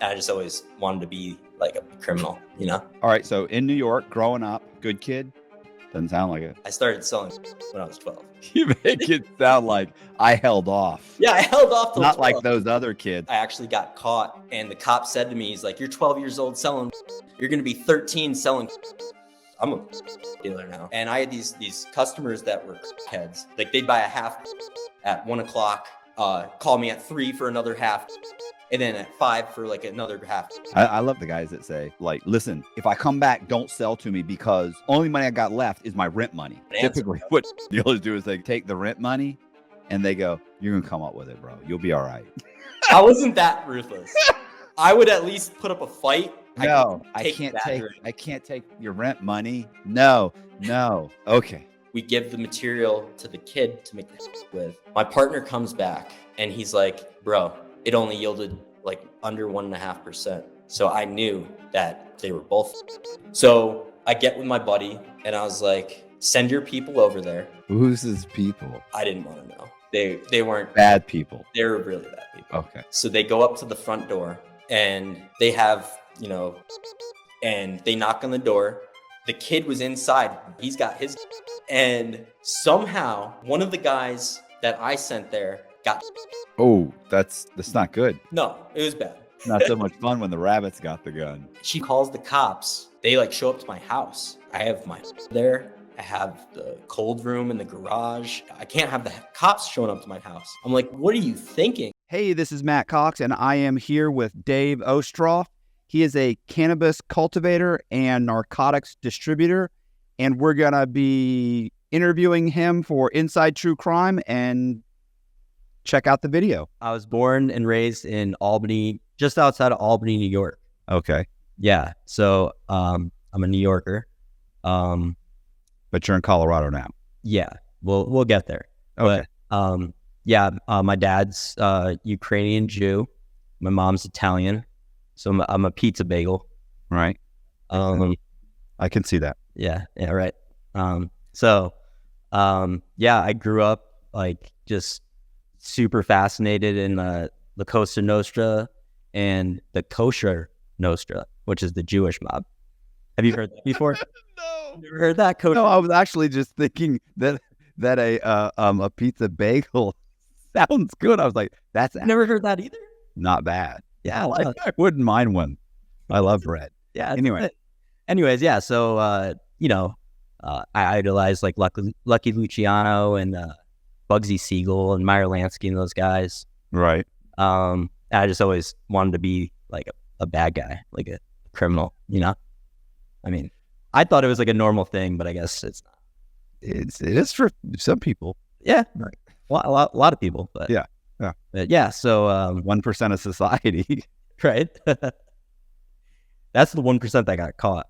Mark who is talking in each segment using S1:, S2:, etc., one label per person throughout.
S1: I just always wanted to be like a criminal, you know?
S2: All right. So in New York, growing up, good kid. Doesn't sound like it.
S1: I started selling when I was 12.
S2: You make it sound like I held off.
S1: Yeah, I held off till
S2: Not
S1: 12.
S2: like those other kids.
S1: I actually got caught, and the cop said to me, he's like, you're 12 years old selling. You're going to be 13 selling. I'm a dealer now. And I had these customers that were heads. Like, they'd buy a half at 1 o'clock, call me at 3 for another half, and then at 5 for like another half.
S2: I love the guys that say, like, listen, if I come back, don't sell to me because only money I got left is my rent money. Typically, what dealers do is they take the rent money and they go, you're going to come up with it, bro. You'll be all right.
S1: I wasn't that ruthless. I would at least put up a fight.
S2: No, I can't take your rent money. No. Okay.
S1: We give the material to the kid to make this with. My partner comes back and he's like, bro, it only yielded like under 1.5%. So I knew that they were both. So I get with my buddy and I was like, send your people over there.
S2: Who's his people?
S1: I didn't want to know. They weren't
S2: bad people.
S1: They were really bad people.
S2: Okay.
S1: So they go up to the front door and they have, and they knock on the door. The kid was inside. He's got his, and somehow one of the guys that I sent there got.
S2: Oh, that's not good.
S1: No, it was bad.
S2: Not so much fun when the rabbits got the gun.
S1: She calls the cops. They like show up to my house. I have my there. I have the cold room in the garage. I can't have the cops showing up to my house. I'm like, what are you thinking?
S2: Hey, this is Matt Cox, and I am here with Dave Ostroff. He is a cannabis cultivator and narcotics distributor, and we're going to be interviewing him for Inside True Crime, and check out the video.
S1: I was born and raised in Albany, just outside of Albany, New York.
S2: Okay.
S1: Yeah, so I'm a New Yorker.
S2: But you're in Colorado now.
S1: Yeah, we'll get there.
S2: Okay.
S1: But my dad's Ukrainian Jew. My mom's Italian. So I'm a pizza bagel.
S2: Right. I can see that.
S1: Yeah, right. I grew up like just super fascinated in the Cosa Nostra and the Kosher Nostra, which is the Jewish mob. Have you heard that before?
S2: No.
S1: Never heard that?
S2: No, I was actually just thinking that a pizza bagel sounds good. I was like, that's
S1: never heard that either.
S2: Not bad.
S1: Yeah,
S2: I wouldn't mind one. I love bread.
S1: Yeah.
S2: Anyways,
S1: yeah. So I idolized like Lucky Luciano and Bugsy Siegel and Meyer Lansky and those guys.
S2: Right.
S1: I just always wanted to be like a bad guy, like a criminal. I mean, I thought it was like a normal thing, but I guess it's not.
S2: It is for some people.
S1: Yeah, right. A lot of people, but
S2: yeah.
S1: But yeah. So
S2: 1% of society,
S1: right? That's the 1% that got caught.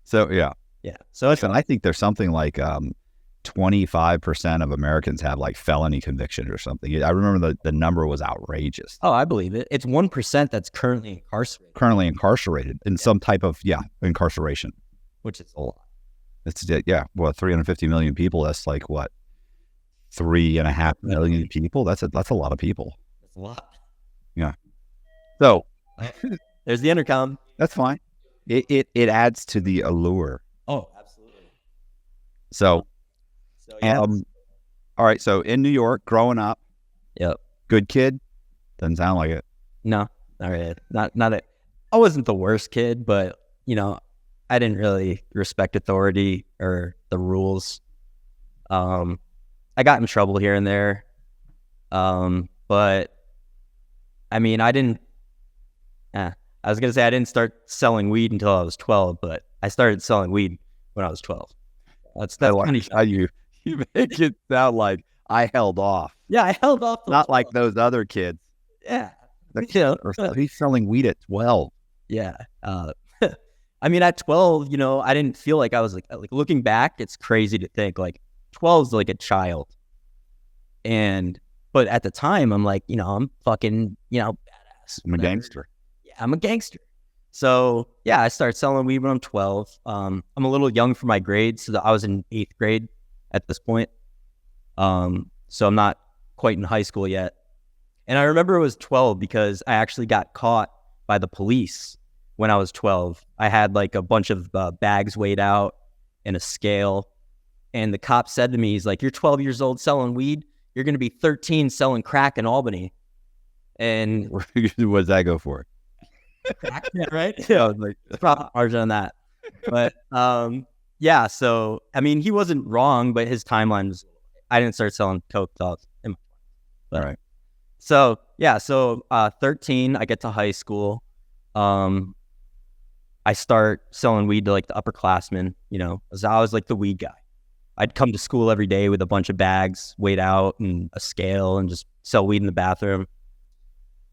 S2: So yeah.
S1: So
S2: I think there's something like 25% of Americans have like felony convictions or something. I remember the number was outrageous.
S1: Oh, I believe it. It's 1% that's currently incarcerated.
S2: In some type of incarceration,
S1: which is a lot.
S2: It's 350 million people. That's like what, 3.5 million people. That's a lot of people.
S1: That's a lot.
S2: Yeah. So
S1: there's the intercom.
S2: That's fine. It adds to the allure.
S1: Oh, absolutely.
S2: So
S1: yeah.
S2: All right. So in New York, growing up.
S1: Yep.
S2: Good kid. Doesn't sound like it.
S1: No, not really. Not it. I wasn't the worst kid, but I didn't really respect authority or the rules. I got in trouble here and there. But I mean, I was going to say I didn't start selling weed until I was 12, but I started selling weed when I was 12. That's funny.
S2: How you make it sound like I held off.
S1: Yeah, I held off.
S2: Not 12. Like those other kids.
S1: Yeah.
S2: He's selling weed at 12.
S1: Yeah. I mean, at 12, I didn't feel like I was like looking back, it's crazy to think like 12 is like a child. But at the time, I'm like, I'm fucking, badass.
S2: I'm a gangster.
S1: Yeah, I'm a gangster. So yeah, I started selling weed when I'm 12. I'm a little young for my grades, so I was in 8th grade at this point. So I'm not quite in high school yet.
S3: And I remember it was 12 because I actually got caught by the police when I was 12. I had like a bunch of bags weighed out and a scale. And the cop said to me, he's like, you're 12 years old selling weed. You're going to be 13 selling crack in Albany. And
S2: What does that go for?
S3: crack, yeah, right? Yeah, like profit margin on that. But yeah, so I mean, he wasn't wrong, but his timeline was. I didn't start selling coke till I was in my 20s.
S2: All right.
S3: So yeah, 13, I get to high school. I start selling weed to like the upperclassmen. You know, I was like the weed guy. I'd come to school every day with a bunch of bags weighed out and a scale and just sell weed in the bathroom.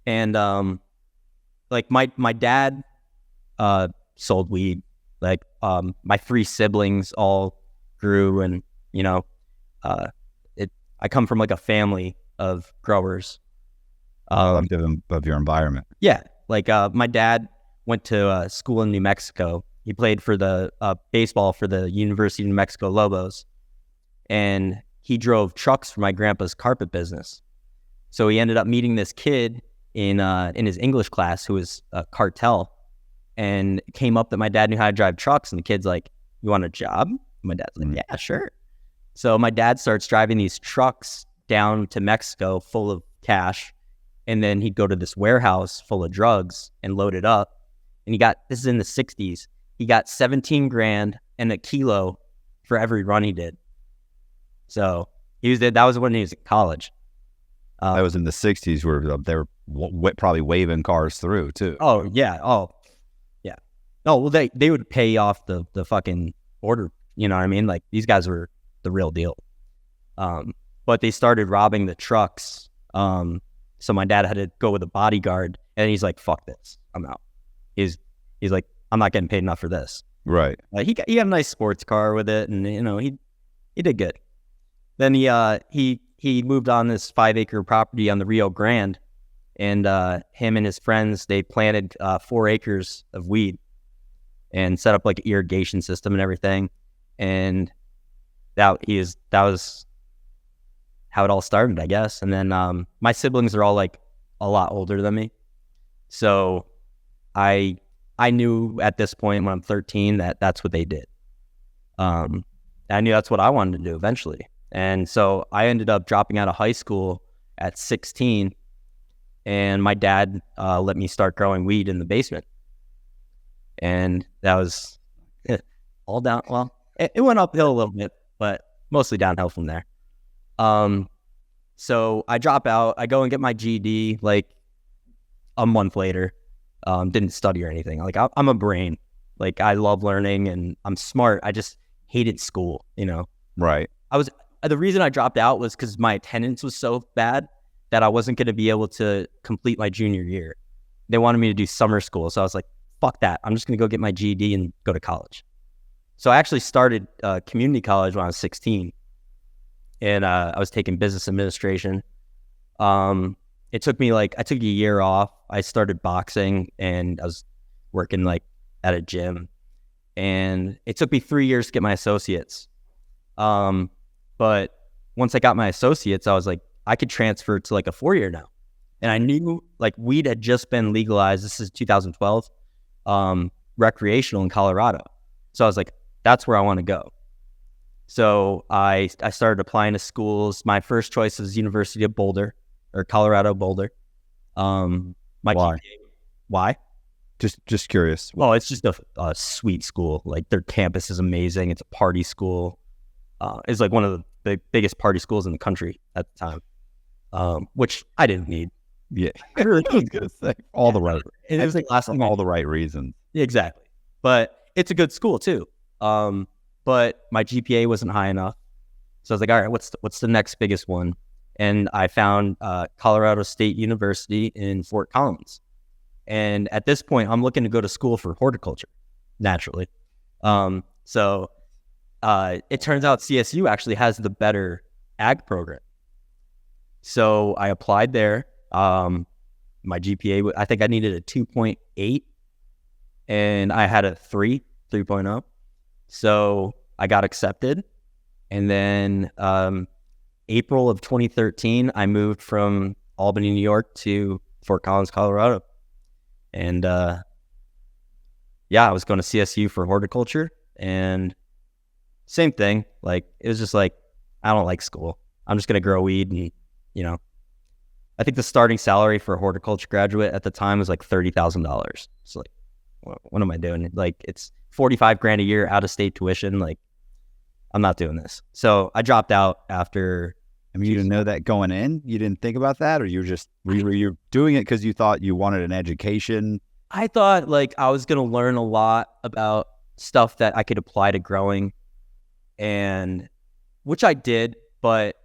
S3: And like my dad sold weed. Like my 3 siblings all grew, and you know, I come from like a family of growers.
S2: Of your environment.
S3: Yeah, like my dad went to school in New Mexico. He played for the baseball for the University of New Mexico Lobos, and he drove trucks for my grandpa's carpet business. So he ended up meeting this kid in his English class who was a cartel, and it came up that my dad knew how to drive trucks, and the kid's like, "You want a job?" My dad's like, "Yeah, sure." So my dad starts driving these trucks down to Mexico full of cash, and then he'd go to this warehouse full of drugs and load it up. And this is in the 60s, he got 17 grand and a kilo for every run he did. So that was when he was in college.
S2: That was in the 60s where they were probably waving cars through too.
S3: Oh, yeah. Oh, yeah. No, well, they would pay off the fucking order. You know what I mean? Like, these guys were the real deal. But they started robbing the trucks. So my dad had to go with a bodyguard, and he's like, fuck this, I'm out. He's like, I'm not getting paid enough for this.
S2: Right.
S3: He got a nice sports car with it, and you know, he did good. Then he moved on this 5-acre property on the Rio Grande, and him and his friends, they planted 4 acres of weed and set up like an irrigation system and everything. And that was how it all started, I guess. And then my siblings are all like a lot older than me, so I knew at this point when I'm 13 that that's what they did. I knew that's what I wanted to do eventually. And so I ended up dropping out of high school at 16, and my dad let me start growing weed in the basement. And that was all down. Well, it went uphill a little bit, but mostly downhill from there. So I drop out, I go and get my GED like a month later. Didn't study or anything. Like, I'm a brain. Like, I love learning and I'm smart. I just hated school, you know?
S2: Right.
S3: The reason I dropped out was because my attendance was so bad that I wasn't going to be able to complete my junior year. They wanted me to do summer school. So I was like, fuck that. I'm just going to go get my GED and go to college. So I actually started community college when I was 16. And I was taking business administration. It took me I took a year off. I started boxing, and I was working like at a gym. And it took me 3 years to get my associates. But once I got my associates, I was like, I could transfer to like a 4-year now. And I knew like weed had just been legalized. This is 2012, recreational in Colorado. So I was like, that's where I want to go. So I started applying to schools. My first choice was University of Boulder, or Colorado Boulder.
S2: Why?
S3: GPA, why?
S2: Just curious.
S3: Well, it's just a sweet school. Like, their campus is amazing. It's a party school. It's like one of the biggest party schools in the country at the time, which I didn't need.
S2: Yeah, I was gonna say all the right.
S3: It was like last time
S2: all the right reasons.
S3: Exactly, but it's a good school too. But my GPA wasn't high enough, so I was like, all right, what's the next biggest one? And I found Colorado State University in Fort Collins. And at this point, I'm looking to go to school for horticulture, naturally. So it turns out CSU actually has the better ag program. So I applied there. My GPA, I think I needed a 2.8, and I had a 3.0. So I got accepted. And then April of 2013, I moved from Albany, New York to Fort Collins, Colorado. And I was going to CSU for horticulture, and same thing. Like, it was just like, I don't like school. I'm just going to grow weed. And, I think the starting salary for a horticulture graduate at the time was like $30,000. It's like, what am I doing? Like, it's $45,000 a year out of state tuition. Like, I'm not doing this. So I dropped out after.
S2: I mean, you didn't know that going in? You didn't think about that? Or you were just, were you doing it because you thought you wanted an education?
S3: I thought like I was going to learn a lot about stuff that I could apply to growing, and which I did, but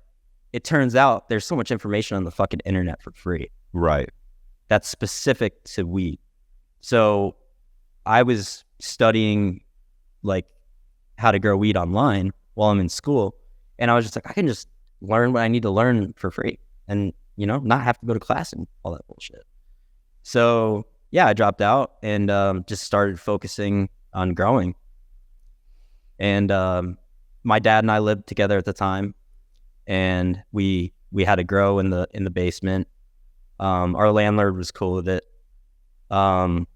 S3: it turns out there's so much information on the fucking internet for free.
S2: Right.
S3: That's specific to weed. So I was studying like how to grow weed online while I'm in school. And I was just like, I can just learn what I need to learn for free and, not have to go to class and all that bullshit. So yeah, I dropped out and just started focusing on growing. And my dad and I lived together at the time, and we had to grow in the basement. Our landlord was cool with it. And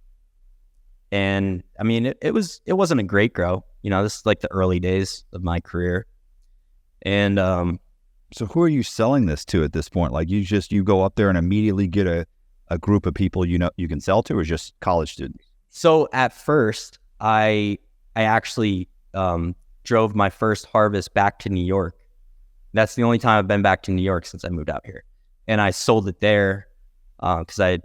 S3: I mean, it wasn't a great grow. This is like the early days of my career. And
S2: so who are you selling this to at this point? Like, you go up there and immediately get a group of people you can sell to, or just college students?
S3: So at first, I actually drove my first harvest back to New York. That's the only time I've been back to New York since I moved out here. And I sold it there because I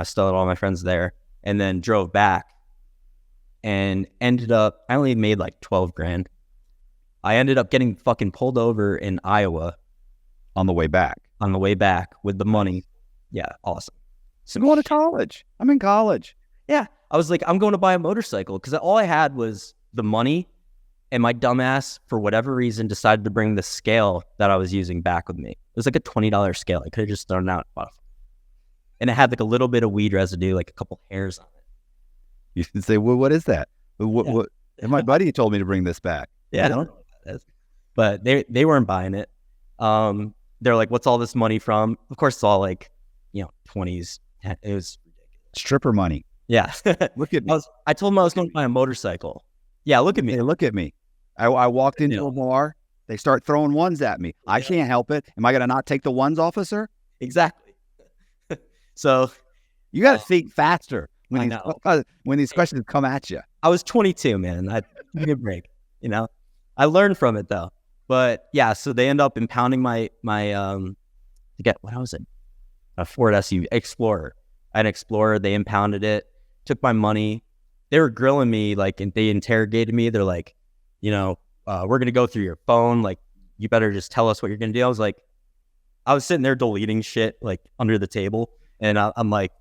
S3: still had all my friends there, and then drove back and ended up, I only made like $12,000. I ended up getting fucking pulled over in Iowa.
S2: On the way back?
S3: On the way back with the money. Yeah, awesome.
S2: So I'm going to college. I'm in college.
S3: Yeah. I was like, I'm going to buy a motorcycle because all I had was the money, and my dumbass, for whatever reason, decided to bring the scale that I was using back with me. It was like a $20 scale. I could have just thrown it out. And it had like a little bit of weed residue, like a couple hairs on it.
S2: You should say, well, what is that? What? And my buddy told me to bring this back.
S3: Yeah, I don't know what that is. But they weren't buying it. They're like, what's all this money from? Of course, it's all like, 20s. It was ridiculous.
S2: Stripper money.
S3: Yeah.
S2: Look at me.
S3: I told them I was going to buy a motorcycle. Yeah, look at me.
S2: Hey, look at me. I walked into a bar. They start throwing ones at me. Yeah. I can't help it. Am I going to not take the ones, officer?
S3: Exactly. So
S2: you got to think faster when these questions come at you.
S3: I was 22, man. Give me a break. I learned from it though. But yeah, so they end up impounding my what was it? A Ford SUV Explorer. An Explorer. They impounded it. Took my money. They were grilling me, like, and they interrogated me. They're like, we're gonna go through your phone. Like, you better just tell us what you're gonna do. I was sitting there deleting shit like under the table, and I'm like,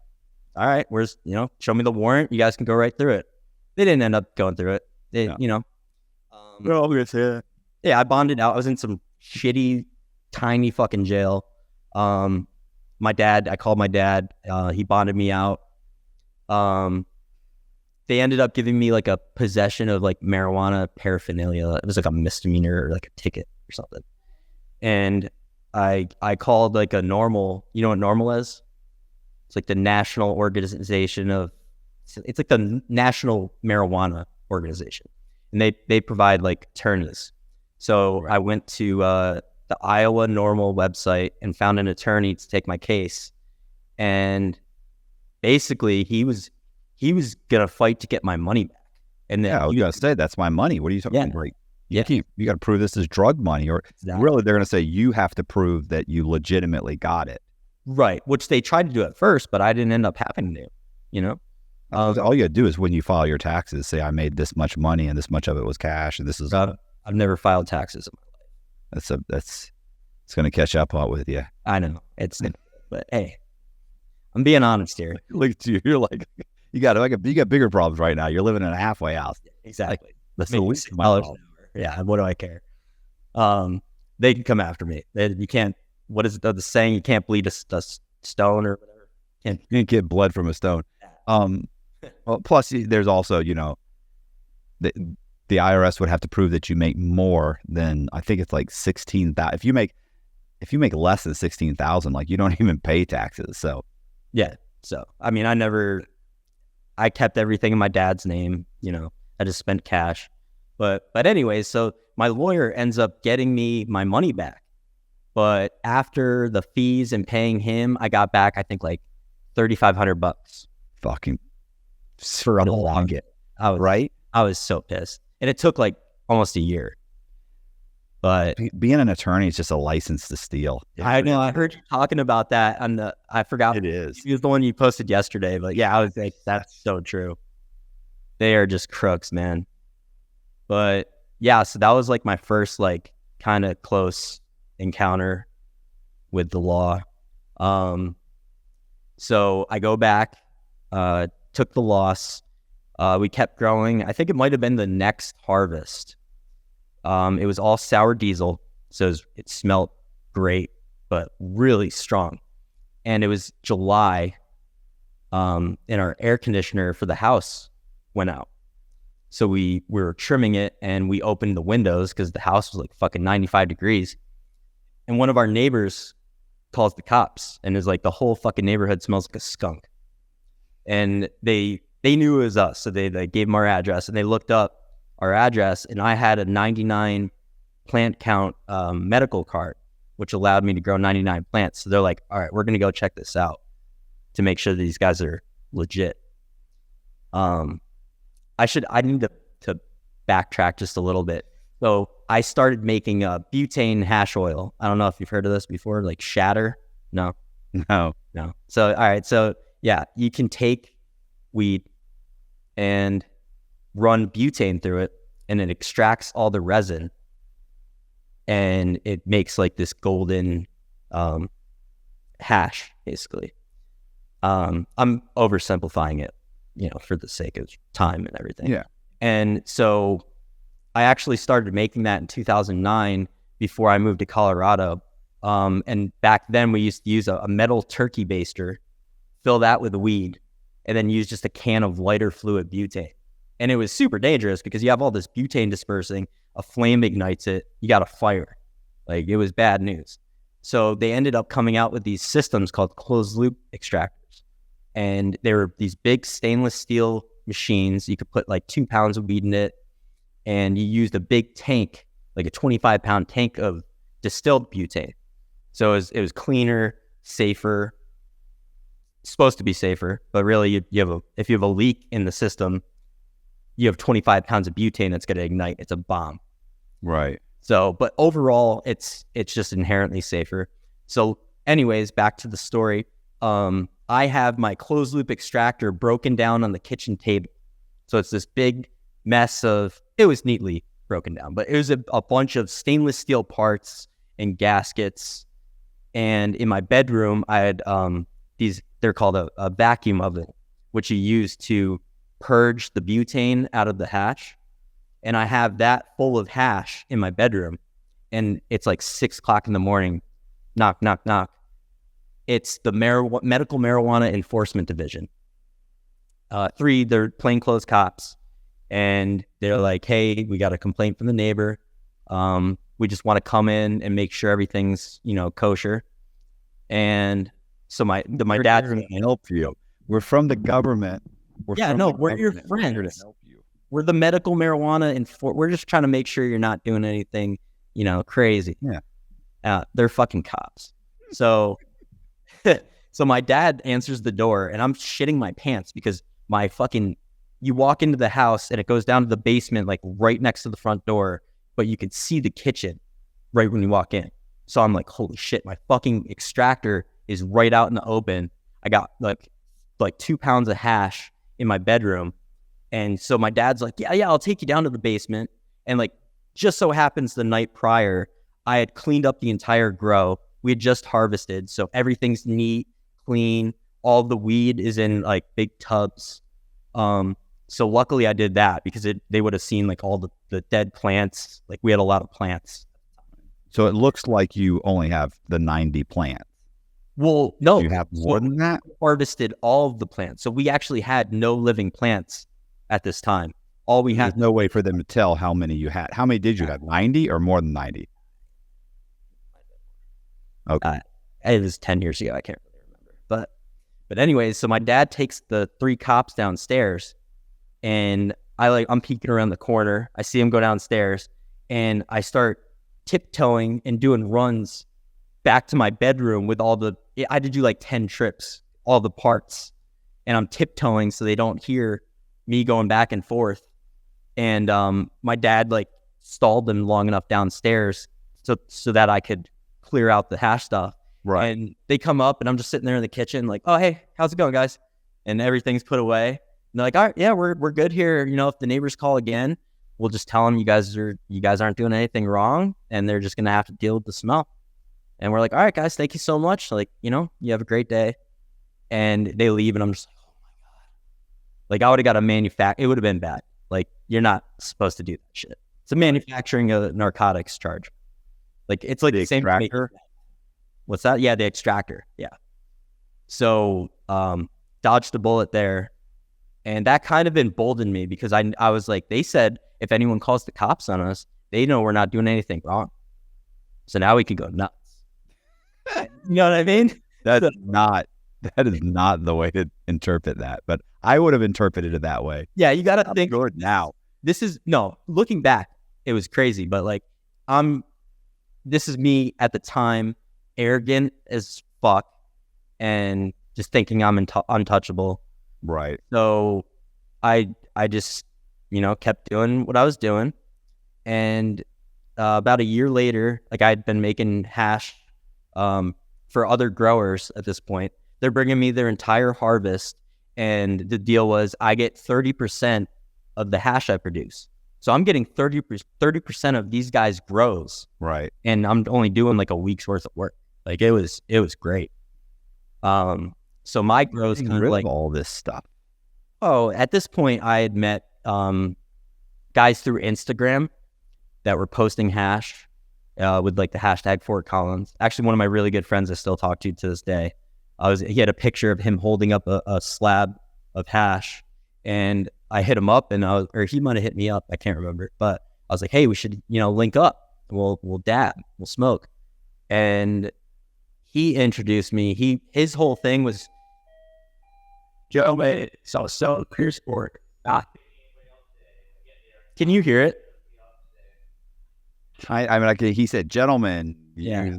S3: all right, where's show me the warrant. You guys can go right through it. They didn't end up going through it. They,
S2: no. They're all gonna say that.
S3: Yeah, I bonded out. I was in some shitty, tiny fucking jail. I called my dad. He bonded me out. They ended up giving me like a possession of like marijuana paraphernalia. It was like a misdemeanor or like a ticket or something. And I called like a normal, you know what normal is? It's like the national organization it's like the national marijuana organization. And they provide like attorneys. So I went to the Iowa Normal website and found an attorney to take my case. And basically he was gonna fight to get my money back. And then
S2: I was gonna say, that's my money. What are you talking about? You got to prove this is drug money, or really they're gonna say you have to prove that you legitimately got it.
S3: Right, which they tried to do at first, but I didn't end up having to.
S2: All you gotta do is when you file your taxes, say I made this much money and this much of it was cash, and this is.
S3: I've never filed taxes in my life.
S2: It's gonna catch up with you.
S3: I know but hey, I'm being honest here.
S2: Look at you. You're like you got bigger problems right now. You're living in a halfway house.
S3: Exactly.
S2: That's the least of my problem.
S3: Yeah. What do I care? They can come after me. You can't. What is the saying? You can't bleed a stone or whatever.
S2: You can't get blood from a stone. Well, plus there's also the IRS would have to prove that you make more than, I think it's like 16,000. If you make if you make less than 16,000, like you don't even pay taxes. So
S3: Yeah. So, I mean, I kept everything in my dad's name, you know, I just spent cash. But anyways, so my lawyer ends up getting me my money back. But after the fees and paying him, I got back, I think like $3,500.
S2: fucking for a long it, right?
S3: I was so pissed. And it took like almost a year. But
S2: Being an attorney is just a license to steal.
S3: I know, I heard you talking about that on I forgot.
S2: It is.
S3: It was the one you posted yesterday, but yeah, I was like, that's so true. They are just crooks, man. But yeah, so that was like my first like kind of close encounter with the law. So I go back, took the loss. We kept growing. I think it might have been the next harvest. It was all sour diesel, so it smelled great, but really strong. And it was July, and our air conditioner for the house went out. So we were trimming it, and we opened the windows because the house was like fucking 95 degrees. And one of our neighbors calls the cops and is like, the whole fucking neighborhood smells like a skunk. And they knew it was us, so they gave them our address, and they looked up our address, and I had a 99 plant count medical card, which allowed me to grow 99 plants. So they're like, all right, we're going to go check this out to make sure these guys are legit. I need to backtrack just a little bit. So I started making butane hash oil. I don't know if you've heard of this before, like shatter. No. So, all right. So yeah, you can take weed and run butane through it, and it extracts all the resin, and it makes like this golden hash, basically. I'm oversimplifying it, you know, for the sake of time and everything.
S2: Yeah.
S3: And so I actually started making that in 2009 before I moved to Colorado. And back then we used to use a metal turkey baster, fill that with weed, and then use just a can of lighter fluid butane. And it was super dangerous because you have all this butane dispersing, a flame ignites it, you got a fire. Like, it was bad news. So they ended up coming out with these systems called closed loop extractors. And they were these big stainless steel machines. You could put like 2 pounds of weed in it, and you used a big tank, like a 25-pound tank of distilled butane. So it was cleaner, safer. It's supposed to be safer, but really if you have a leak in the system, you have 25 pounds of butane that's going to ignite. It's a bomb.
S2: Right.
S3: So, but overall, it's just inherently safer. So anyways, back to the story. I have my closed loop extractor broken down on the kitchen table. So it's this big mess it was neatly broken down, but it was a bunch of stainless steel parts and gaskets. And in my bedroom, I had they're called a vacuum oven, which you use to purge the butane out of the hash. And I have that full of hash in my bedroom, and it's like 6 o'clock in the morning. Knock, knock, knock. It's the Medical Marijuana Enforcement Division. They're plainclothes cops, and they're like, hey, we got a complaint from the neighbor. We just want to come in and make sure everything's, kosher. And so my dad's
S2: going to help you. We're from the government.
S3: We're your friends. We're the medical marijuana, we're just trying to make sure you're not doing anything, crazy.
S2: Yeah.
S3: They're fucking cops. So, so my dad answers the door, and I'm shitting my pants because you walk into the house and it goes down to the basement, like right next to the front door, but you can see the kitchen right when you walk in. So I'm like, holy shit, my fucking extractor is right out in the open. I got like 2 pounds of hash in my bedroom. And so my dad's like, yeah, I'll take you down to the basement. And like, just so happens the night prior, I had cleaned up the entire grow. We had just harvested. So everything's neat, clean. All the weed is in like big tubs. So luckily I did that because they would have seen like all the dead plants. Like, we had a lot of plants.
S2: So it looks like you only have the 90 plants.
S3: Well, no.
S2: You have more than that?
S3: Harvested all of the plants. So we actually had no living plants at this time. All we had.
S2: There's no way for them to tell how many you had. How many did you have? 90 or more than 90? Okay.
S3: It was 10 years ago. I can't really remember. But anyways, so my dad takes the 3 cops downstairs, and I'm peeking around the corner. I see him go downstairs, and I start tiptoeing and doing runs back to my bedroom with I had to do like 10 trips, all the parts, and I'm tiptoeing so they don't hear me going back and forth. And my dad like stalled them long enough downstairs so that I could clear out the hash stuff.
S2: Right.
S3: And they come up, and I'm just sitting there in the kitchen like, oh, hey, how's it going, guys? And everything's put away. And they're like, all right, yeah, we're good here. You know, if the neighbors call again, we'll just tell them you guys aren't doing anything wrong, and they're just gonna have to deal with the smell. And we're like, all right, guys, thank you so much. Like, you know, you have a great day. And they leave, and I'm just like, oh my God. Like, I would have got it would have been bad. Like, you're not supposed to do that shit. It's a manufacturing of narcotics charge. Like, it's like the same
S2: extractor.
S3: What's that? Yeah, the extractor. Yeah. So, dodged a bullet there. And that kind of emboldened me because I was like, they said, if anyone calls the cops on us, they know we're not doing anything wrong. So now we could go nuts. You know what I mean?
S2: That is not the way to interpret that, but I would have interpreted it that way.
S3: Yeah, you got to think
S2: good now.
S3: Looking back, it was crazy, but like, this is me at the time, arrogant as fuck, and just thinking I'm untouchable.
S2: Right.
S3: So I just, kept doing what I was doing. And about a year later, like, I'd been making hash for other growers at this point. They're bringing me their entire harvest. And the deal was I get 30% of the hash I produce. So I'm getting 30% of these guys' grows.
S2: Right.
S3: And I'm only doing like a week's worth of work. Like, it was great. So my grows kind of like
S2: all this stuff.
S3: Oh, at this point I had met guys through Instagram that were posting hash with like the hashtag Fort Collins. Actually, one of my really good friends I still talk to this day. He had a picture of him holding up a slab of hash, and I hit him up, or he might have hit me up. I can't remember, but I was like, "Hey, we should, link up. We'll dab, we'll smoke." And he introduced me. His whole thing was, "Joe, man, so clear sport." Can you hear it?
S2: I mean, like he said, gentlemen.
S3: Yeah.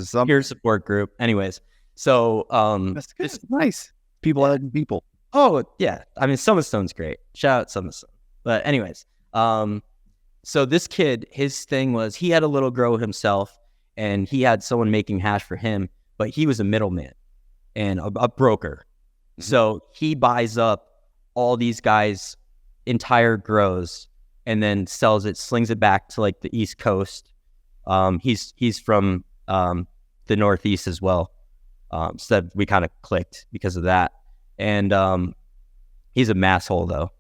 S2: Some
S3: Peer support group. Anyways, so
S2: that's good. Nice. People helping people.
S3: Oh yeah, I mean, Summit Stone's great. Shout out Summit Stone. But anyways, so this kid, his thing was he had a little grow himself, and he had someone making hash for him, but he was a middleman and a broker. Mm-hmm. So he buys up all these guys' entire grows and then slings it back to like the East Coast. He's from the Northeast as well. So that we kind of clicked because of that. And he's a masshole though.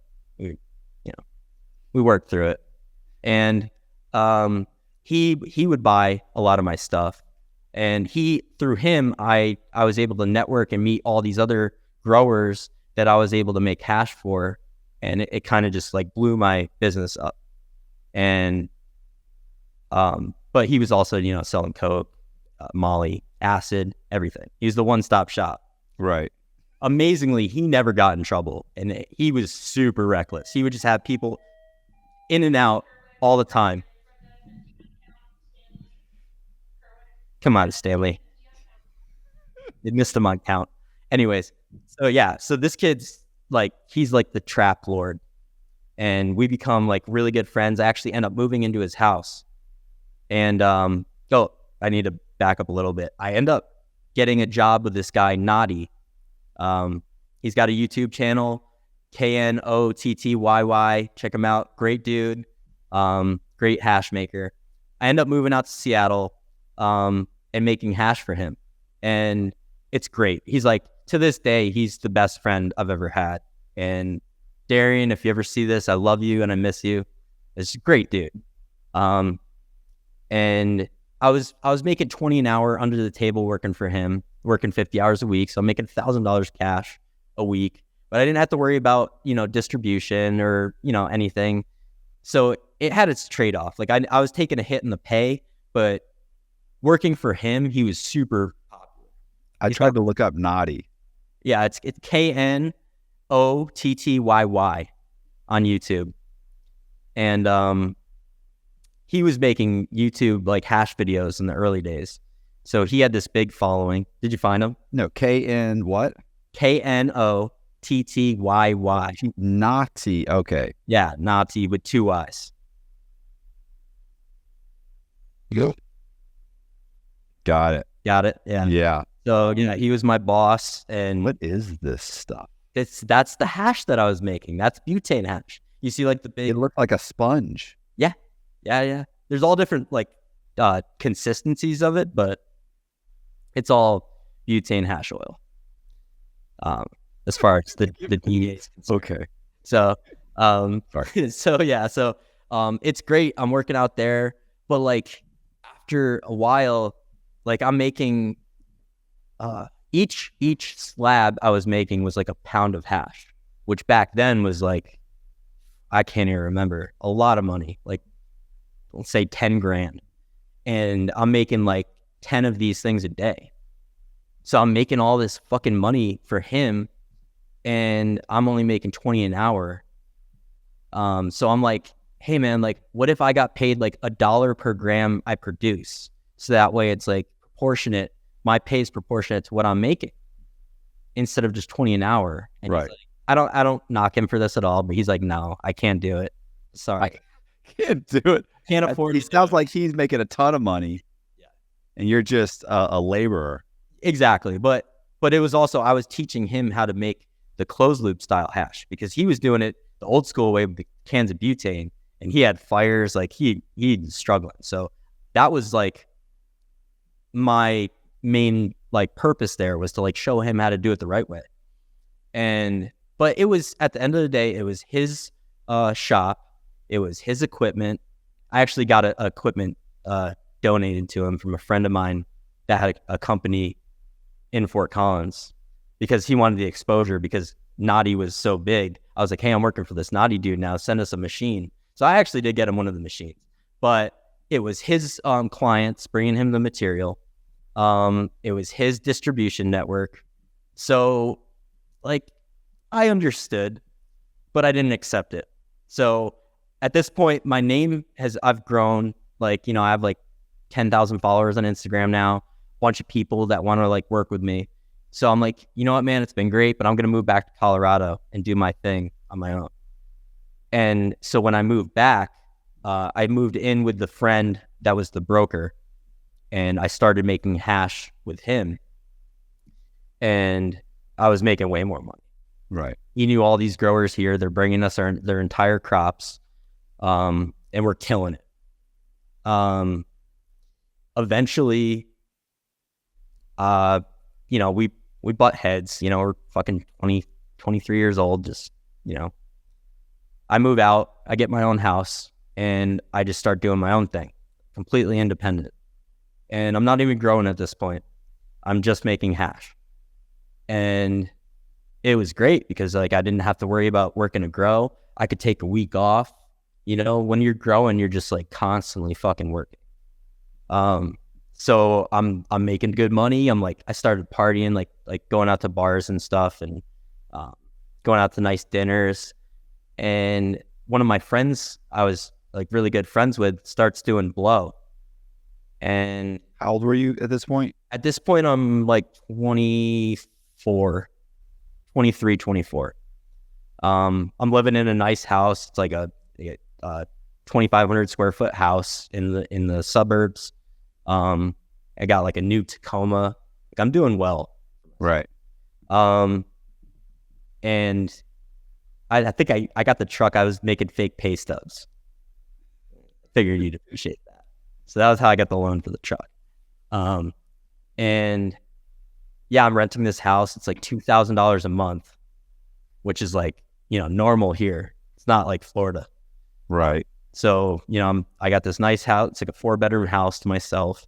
S3: We worked through it. And he would buy a lot of my stuff. And through him, I was able to network and meet all these other growers that I was able to make hash for. And it kind of just like blew my business up. And but he was also, selling coke, Molly, acid, everything. He was the one-stop shop.
S2: Right.
S3: Amazingly, he never got in trouble, and he was super reckless. He would just have people in and out all the time. Come on, Stanley. You missed him on count. Anyways, so this kid's like, he's like the trap lord, and we become like really good friends. I actually end up moving into his house, and I need to back up a little bit. I end up getting a job with this guy, Naughty. He's got a YouTube channel, KNOTTYY. Check him out. Great dude. Great hash maker. I end up moving out to Seattle, and making hash for him. And it's great. He's like, to this day, he's the best friend I've ever had. And Darian, if you ever see this, I love you and I miss you. It's a great dude. And I was making $20 an hour under the table working for him, working 50 hours a week. So I'm making $1,000 cash a week, but I didn't have to worry about, distribution or, anything. So it had its trade-off. Like I was taking a hit in the pay, but working for him, he was super popular.
S2: I tried to look up Naughty.
S3: Yeah, it's KNOTTYY on YouTube. And he was making YouTube like hash videos in the early days. So he had this big following. Did you find him?
S2: No, KN what?
S3: KNOTTYY.
S2: Naughty. Okay.
S3: Yeah, Naughty with 2 Y's.
S2: Go. Got it.
S3: Got it? Yeah.
S2: Yeah.
S3: So, he was my boss. And
S2: What is this stuff?
S3: that's the hash that I was making. That's butane hash. You see like the big...
S2: It looked like a sponge.
S3: Yeah. There's all different like consistencies of it, but it's all butane hash oil. As far as the DEA is concerned.
S2: Okay.
S3: So,
S2: Sorry.
S3: so it's great. I'm working out there, but like after a while, like I'm making each slab I was making was like a pound of hash, which back then was like, I can't even remember, a lot of money, like let's say 10 grand. And I'm making like 10 of these things a day. So I'm making all this fucking money for him, and I'm only making 20 an hour. So I'm like, hey man, like what if I got paid like $1 per gram I produce? So that way it's like proportionate, my pay is proportionate to what I'm making instead of just 20 an hour. And
S2: Right.
S3: He's like, I don't knock him for this at all, but he's like, no, I can't do it. Sorry.
S2: Can't do it.
S3: Can't afford
S2: He
S3: to do
S2: sounds
S3: it.
S2: like he's making a ton of money.
S3: Yeah.
S2: And you're just a laborer.
S3: Exactly. But it was also, I was teaching him how to make the closed loop style hash because he was doing it the old school way with the cans of butane, and he had fires, like he's struggling. So that was like my main like purpose there, was to like show him how to do it the right way. But it was, at the end of the day, it was his shop. It was his equipment. I actually got equipment donated to him from a friend of mine that had a company in Fort Collins, because he wanted the exposure, because Naughty was so big. I was like, hey, I'm working for this Naughty dude now. Send us a machine. So I actually did get him one of the machines, but it was his clients bringing him the material. It was his distribution network. So like I understood, but I didn't accept it. So at this point, my name I've grown, like, I have like 10,000 followers on Instagram now, a bunch of people that want to like work with me. So I'm like, you know what, man, it's been great, but I'm going to move back to Colorado and do my thing on my own. And so when I moved back, I moved in with the friend that was the broker, and I started making hash with him, and I was making way more money.
S2: Right.
S3: He knew all these growers here. They're bringing us their entire crops, and we're killing it. Eventually, we butt heads. We're fucking 20, 23 years old. Just, I move out. I get my own house, and I just start doing my own thing, completely independent. And I'm not even growing at this point. I'm just making hash. And it was great because like I didn't have to worry about working to grow. I could take a week off. When you're growing, you're just like constantly fucking working. So I'm making good money. I started partying, like going out to bars and stuff, and going out to nice dinners. And one of my friends I was like really good friends with starts doing blow. And
S2: How old were you at this point?
S3: at this point, I'm like 24. I'm living in a nice house. It's like a 2,500 square foot house in the suburbs. I got like a new Tacoma. Like I'm doing well.
S2: Right.
S3: And I think I got the truck. I was making fake pay stubs. Figured you'd appreciate that. So that was how I got the loan for the truck. And yeah, I'm renting this house. It's like $2,000 a month, which is like, normal here. It's not like Florida.
S2: Right.
S3: So, I got this nice house. It's like a 4-bedroom house to myself.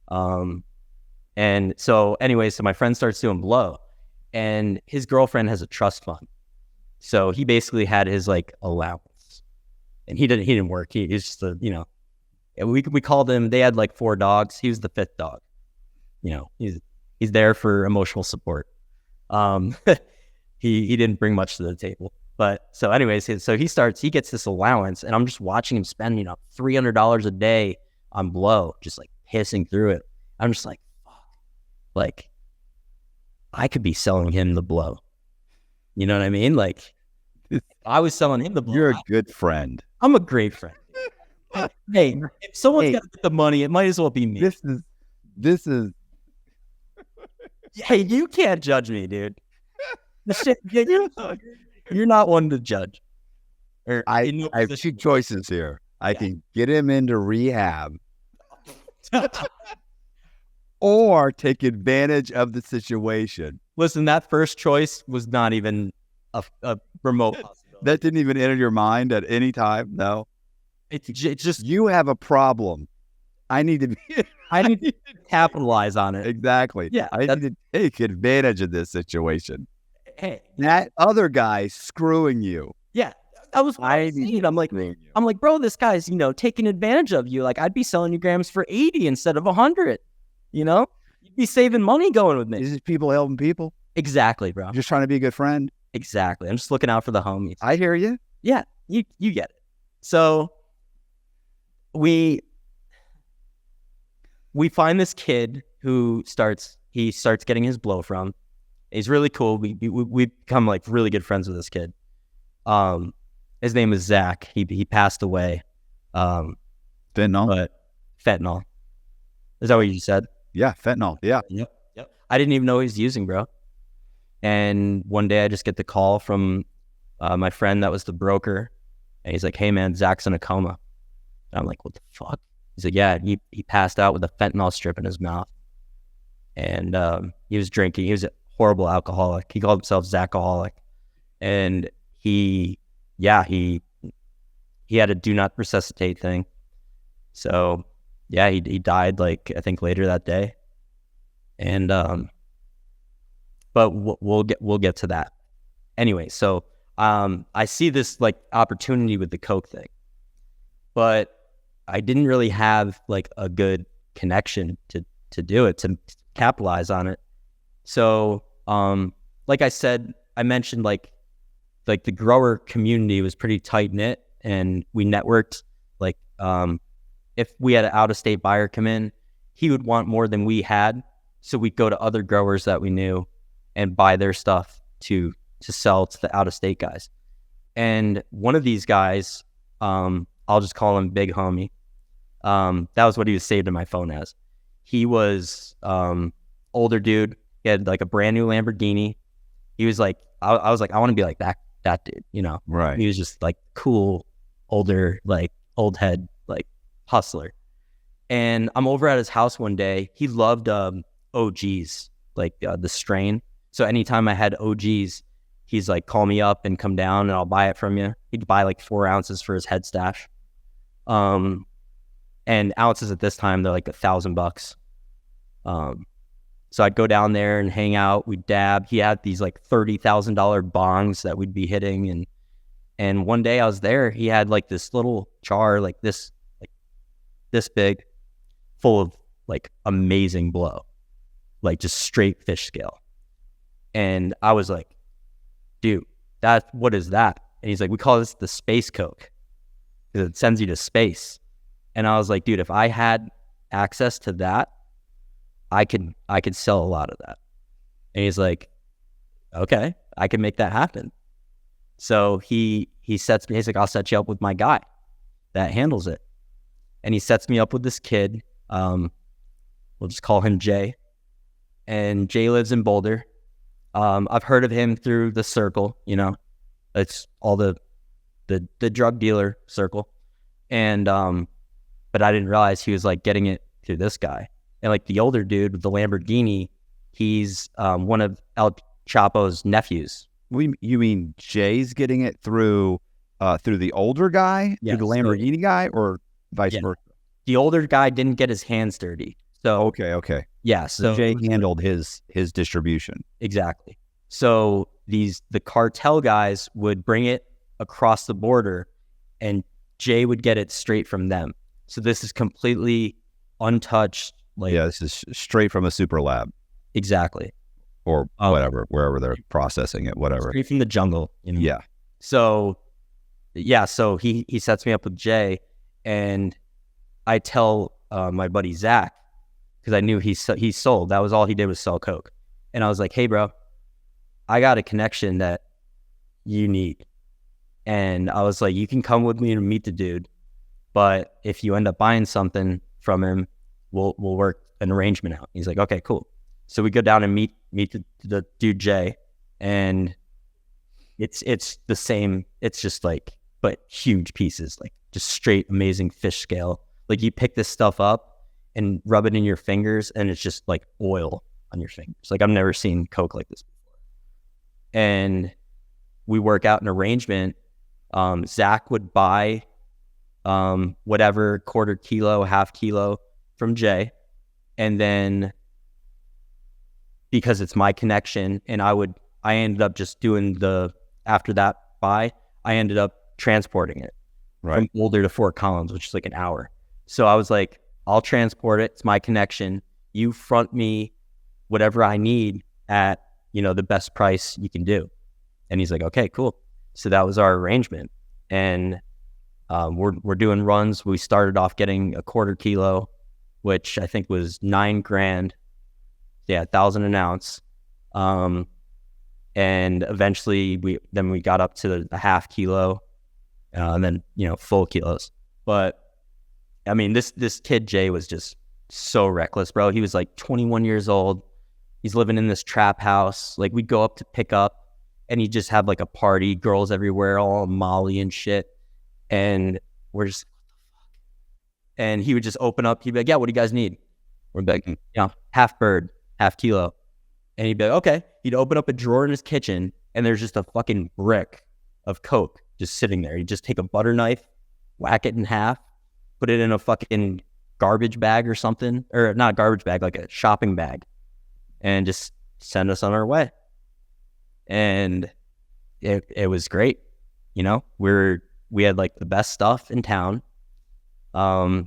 S3: And so anyway, so my friend starts doing blow, and his girlfriend has a trust fund. So he basically had his like allowance, and he didn't work. He's just And we called him. They had like 4 dogs. He was the 5th dog. You know, he's there for emotional support. He didn't bring much to the table. But so anyways, so he gets this allowance, and I'm just watching him spend, you know, $300 a day on blow, just like hissing through it. I'm just like, fuck, like I could be selling him the blow. You know what I mean? Like I was selling him the blow.
S2: You're a good friend.
S3: I'm a great friend. Hey, if someone's got to get the money, it might as well be me.
S2: This is.
S3: Hey, you can't judge me, dude. The shit, you're not one to judge.
S2: I have 2 choices here. I can get him into rehab or take advantage of the situation.
S3: Listen, that first choice was not even a remote possibility.
S2: That didn't even enter your mind at any time? No?
S3: It's just...
S2: You have a problem. I need to
S3: capitalize on it.
S2: Exactly.
S3: Yeah.
S2: I need to take advantage of this situation.
S3: Hey.
S2: That other guy's screwing you.
S3: Yeah. I'm like, bro, this guy's, you know, taking advantage of you. Like, I'd be selling you grams for 80 instead of 100. You know? You'd be saving money going with me.
S2: This is people helping people.
S3: Exactly, bro.
S2: I'm just trying to be a good friend.
S3: Exactly. I'm just looking out for the homies.
S2: I hear you.
S3: Yeah, you get it. So we find this kid who starts getting his blow from. He's really cool. We become like really good friends with this kid. His name is Zach. He passed away.
S2: Fentanyl.
S3: But fentanyl. Is that what you said?
S2: Yeah, fentanyl. Yeah.
S3: Yep. I didn't even know he was using, bro. And one day I just get the call from my friend that was the broker. And he's like, hey, man, Zach's in a coma. And I'm like, what the fuck? He's like, yeah, he passed out with a fentanyl strip in his mouth. And he was drinking. He was a horrible alcoholic. He called himself Zachaholic. And he had a do not resuscitate thing. So, yeah, he died, like, I think later that day. And, but we'll get to that. Anyway, so I see this, like, opportunity with the Coke thing. But I didn't really have, like, a good connection to do it, to capitalize on it. So, like I said, I mentioned, like the grower community was pretty tight knit, and we networked. Like, if we had an out of state buyer come in, he would want more than we had, so we'd go to other growers that we knew and buy their stuff to sell to the out of state guys. And one of these guys, I'll just call him Big Homie. That was what he was saved in my phone as. He was older dude. He had like a brand new Lamborghini. He was like, I was like, I want to be like that dude, you know?
S2: Right.
S3: He was just like cool, older, like old head, like hustler. And I'm over at his house one day. He loved OGs, like the strain. So anytime I had OGs, he's like, call me up and come down and I'll buy it from you. He'd buy like 4 ounces for his head stash. And ounces at this time, they're like $1,000. So I'd go down there and hang out. We'd dab. He had these like $30,000 bongs that we'd be hitting. And one day I was there, he had like this little jar, like this big, full of like amazing blow, like just straight fish scale. And I was like, dude, what is that? And he's like, we call this the space Coke, because it sends you to space. And I was like, dude, if I had access to that, I could sell a lot of that. And he's like, okay, I can make that happen. So he sets me, he's like, I'll set you up with my guy that handles it. And he sets me up with this kid. We'll just call him Jay. And Jay lives in Boulder. I've heard of him through the circle, you know, it's all the drug dealer circle. And, but I didn't realize he was like getting it through this guy. And like the older dude with the Lamborghini, he's one of El Chapo's nephews.
S2: You mean Jay's getting it through the older guy,
S3: Yeah,
S2: through the Lamborghini guy, or vice versa?
S3: The older guy didn't get his hands dirty. So
S2: okay.
S3: Yeah, so
S2: Jay handled his distribution.
S3: Exactly. So the cartel guys would bring it across the border, and Jay would get it straight from them. So this is completely untouched. Like,
S2: Yeah, this is straight from a super lab
S3: exactly.
S2: or whatever, wherever they're processing it, whatever.
S3: Straight from the jungle. You know?
S2: Yeah.
S3: So, yeah, so he sets me up with Jay, and I tell my buddy Zach, because I knew he sold. That was all he did was sell coke. And I was like, hey, bro, I got a connection that you need. And I was like, you can come with me to meet the dude, but if you end up buying something from him, we'll work an arrangement out. He's like, okay, cool. So we go down and meet the dude Jay, and it's the same. It's just like, but huge pieces, like just straight amazing fish scale. Like you pick this stuff up and rub it in your fingers, and it's just like oil on your fingers. Like I've never seen coke like this before. And we work out an arrangement. Zach would buy whatever quarter kilo, half kilo from Jay, and then because it's my connection, and I ended up just doing after that buy, I ended up transporting it from Boulder to Fort Collins, which is like an hour. So I was like, I'll transport it. It's my connection. You front me whatever I need at, the best price you can do. And he's like, okay, cool. So that was our arrangement. And we're doing runs. We started off getting a quarter kilo, which I think was $9,000. Yeah, 1,000 an ounce. And eventually we got up to the half kilo, and then, full kilos. But I mean, this kid, Jay, was just so reckless, bro. He was like 21 years old. He's living in this trap house. Like we'd go up to pick up, and he'd just have like a party, girls everywhere, all Molly and shit. And we're just, and he would just open up. He'd be like, yeah, what do you guys need? We're like, half bird, half kilo. And he'd be like, okay. He'd open up a drawer in his kitchen, and there's just a fucking brick of coke just sitting there. He'd just take a butter knife, whack it in half, put it in a fucking garbage bag or something, or not a garbage bag, like a shopping bag, and just send us on our way. And it was great. We had like the best stuff in town. I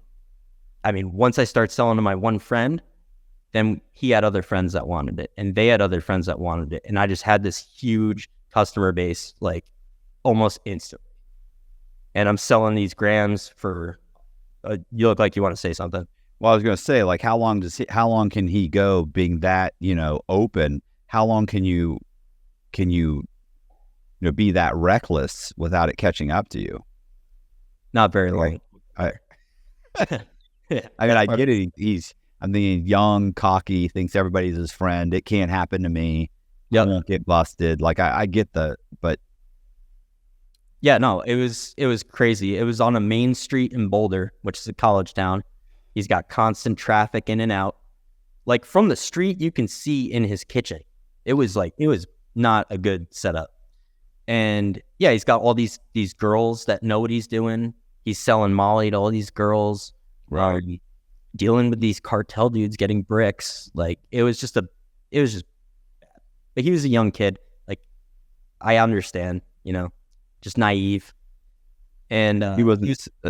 S3: mean, once I started selling to my one friend, then he had other friends that wanted it, and they had other friends that wanted it. And I just had this huge customer base, like almost instantly. And I'm selling these grams for, you look like you want to say something.
S2: Well, I was going to say, like, how long can he go being that, open? How long can you be that reckless without it catching up to you?
S3: Not very long.
S2: I mean, I get it. I'm thinking young, cocky, thinks everybody's his friend. It can't happen to me. I won't get busted. Like I get but
S3: yeah, no, it was crazy. It was on a main street in Boulder, which is a college town. He's got constant traffic in and out. Like from the street, you can see in his kitchen. It was not a good setup. And yeah, he's got all these girls that know what he's doing. He's selling Molly to all these girls. Right. Dealing with these cartel dudes getting bricks. Like it was just bad. But he was a young kid. Like I understand, just naive. And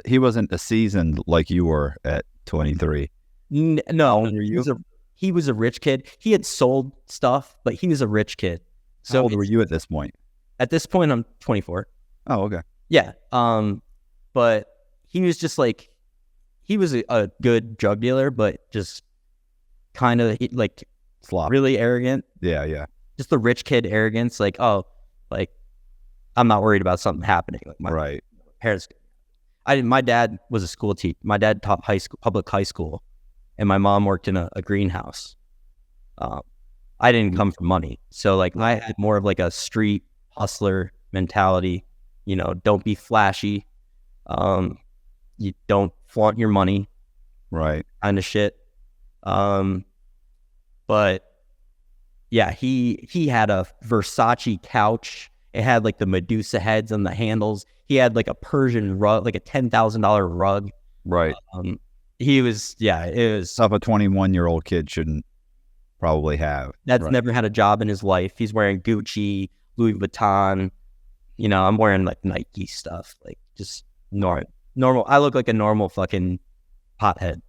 S2: he wasn't a seasoned like you were at 23.
S3: No, he was a rich kid. He had sold stuff, but he was a rich kid. So
S2: how old were you at this point?
S3: At this point, I'm 24.
S2: Oh, okay.
S3: Yeah. But he was just like, he was a good drug dealer, but just kind of like really arrogant.
S2: Yeah.
S3: Just the rich kid arrogance. Like, oh, like I'm not worried about something happening. Like my parents. My dad was a school teacher. My dad taught public high school, and my mom worked in a greenhouse. I didn't come from money, so like I had more of like a street hustler mentality. Don't be flashy. You don't flaunt your money,
S2: right?
S3: Kind of shit. But yeah, he had a Versace couch. It had like the Medusa heads on the handles. He had like a Persian rug, like a $10,000 rug.
S2: Right.
S3: It was
S2: stuff a 21-year-old kid shouldn't probably have.
S3: That's never had a job in his life. He's wearing Gucci, Louis Vuitton. I'm wearing like Nike stuff, like just normal. I look like a normal fucking pothead.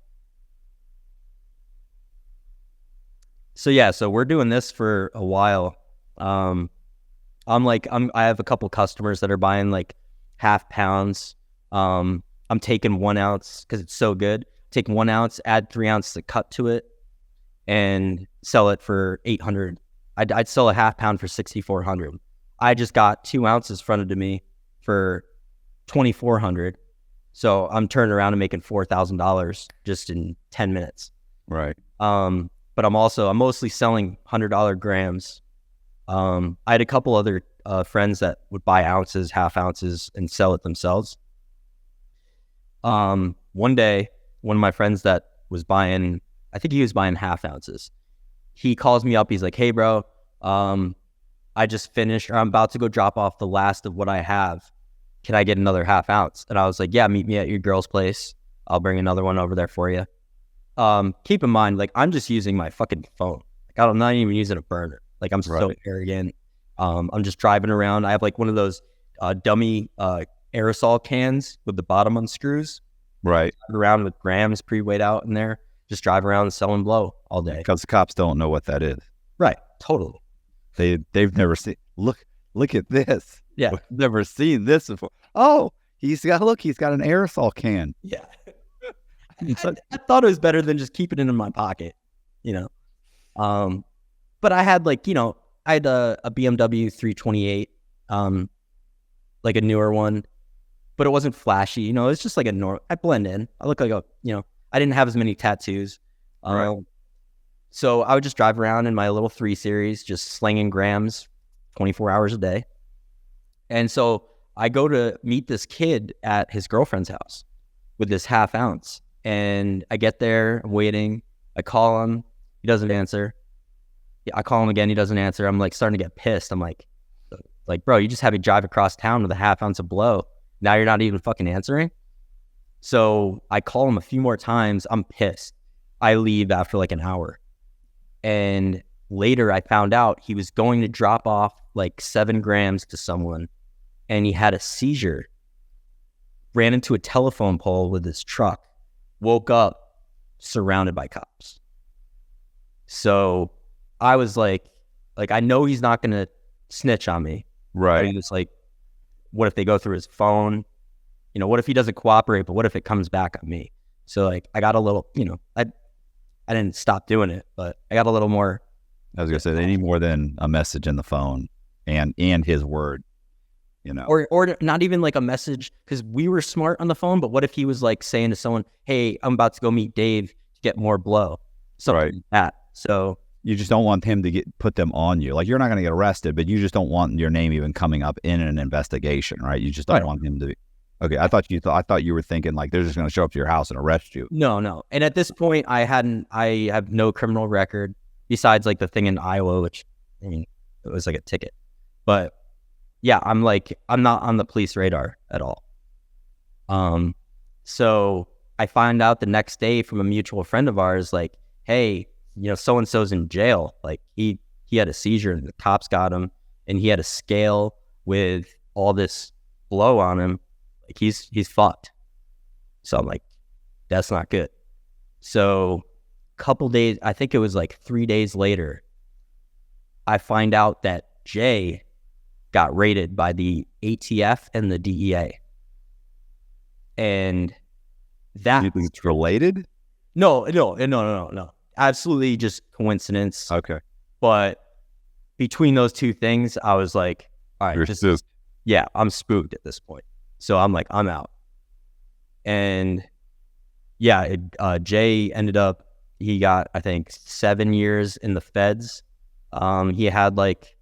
S3: So we're doing this for a while. I have a couple customers that are buying like half pounds. I'm taking 1 ounce because it's so good. Take 1 ounce, add 3 ounces of cut to it, and sell it for $800. I'd sell a half pound for $6,400. I just got 2 ounces fronted to me for $2,400. So I'm turning around and making $4,000 just in 10 minutes.
S4: Right.
S3: But I'm mostly selling $100 grams. I had a couple other friends that would buy ounces, half ounces, and sell it themselves. One day, one of my friends that was buying, I think he was buying half ounces. He calls me up. He's like, "Hey, bro, I just finished, or I'm about to go drop off the last of what I have. Can I get another half ounce?" And I was like, "Yeah, meet me at your girl's place. I'll bring another one over there for you." Keep in mind, like, I'm just using my fucking phone. Like, I'm not even using a burner. Like, I'm so arrogant. I'm just driving around. I have like one of those dummy aerosol cans with the bottom unscrews.
S4: Right.
S3: Drive around with grams pre-weighed out in there. Just drive around selling blow all day.
S4: Because the cops don't know what that is.
S3: Right. Totally.
S4: They've never seen. Look at this.
S3: Yeah.
S4: We've never seen this before. Oh, he's got an aerosol can.
S3: Yeah. I thought it was better than just keeping it in my pocket, you know. But I had I had a BMW 328, like a newer one, but it wasn't flashy, you know. It's just like I blend in. I look like I didn't have as many tattoos.
S4: Right.
S3: So I would just drive around in my little 3 Series, just slinging grams 24 hours a day. And so I go to meet this kid at his girlfriend's house with this half ounce. And I get there, I'm waiting. I call him. He doesn't answer. Yeah, I call him again. He doesn't answer. I'm like starting to get pissed. I'm like, bro, you just had me drive across town with a half ounce of blow. Now you're not even fucking answering. So I call him a few more times. I'm pissed. I leave after like an hour. And later I found out he was going to drop off like 7 grams to someone. And he had a seizure. Ran into a telephone pole with his truck. Woke up surrounded by cops. So I was like I know he's not going to snitch on me.
S4: Right.
S3: I mean, it's like, what if they go through his phone? You know, what if he doesn't cooperate, but what if it comes back on me? So like, I got a little, I didn't stop doing it, but I got a little more.
S4: I was going to say, they need more than a message in the phone and his word, you know.
S3: Or not even like a message, because we were smart on the phone, but what if he was like saying to someone, "Hey, I'm about to go meet Dave to get more blow." Something like that. So
S4: you just don't want him to put them on you. Like, you're not going to get arrested, but you just don't want your name even coming up in an investigation, right? You just don't want him to be. Okay, I thought you were thinking like they're just going to show up to your house and arrest you.
S3: No. And at this point, I have no criminal record besides like the thing in Iowa, which, I mean, it was like a ticket. But yeah, I'm not on the police radar at all. So I find out the next day from a mutual friend of ours, like, "Hey, so-and-so's in jail. Like he had a seizure and the cops got him, and he had a scale with all this blow on him. Like he's fucked." So I'm like, that's not good. So couple days, I think it was like 3 days later, I find out that Jay got raided by the ATF and the DEA. And that...
S4: You think it's related?
S3: No. Absolutely just coincidence.
S4: Okay.
S3: But between those two things, I was like, all right, yeah, I'm spooked at this point. So I'm like, I'm out. And yeah, Jay ended up, he got, I think, 7 years in the feds. He had like,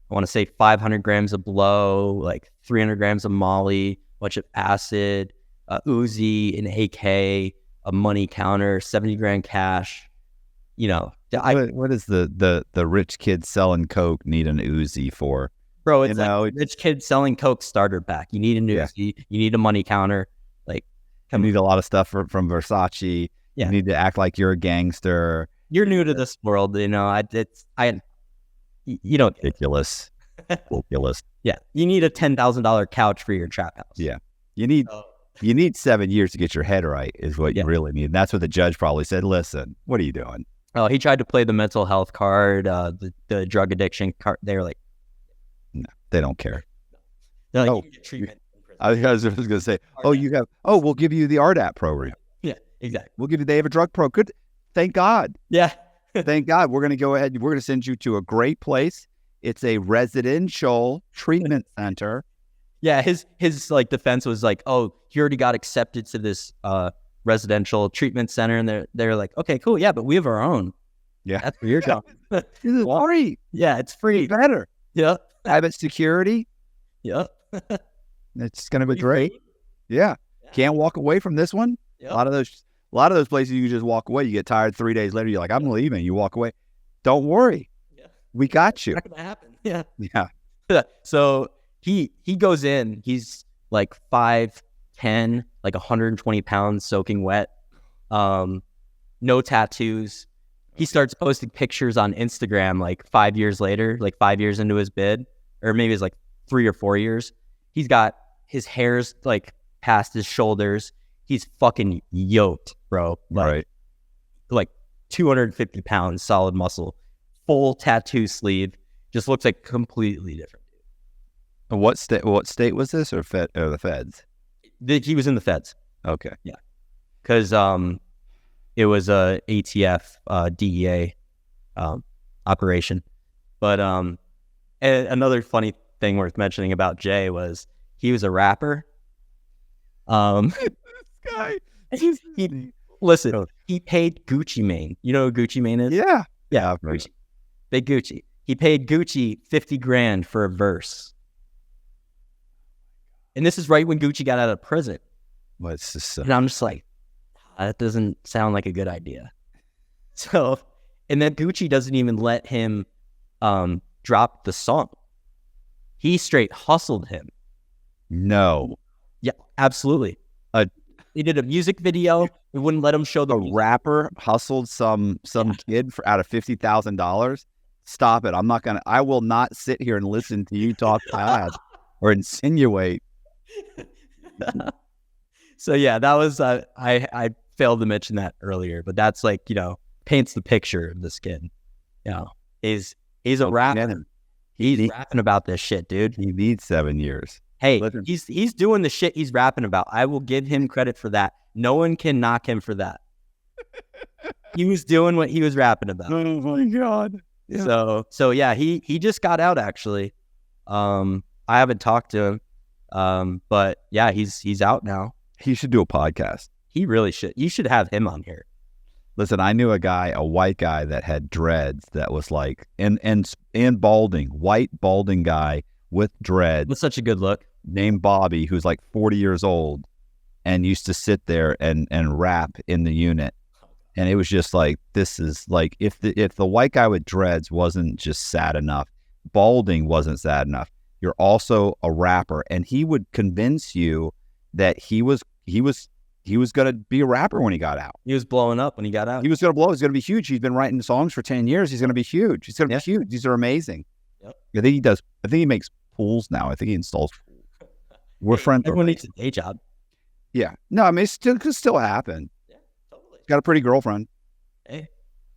S3: I want to say 500 grams of blow, like 300 grams of Molly, a bunch of acid, Uzi, an AK, a money counter, 70 grand cash. What does
S4: the rich kid selling coke need an Uzi for?
S3: Bro, it's like rich kid selling coke starter pack. You need an Uzi, you need a money counter. Like,
S4: you need a lot of stuff from Versace.
S3: Yeah.
S4: You need to act like you're a gangster.
S3: You're new to this world,
S4: Ridiculous. Ridiculous.
S3: Yeah, you need a $10,000 couch for your trap house.
S4: Yeah, you need You need 7 years to get your head right is what
S3: Yeah.
S4: you really need. And that's what the judge probably said. Listen, what are you doing?
S3: Oh, he tried to play the mental health card, the drug addiction card. They were like,
S4: No, they don't care.
S3: they're like,
S4: Oh,
S3: you can get treatment in prison.
S4: I was going to say, we'll give you the RDAP program.
S3: Yeah, exactly.
S4: They have a drug pro. Good. Thank God.
S3: Yeah.
S4: Thank God. We're going to go ahead. We're going to send you to a great place. It's a residential treatment center.
S3: Yeah, his like defense was like, oh, he already got accepted to this residential treatment center, and they're like, okay, cool, yeah, but we have our own.
S4: Yeah.
S3: That's where you're going.
S4: It's free.
S3: Yeah, it's free.
S4: Better.
S3: Yeah,
S4: Private security.
S3: yeah.
S4: It's going to be great. Yeah. Can't walk away from this one.
S3: Yep.
S4: A lot of those places you just walk away. You get tired 3 days later. You're like, I'm leaving. You walk away. Don't worry.
S3: Yeah.
S4: We got you.
S3: Not gonna happen. Yeah.
S4: Yeah.
S3: So he goes in. He's like 5'10", like 120 pounds, soaking wet. No tattoos. He starts posting pictures on Instagram like 5 years later, like 5 years into his bid, or maybe it's like 3 or 4 years. He's got his hair's like past his shoulders. He's fucking yoked, bro. Like 250 pounds, solid muscle, full tattoo sleeve. Just looks like completely different.
S4: What state was this, or the feds?
S3: He was in the feds.
S4: Okay.
S3: Yeah. Because it was a ATF DEA operation. But and another funny thing worth mentioning about Jay was he was a rapper.
S4: This guy.
S3: Listen, he paid Gucci Mane. You know who Gucci Mane is?
S4: Yeah.
S3: Yeah, Gucci. Big Gucci. He paid Gucci $50,000 for a verse. And this is right when Gucci got out of prison.
S4: What's this?
S3: And I'm just like, that doesn't sound like a good idea. So, and then Gucci doesn't even let him drop the song. He straight hustled him.
S4: No.
S3: Yeah, absolutely. They did a music video. We wouldn't let him show the
S4: rapper hustled some kid out of $50,000. Stop it. I will not sit here and listen to you talk bad or insinuate.
S3: So yeah, that was, I failed to mention that earlier, but that's like, paints the picture of this kid. He's a rapper. He's rapping about this shit, dude.
S4: He needs 7 years.
S3: Hey,
S4: Listen.
S3: he's doing the shit he's rapping about. I will give him credit for that. No one can knock him for that. He was doing what he was rapping about.
S4: Oh my God.
S3: Yeah. So yeah, he just got out actually. I haven't talked to him. But yeah, he's out now.
S4: He should do a podcast.
S3: He really should. You should have him on here.
S4: Listen, I knew a white guy that had dreads that was like and balding, white balding guy with dreads.
S3: That's such a good look.
S4: Named Bobby, who's like 40 years old and used to sit there and rap in the unit. And it was just like, this is like, if the white guy with dreads wasn't just sad enough, balding wasn't sad enough. You're also a rapper, and he would convince you that he was going to be a rapper when he got out.
S3: He was blowing up when he got out.
S4: He was going to blow. He's going to be huge. He's been writing songs for 10 years. He's going to be huge. He's going to be huge. These are amazing.
S3: Yep.
S4: I think he does. I think he makes pools now. I think he installs pools. We're friends.
S3: Everyone needs a day job.
S4: Yeah. No, I mean, it could still happen.
S3: Yeah, totally.
S4: He's got a pretty girlfriend.
S3: Hey.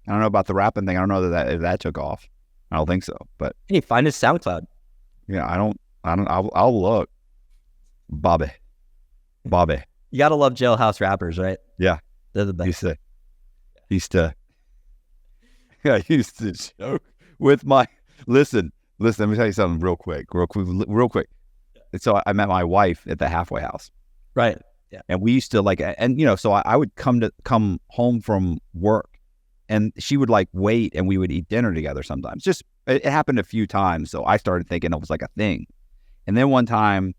S4: I don't know about the rapping thing. I don't know if that took off. I don't think so. But
S3: hey, find his SoundCloud.
S4: yeah, I'll look. Bobby.
S3: You gotta love jailhouse rappers, right?
S4: Yeah.
S3: They're the best.
S4: I used to joke with my, listen, let me tell you something real quick. So I met my wife at the halfway house.
S3: Right. Yeah.
S4: And we used to so I would come home from work, and she would like wait, and we would eat dinner together sometimes. Just, it happened a few times. So I started thinking it was like a thing. And then one time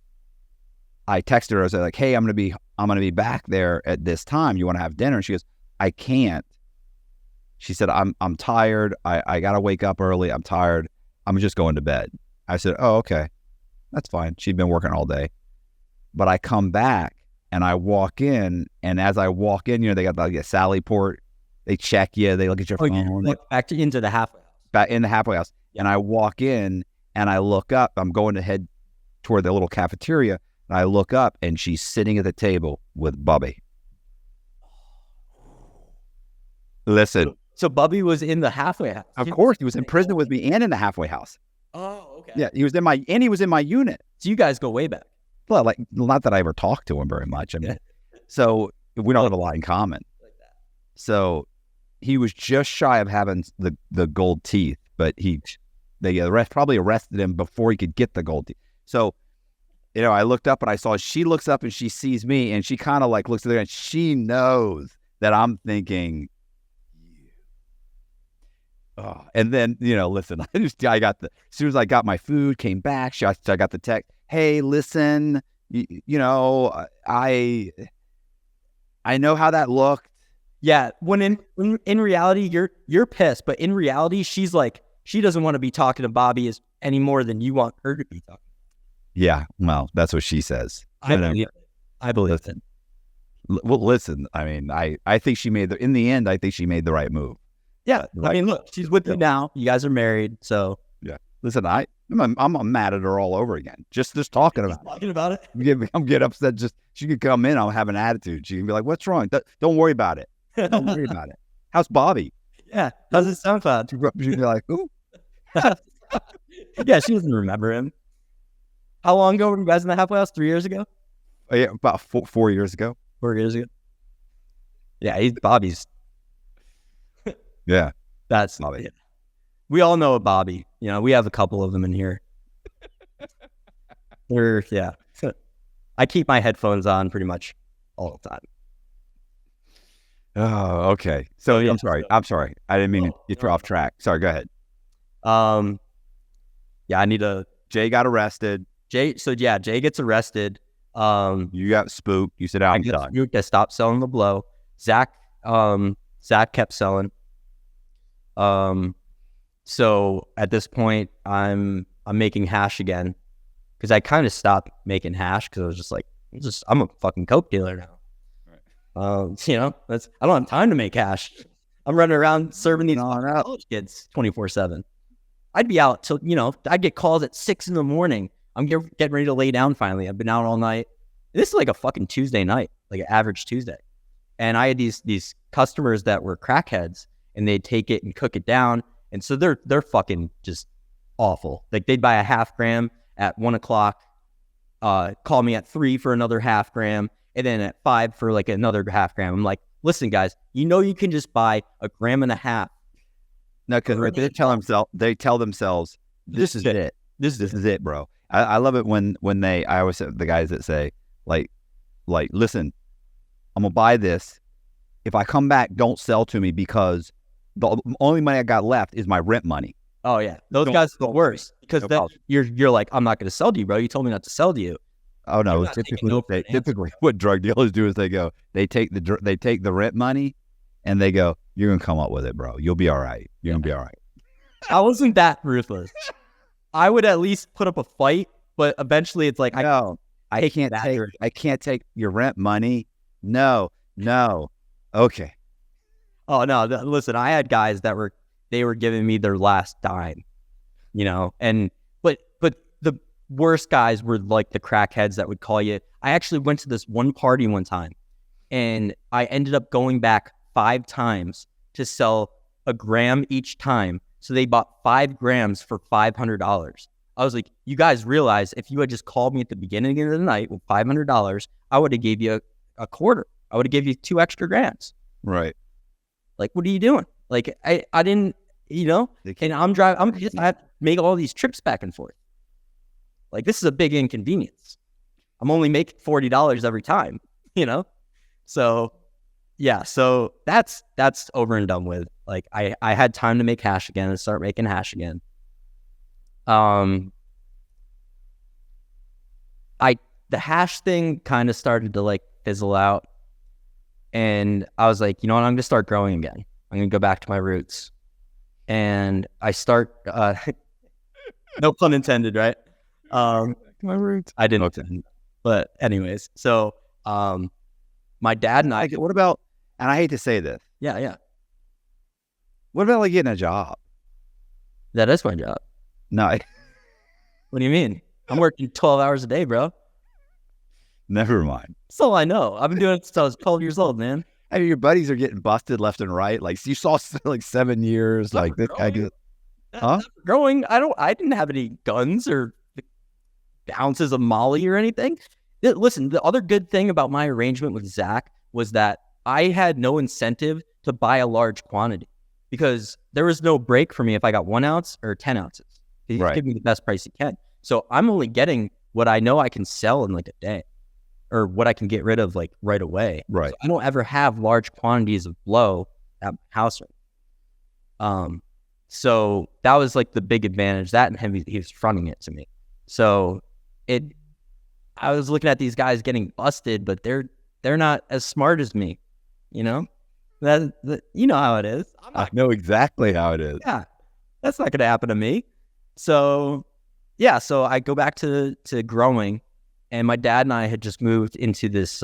S4: I texted her, I was like, hey, I'm going to be back there at this time. You want to have dinner? And she goes, I can't. She said, I'm tired. I got to wake up early. I'm tired. I'm just going to bed. I said, oh, okay. That's fine. She'd been working all day. But I come back and I walk in, and as I walk in, they got like a Sally port. They check you. They look at your phone.
S3: Back into the halfway house.
S4: Back in the halfway house. And I walk in and I look up. I'm going to head toward the little cafeteria. And I look up, and she's sitting at the table with Bubby. Listen,
S3: So Bubby was in the halfway house.
S2: Of course, he was in prison with me and in the halfway house.
S3: Oh, okay.
S2: Yeah, he was in my unit.
S3: So you guys go way back.
S4: well, like, not that I ever talked to him very much. I mean, so we don't have a lot in common. So he was just shy of having the gold teeth, but they probably arrested him before he could get the gold teeth. So, I looked up and I saw, she looks up and she sees me, and she kind of like looks at there, and she knows that I'm thinking, oh. And then, listen, as soon as I got my food, came back, I got the text, hey, listen, I know how that looked.
S3: Yeah, when in reality you're pissed, but in reality she's like, she doesn't want to be talking to Bobby any more than you want her to be talking.
S4: Yeah, well, that's what she says.
S3: I believe it.
S4: Well, listen, I mean, I think in the end, I think she made the right move.
S3: Yeah, I mean, look, she's with you now. You guys are married, so
S4: yeah. Listen, I'm mad at her all over again. Just talking about it. I'm getting upset. She could come in, I'll have an attitude. She can be like, "What's wrong? Don't worry about it. Don't worry about it. How's Bobby?"
S3: Yeah, how's his SoundCloud?
S4: She'd be like, "Ooh."
S3: Yeah, she doesn't remember him. How long ago were you guys in the halfway house? 3 years ago?
S4: Oh, yeah, about 4 years ago.
S3: 4 years ago. Yeah, he's Bobby's.
S4: Yeah,
S3: that's
S4: Bobby.
S3: Yeah. We all know a Bobby. We have a couple of them in here. Yeah. I keep my headphones on pretty much all the time.
S4: Oh, okay. So yeah, I'm sorry. I didn't mean to get you off track. Sorry, go ahead.
S3: Yeah, I need a.
S4: Jay got arrested.
S3: Jay gets arrested.
S4: You got spooked. You said, "I'm done."
S3: You stopped selling the blow. Zach kept selling. So at this point, I'm making hash again, because I kind of stopped making hash because I was just like, I'm a fucking coke dealer now. Right. I don't have time to make hash. I'm running around serving these college kids 24/7. I'd be out till I'd get calls at 6 a.m. I'm getting ready to lay down finally. I've been out all night. This is like a fucking Tuesday night, like an average Tuesday. And I had these customers that were crackheads, and they'd take it and cook it down. And so they're fucking just awful. Like, they'd buy a half gram at 1 o'clock, call me at 3 for another half gram, and then at 5 for like another half gram. I'm like, listen, guys, you can just buy a gram and a half.
S4: No, because they tell themselves, this is it. This is it, bro. I love it when I always say the guys that say, like, listen, I'm gonna buy this. If I come back, don't sell to me, because the only money I got left is my rent money.
S3: Oh yeah, those guys are the worst, because you're like, I'm not going to sell to you, bro. You told me not to sell to you.
S4: Oh no, typically what drug dealers do is they take the rent money, and they go, "You're gonna come up with it, bro. You'll be all right. You're gonna be all right."
S3: I wasn't that ruthless. I would at least put up a fight, but eventually it's like,
S4: I can't take your rent money. No. Okay.
S3: Oh no, listen, I had guys that were giving me their last dime, and but the worst guys were like the crackheads that would call you. I actually went to this one party one time, and I ended up going back 5 times to sell a gram each time. So they bought 5 grams for $500. I was like, you guys realize if you had just called me at the beginning of the night with $500, I would have gave you a quarter. I would have gave you 2 extra grams.
S4: Right.
S3: Like, what are you doing? Like, I didn't, and I'm driving, I have to make all these trips back and forth. Like, this is a big inconvenience. I'm only making $40 every time, So, yeah, so that's over and done with. Like, I had time to make hash again and start making hash again. The hash thing kind of started to like fizzle out. And I was like, you know what? I'm going to start growing again. I'm going to go back to my roots. And I start, no pun intended, right?
S4: My roots.
S3: I didn't. Okay. But anyways, so my dad and I.
S4: What about, and I hate to say this.
S3: Yeah.
S4: What about like getting a job?
S3: That is my job.
S4: No.
S3: What do you mean? I'm working 12 hours a day, bro.
S4: Never mind.
S3: That's all I know. I've been doing it since I was 12 years old, man.
S4: I mean, your buddies are getting busted left and right. Like you saw like 7 years. Like this guy gets, huh?
S3: Growing, I didn't have any guns or ounces of Molly or anything. Listen, the other good thing about my arrangement with Zach was that I had no incentive to buy a large quantity because there was no break for me if I got 1 ounce or 10 ounces. He's giving me the best price he can. So I'm only getting what I know I can sell in like a day or what I can get rid of like right away.
S4: Right.
S3: So I don't ever have large quantities of blow at my house. So that was like the big advantage. That and him, he was fronting it to me. So I was looking at these guys getting busted, but they're not as smart as me, you know? You know how it is.
S4: I know exactly how it is.
S3: Yeah, that's not going to happen to me. So, yeah, so I go back to growing, and my dad and I had just moved into this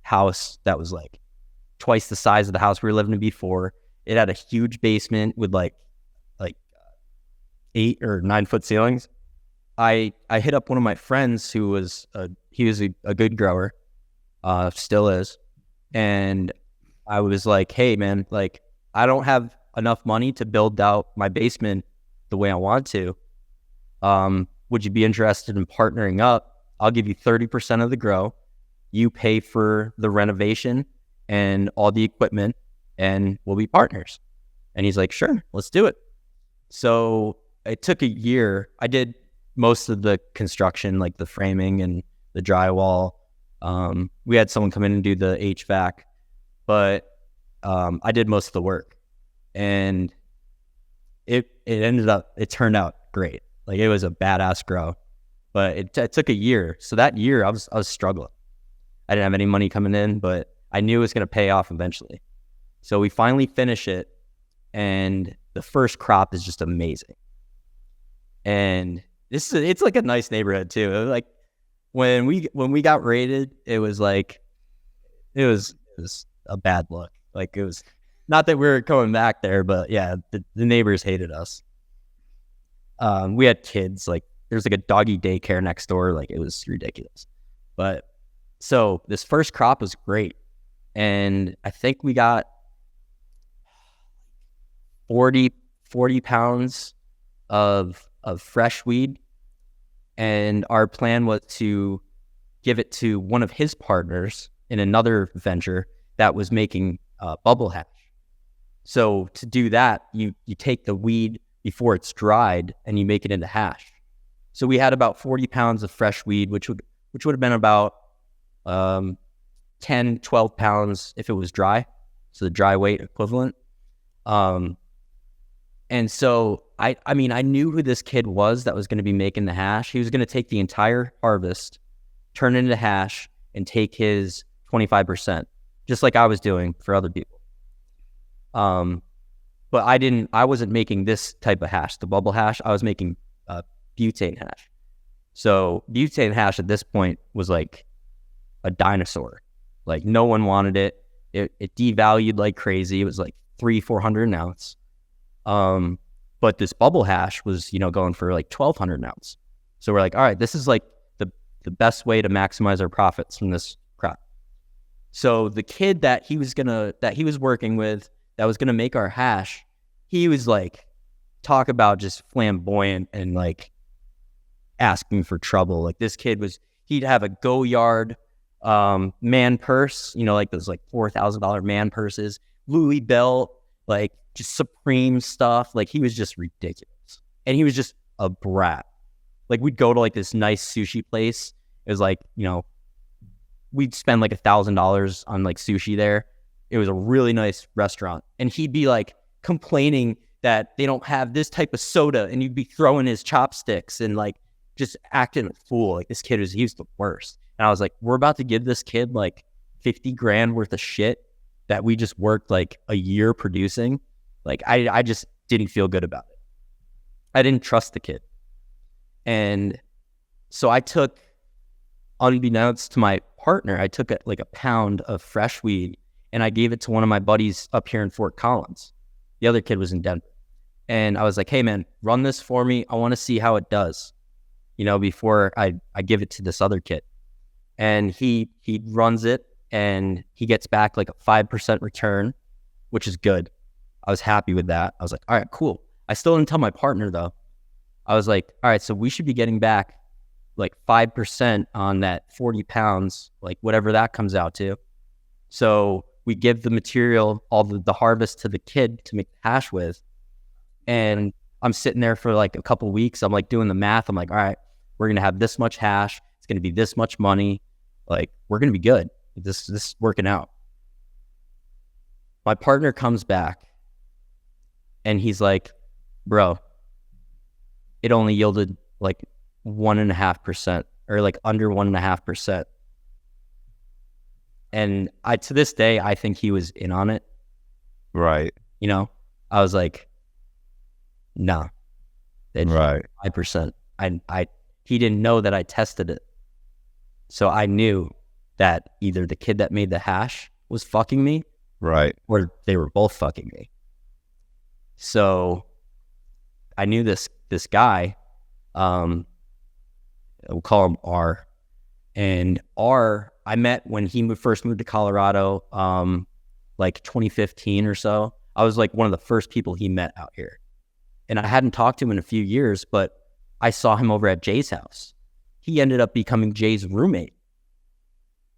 S3: house that was like twice the size of the house we were living in before. It had a huge basement with like 8 or 9 foot ceilings. I hit up one of my friends who was a good grower, still is, and I was like, hey man, like I don't have enough money to build out my basement the way I want to. Would you be interested in partnering up? I'll give you 30% of the grow. You pay for the renovation and all the equipment, and we'll be partners. And he's like, sure, let's do it. So it took a year. I did most of the construction, like the framing and the drywall. We had someone come in and do the HVAC, but I did most of the work, and it turned out great. Like it was a badass grow, but it took a year. So that year I was struggling. I didn't have any money coming in, but I knew it was going to pay off eventually. So we finally finish it, and the first crop is just amazing. And it's like a nice neighborhood too. It was like when we got raided, it was a bad look. Like it was not that we were coming back there, but yeah, the neighbors hated us. We had kids, like there's like a doggy daycare next door. Like it was ridiculous. But so this first crop was great. And I think we got 40 pounds of fresh weed. And our plan was to give it to one of his partners in another venture that was making bubble hash. So to do that, you take the weed before it's dried and you make it into hash. So we had about 40 pounds of fresh weed, which would have been about 10, 12 pounds if it was dry. So the dry weight equivalent. And so I mean, I knew who this kid was that was going to be making the hash. He was going to take the entire harvest, turn it into hash, and take his 25%, just like I was doing for other people. But I wasn't making this type of hash, the bubble hash. I was making butane hash. So butane hash at this point was like a dinosaur. Like no one wanted it. It devalued like crazy. It was like $300-400 an ounce. But this bubble hash was, going for like $1,200 an ounce. So we're like, all right, this is like the best way to maximize our profits from this crop. So the kid that he was working with that was gonna make our hash, he was like, talk about just flamboyant and like asking for trouble. Like this kid he'd have a Go Yard man purse, like those like $4,000 man purses, Louis belt, like just Supreme stuff. Like he was just ridiculous. And he was just a brat. Like we'd go to like this nice sushi place. It was like, we'd spend like $1,000 on like sushi there. It was a really nice restaurant. And he'd be like complaining that they don't have this type of soda, and you'd be throwing his chopsticks and like just acting a fool. Like this kid he was the worst. And I was like, we're about to give this kid like $50,000 worth of shit that we just worked like a year producing. Like I just didn't feel good about it. I didn't trust the kid. And so I took, unbeknownst to my partner, I took like a pound of fresh weed and I gave it to one of my buddies up here in Fort Collins. The other kid was in Denver. And I was like, hey man, run this for me. I want to see how it does, before I give it to this other kid. and he runs it, and he gets back like a 5% return, which is good. I was happy with that. I was like, all right, cool. I still didn't tell my partner though. I was like, all right, so we should be getting back like 5% on that 40 pounds, like whatever that comes out to. So we give the material, all the harvest to the kid to make hash with. And I'm sitting there for like a couple weeks. I'm like doing the math. I'm like, all right, we're going to have this much hash. It's going to be this much money. Like, we're going to be good. This is working out. My partner comes back and he's like, bro, it only yielded like 1.5% or like under 1.5%. And to this day, I think he was in on it.
S4: Right.
S3: You know, I was like, no,
S4: right.
S3: 5%. He didn't know that I tested it. So I knew that either the kid that made the hash was fucking me,
S4: right,
S3: or they were both fucking me. So I knew this guy, we'll call him R. And R, I met when he first moved to Colorado, like 2015 or so. I was like one of the first people he met out here. And I hadn't talked to him in a few years, but I saw him over at Jay's house. He ended up becoming Jay's roommate.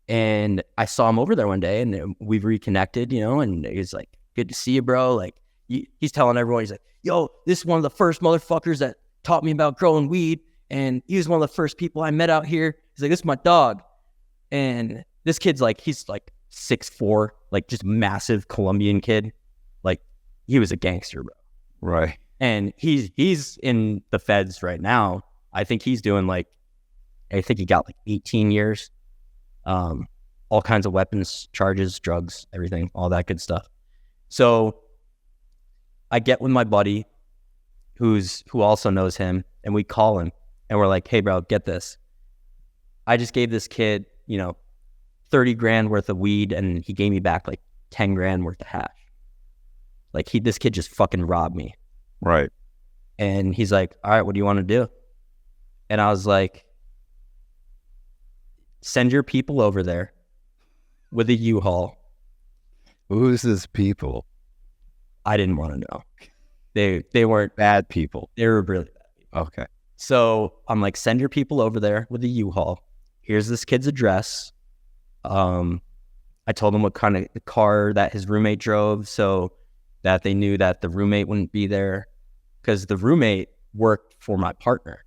S3: And I saw him over there one day, and we've reconnected, you know, and he's like, good to see you, bro. Like, he's telling everyone, he's like, yo, this is one of the first motherfuckers that taught me about growing weed. And he was one of the first people I met out here. He's like, this is my dog. And this kid's like, he's like 6'4", like just massive Colombian kid. Like, he was a gangster, bro.
S4: Right.
S3: And he's in the feds right now. I think he's doing like, I think he got like 18 years. All kinds of weapons charges, drugs, everything, all that good stuff. So I get with my buddy who also knows him, and we call him and we're like, hey bro, get this. I just gave this kid, you know, 30 grand worth of weed, and he gave me back like 10 grand worth of hash. Like, this kid just fucking robbed me.
S4: Right.
S3: And he's like, all right, what do you want to do? And I was like, send your people over there with a U-Haul.
S4: Who's this people?
S3: I didn't want to know. They weren't
S4: bad people.
S3: They were really bad people.
S4: Okay.
S3: So I'm like, send your people over there with a U-Haul. Here's this kid's address. I told him what kind of car that his roommate drove, so that they knew that the roommate wouldn't be there, because the roommate worked for my partner.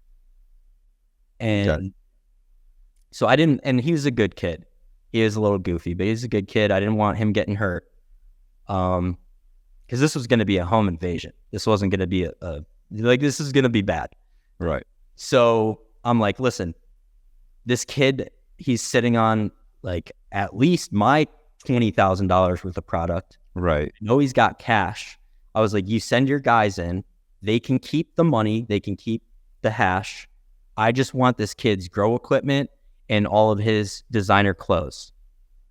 S3: And
S4: okay.
S3: So I didn't, and he was a good kid. He is a little goofy, but he's a good kid. I didn't want him getting hurt. Because this was going to be a home invasion. This wasn't going to be this is going to be bad.
S4: Right.
S3: So I'm like, listen, this kid, he's sitting on like at least my $20,000 worth of product.
S4: Right.
S3: I know he's got cash. I was like, you send your guys in. They can keep the money. They can keep the hash. I just want this kid's grow equipment and all of his designer clothes.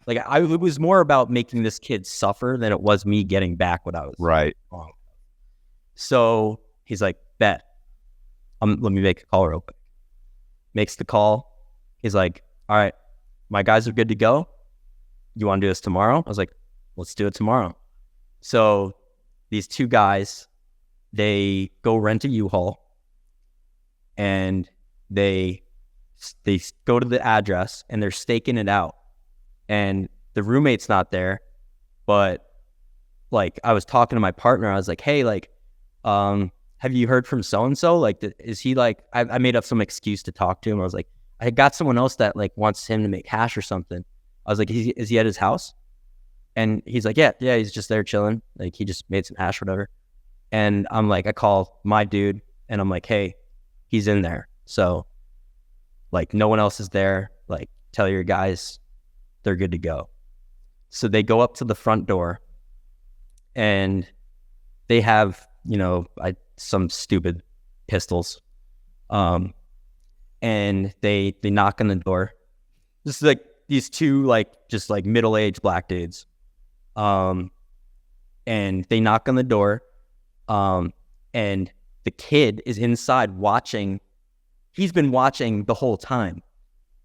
S3: Like, it was more about making this kid suffer than it was me getting back what I was
S4: right.
S3: wrong. So he's like, bet. Let me make a call real quick. Makes the call. He's like, all right, my guys are good to go. You want to do this tomorrow? I was like, let's do it tomorrow. So these two guys, they go rent a U-Haul, and they go to the address, and they're staking it out. And the roommate's not there, but like, I was talking to my partner. I was like, hey, like, have you heard from so-and-so? Like, is he like, I made up some excuse to talk to him. I was like, I got someone else that like wants him to make hash or something. I was like, is he at his house? And he's like, yeah, he's just there chilling. Like, he just made some hash, whatever. And I'm like, I call my dude, and I'm like, hey, he's in there. So like, no one else is there. Like, tell your guys they're good to go. So they go up to the front door, and they have, you know, some stupid pistols. And they knock on the door. Just like these two, like, just like middle-aged black dudes. And they knock on the door. And the kid is inside watching. He's been watching the whole time.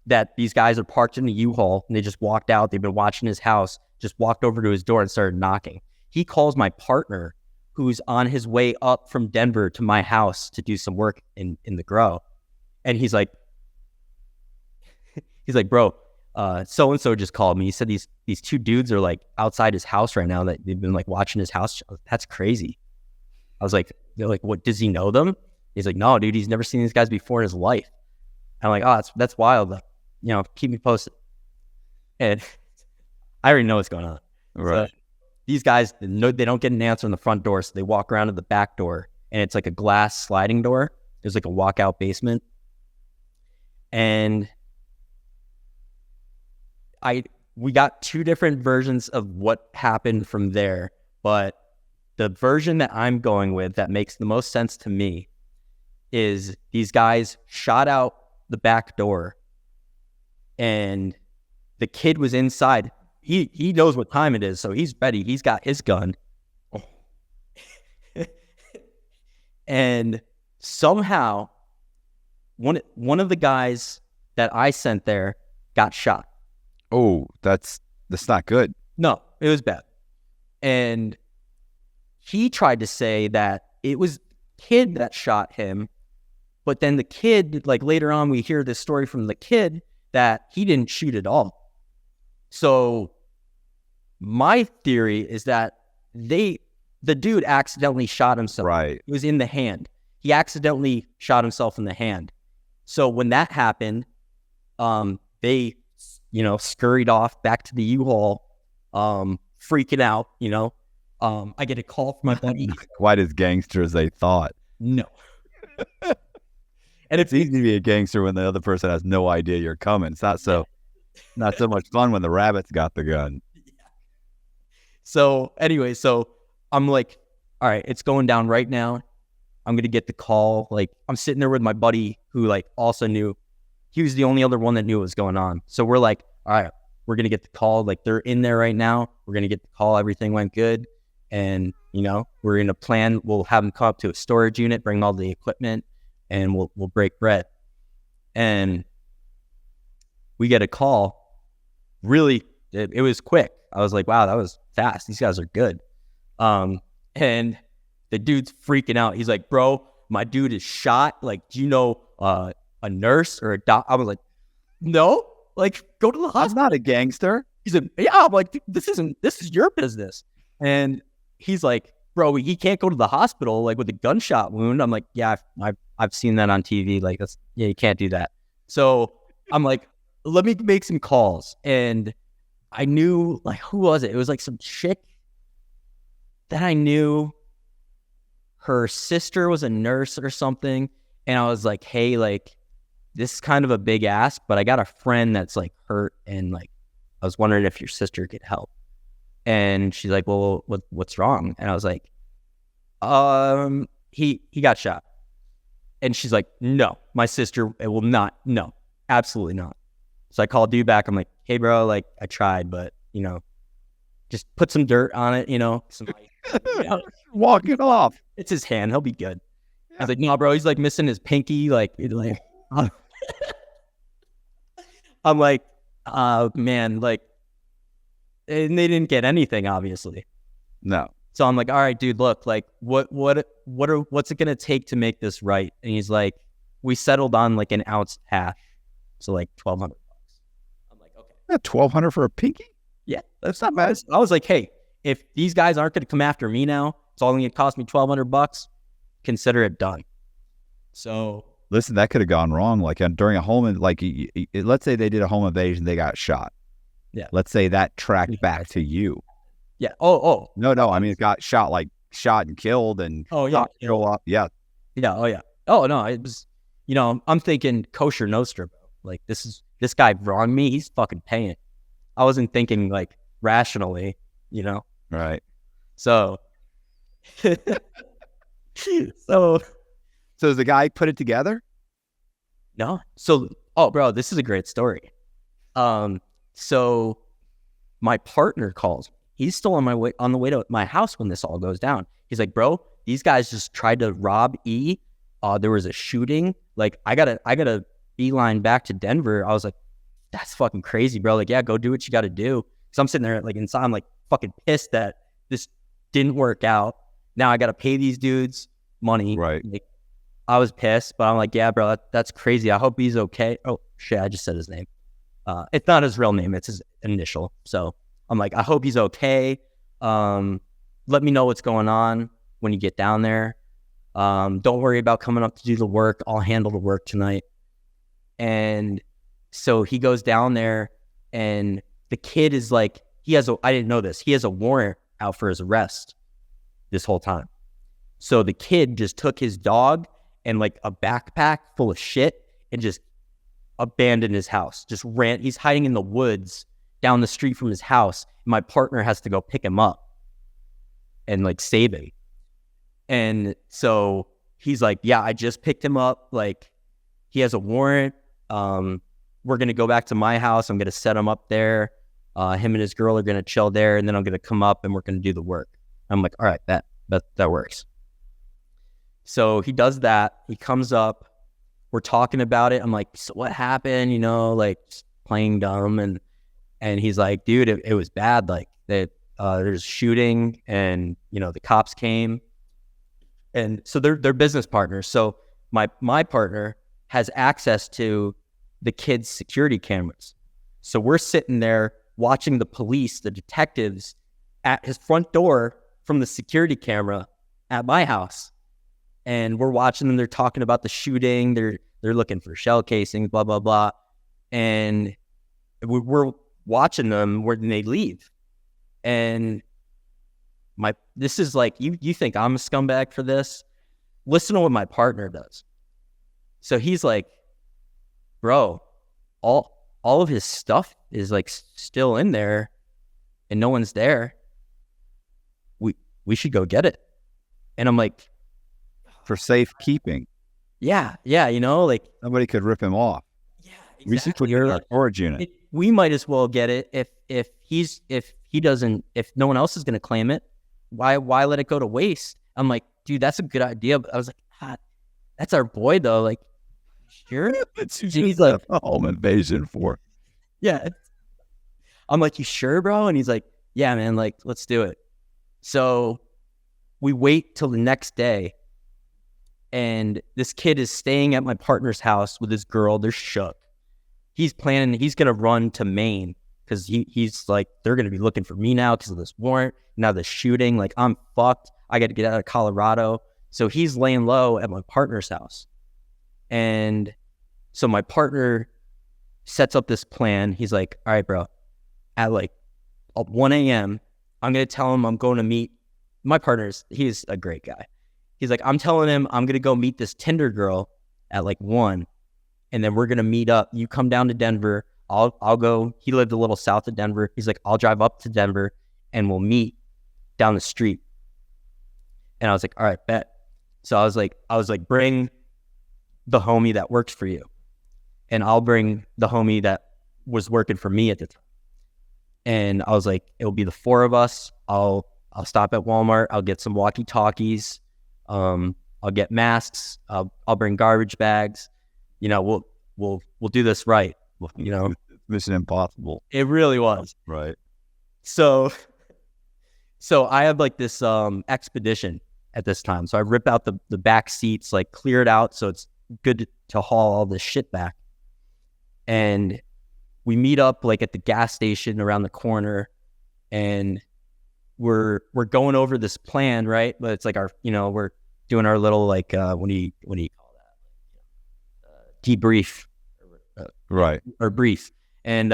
S3: that these guys are parked in a U-Haul and they just walked out. They've been watching his house, just walked over to his door and started knocking. He calls my partner, who's on his way up from Denver to my house to do some work in the grow. And he's like, bro, so-and-so just called me. He said these two dudes are like outside his house right now, that they've been like watching his house. That's crazy. I was like, they're like, what, does he know them? He's like, no, dude, he's never seen these guys before in his life. I'm like, oh, that's wild. You know, keep me posted. And I already know what's going on.
S4: Right.
S3: So these guys, they don't get an answer on the front door, so they walk around to the back door, and it's like a glass sliding door. There's like a walkout basement. And we got two different versions of what happened from there, but the version that I'm going with that makes the most sense to me is these guys shot out the back door, and the kid was inside. He knows what time it is, so he's ready. He's got his gun. And somehow one of the guys that I sent there got shot.
S4: Oh, that's not good.
S3: No, it was bad. And he tried to say that it was the kid that shot him, but then the kid, like later on we hear this story from the kid that he didn't shoot at all. So my theory is that the dude accidentally shot himself.
S4: Right.
S3: It was in the hand. He accidentally shot himself in the hand. So when that happened, they, scurried off back to the U-Haul, freaking out, I get a call from my buddy.
S4: Quite as gangster as they thought.
S3: No.
S4: And it's easy to be a gangster when the other person has no idea you're coming. It's not so much fun when the rabbit's got the gun.
S3: So anyway, I'm like, all right, it's going down right now. I'm going to get the call. Like, I'm sitting there with my buddy who like also knew. He was the only other one that knew what was going on. So we're like, all right, we're going to get the call. Like, they're in there right now. We're going to get the call. Everything went good. And, we're going to plan. We'll have them come up to a storage unit, bring all the equipment, and we'll break bread. And we get a call. Really, it was quick. I was like, wow, that was fast. These guys are good. And the dude's freaking out. He's like, bro, my dude is shot. Like, do you know a nurse or a doc? I was like, no. Like, go to the hospital.
S4: I'm not a gangster.
S3: He's like, yeah. I'm like, this is your business. And he's like, bro, he can't go to the hospital like with a gunshot wound. I'm like, yeah, I've seen that on TV. Like, you can't do that. So I'm like, let me make some calls. And I knew, like, who was it? It was like some chick that I knew. Her sister was a nurse or something. And I was like, hey, like, this is kind of a big ask, but I got a friend that's like hurt, and like, I was wondering if your sister could help. And she's like, well, what's wrong? And I was like, he got shot. And she's like, no, my sister, it will not. No, absolutely not. So I called dude back. I'm like, hey bro, like, I tried, but just put some dirt on it, some
S4: Walk it off.
S3: It's his hand. He'll be good. I was like, no, bro, he's like missing his pinky. Like, I'm like, man, like, and they didn't get anything, obviously.
S4: No.
S3: So I'm like, all right, dude, look, like, what's it gonna take to make this right? And he's like, we settled on like an ounce hash, so like $1,200. I'm like, okay,
S4: $1,200 for a pinky?
S3: yeah, that's not bad. I was like, hey, if these guys aren't gonna come after me now, it's only gonna cost me $1,200. Consider it done. So
S4: listen, that could have gone wrong. Like during a home, like let's say they did a home invasion, they got shot.
S3: Yeah.
S4: Let's say that tracked back to you.
S3: yeah. Oh.
S4: No. I mean, it got shot and killed, and
S3: Oh yeah.
S4: show up. Yeah.
S3: Yeah. Oh yeah. Oh no. It was. I'm thinking kosher nostra, bro. Like, this guy wronged me. He's fucking paying. I wasn't thinking like rationally.
S4: Right.
S3: So. So
S4: does the guy put it together?
S3: no. So, bro, this is a great story. So my partner calls. He's still on the way to my house when this all goes down. He's like, bro, these guys just tried to rob E. There was a shooting. Like, I gotta beeline back to Denver. I was like, that's fucking crazy, bro. Like, yeah, go do what you got to do. Cause I'm sitting there like inside, I'm like fucking pissed that this didn't work out. Now I got to pay these dudes money.
S4: Right.
S3: Like, I was pissed, but I'm like, yeah, bro, that's crazy. I hope he's okay. Oh shit, I just said his name. It's not his real name, it's his initial. So I'm like, I hope he's okay. Let me know what's going on when you get down there. Don't worry about coming up to do the work. I'll handle the work tonight. And so he goes down there, and the kid is like, I didn't know this. He has a warrant out for his arrest this whole time. So the kid just took his dog and like a backpack full of shit and just abandoned his house. Just ran. He's hiding in the woods down the street from his house. My partner has to go pick him up and like save him. And so he's like, yeah, I just picked him up. Like, he has a warrant. We're going to go back to my house. I'm going to set him up there. Him and his girl are going to chill there, and then I'm going to come up and we're going to do the work. I'm like, all right, that works. So he does that. He comes up. We're talking about it. I'm like, so what happened? You know, like just playing dumb. And he's like, dude, it was bad. Like there's shooting, and you know, the cops came. And so they're business partners. So my partner has access to the kid's security cameras. So we're sitting there watching the police, the detectives, at his front door from the security camera at my house. And we're watching them. They're talking about the shooting. They're looking for shell casings, blah, blah, blah. And we're watching them when they leave. And this is like, you think I'm a scumbag for this? Listen to what my partner does. So he's like, bro, all of his stuff is like still in there and no one's there. We should go get it. And I'm like,
S4: For safekeeping.
S3: yeah, you know, like
S4: Nobody could rip him off.
S3: yeah,
S4: We should put it in our storage unit.
S3: we might as well get it if no one else is going to claim it. Why let it go to waste? I'm like, dude, that's a good idea. But I was like, that's our boy though. Like, sure. He's like,
S4: a home invasion for.
S3: yeah. I'm like, you sure, bro? And he's like, yeah, man, like, let's do it. So we wait till the next day, and this kid is staying at my partner's house with his girl. They're shook. He's planning, he's going to run to Maine because he's like, they're going to be looking for me now because of this warrant. Now the shooting, like, I'm fucked. I got to get out of Colorado. So he's laying low at my partner's house. And so my partner sets up this plan. He's like, all right, bro, at like 1 a.m., I'm going to tell him I'm going to meet my partner's. He's a great guy. He's like, I'm telling him I'm going to go meet this Tinder girl at like 1. And then we're going to meet up. You come down to Denver. I'll go. He lived a little south of Denver. He's like, I'll drive up to Denver and we'll meet down the street. And I was like, all right, bet. So I was like, bring the homie that works for you. And I'll bring the homie that was working for me at the time. And I was like, it'll be the 4 of us. I'll stop at Walmart. I'll get some walkie-talkies. I'll get masks. I'll bring garbage bags. You know, we'll do this right. You know,
S4: Mission Impossible.
S3: it really was.
S4: Right.
S3: So I have like this expedition at this time. So I rip out the back seats, like clear it out so it's good to haul all this shit back. And we meet up like at the gas station around the corner, and we're going over this plan, right? But it's like we're doing our little like what do you call that? Debrief,
S4: Right.
S3: or brief. And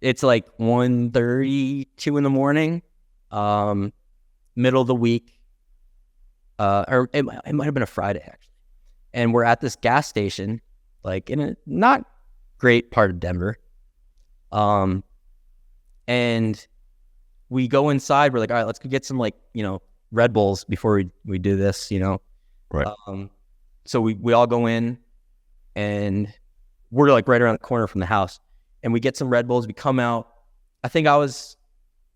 S3: it's like 1:32 in the morning, middle of the week, or it might have been a Friday actually. And we're at this gas station, like in a not great part of Denver. And we go inside. We're like, all right, let's go get some like, Red Bulls before we do this,
S4: Right.
S3: So we all go in, and we're like right around the corner from the house, and we get some Red Bulls. We come out. I think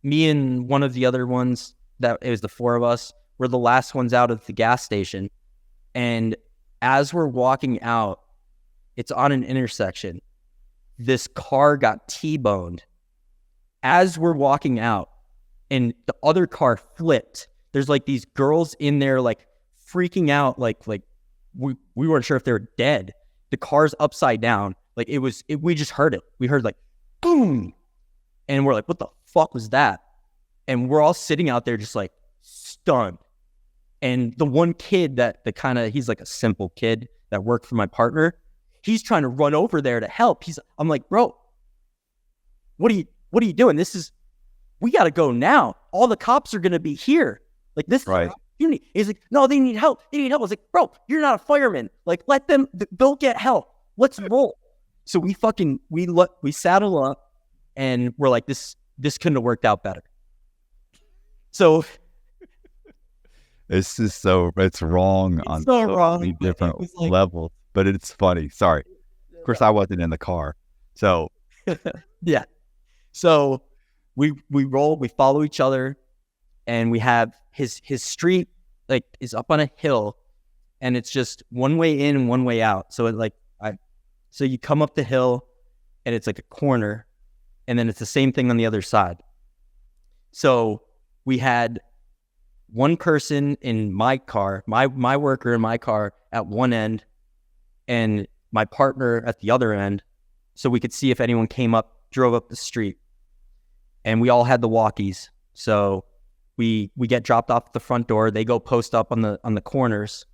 S3: me and one of the other ones, that it was the 4 of us, were the last ones out of the gas station. And as we're walking out, it's on an intersection, this car got T-boned as we're walking out, and the other car flipped. There's like these girls in there like freaking out, like we weren't sure if they were dead. The car's upside down. Like we just heard it. We heard like boom, and we're like, what the fuck was that? And we're all sitting out there just like stunned. And the one kid that he's like a simple kid that worked for my partner, he's trying to run over there to help. I'm like, bro, what are you doing? We got to go now. All the cops are going to be here. Like, this is an opportunity. He's like, no, they need help. I was like, bro, you're not a fireman. Like, let them, they'll get help. Let's roll. So we saddle up, and we're like, this couldn't have worked out better. So
S4: it's wrong on so many different levels, but it's funny. Sorry. Of course, I wasn't in the car. So
S3: yeah. So we roll, we follow each other, and we have his street like is up on a hill, and it's just one way in and one way out. So so you come up the hill, and it's like a corner, and then it's the same thing on the other side. So we had one person in my car, my worker in my car at one end, and my partner at the other end, so we could see if anyone drove up the street. And we all had the walkies. So we get dropped off at the front door. They go post up on the corners,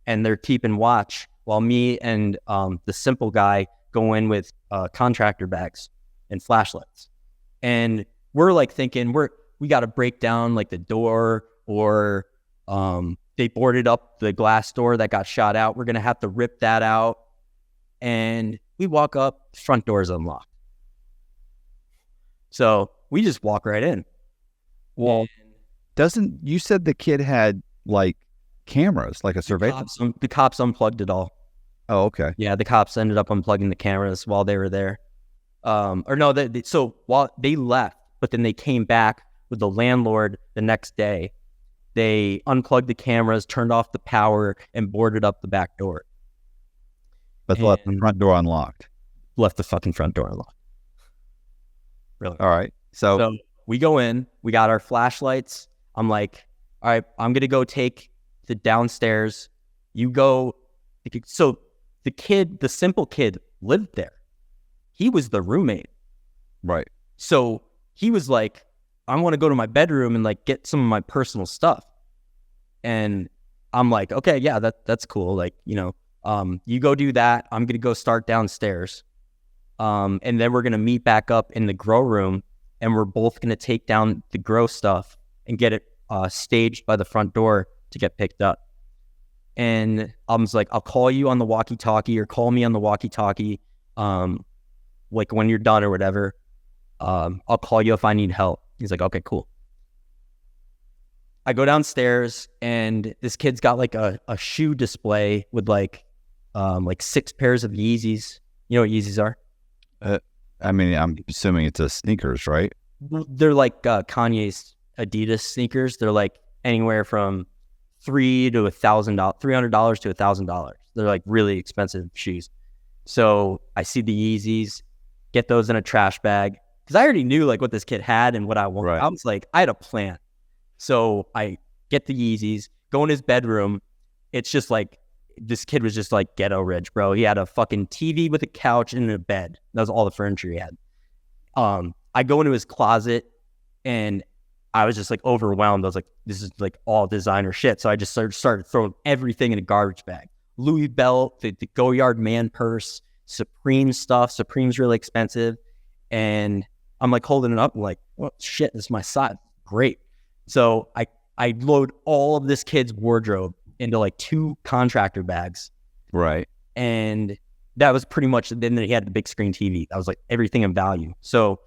S3: and they're keeping watch while me and the simple guy go in with contractor bags and flashlights. And we're like thinking we got to break down like the door, or they boarded up the glass door that got shot out. We're going to have to rip that out. And we walk up, front door is unlocked. So we just walk right in.
S4: Well, you said the kid had like cameras, like a surveillance?
S3: The cops unplugged it all.
S4: Oh, okay.
S3: Yeah, the cops ended up unplugging the cameras while they were there. So while they left, but then they came back with the landlord the next day. They unplugged the cameras, turned off the power, and boarded up the back door.
S4: But left the front door unlocked.
S3: Left the fucking front door unlocked. Really?
S4: All right. So
S3: we go in, we got our flashlights. I'm like, all right, I'm going to go take the downstairs. You go. So the simple kid lived there. He was the roommate.
S4: Right.
S3: So he was like, I want to go to my bedroom and like get some of my personal stuff. And I'm like, okay, yeah, that's cool. Like, you go do that. I'm going to go start downstairs. And then we're going to meet back up in the grow room, and we're both going to take down the grow stuff and get it staged by the front door to get picked up. And I was like, I'll call you on the walkie-talkie, or call me on the walkie-talkie, like when you're done or whatever. I'll call you if I need help. He's like, okay, cool. I go downstairs, and this kid's got like a shoe display with like 6 pairs of Yeezys. You know what Yeezys are?
S4: I mean, I'm assuming it's a sneakers, right?
S3: They're like Kanye's Adidas sneakers. They're like anywhere from $300 to $1,000. They're like really expensive shoes. So I see the Yeezys, get those in a trash bag, because I already knew like what this kid had and what I wanted. Right. I was like, I had a plan. So I get the Yeezys, go in his bedroom. It's just like, this kid was just like ghetto rich, bro. He had a fucking TV with a couch and a bed. That was all the furniture he had. I go into his closet, and I was just like overwhelmed. I was like, this is like all designer shit. So I just started throwing everything in a garbage bag. Louis belt, the Goyard man purse, Supreme stuff. Supreme's really expensive. And I'm like holding it up. I'm like, well, shit, this is my size. Great. So I load all of this kid's wardrobe into like 2 contractor bags.
S4: Right.
S3: And that was pretty much, then he had the big screen TV. That was like everything in value. So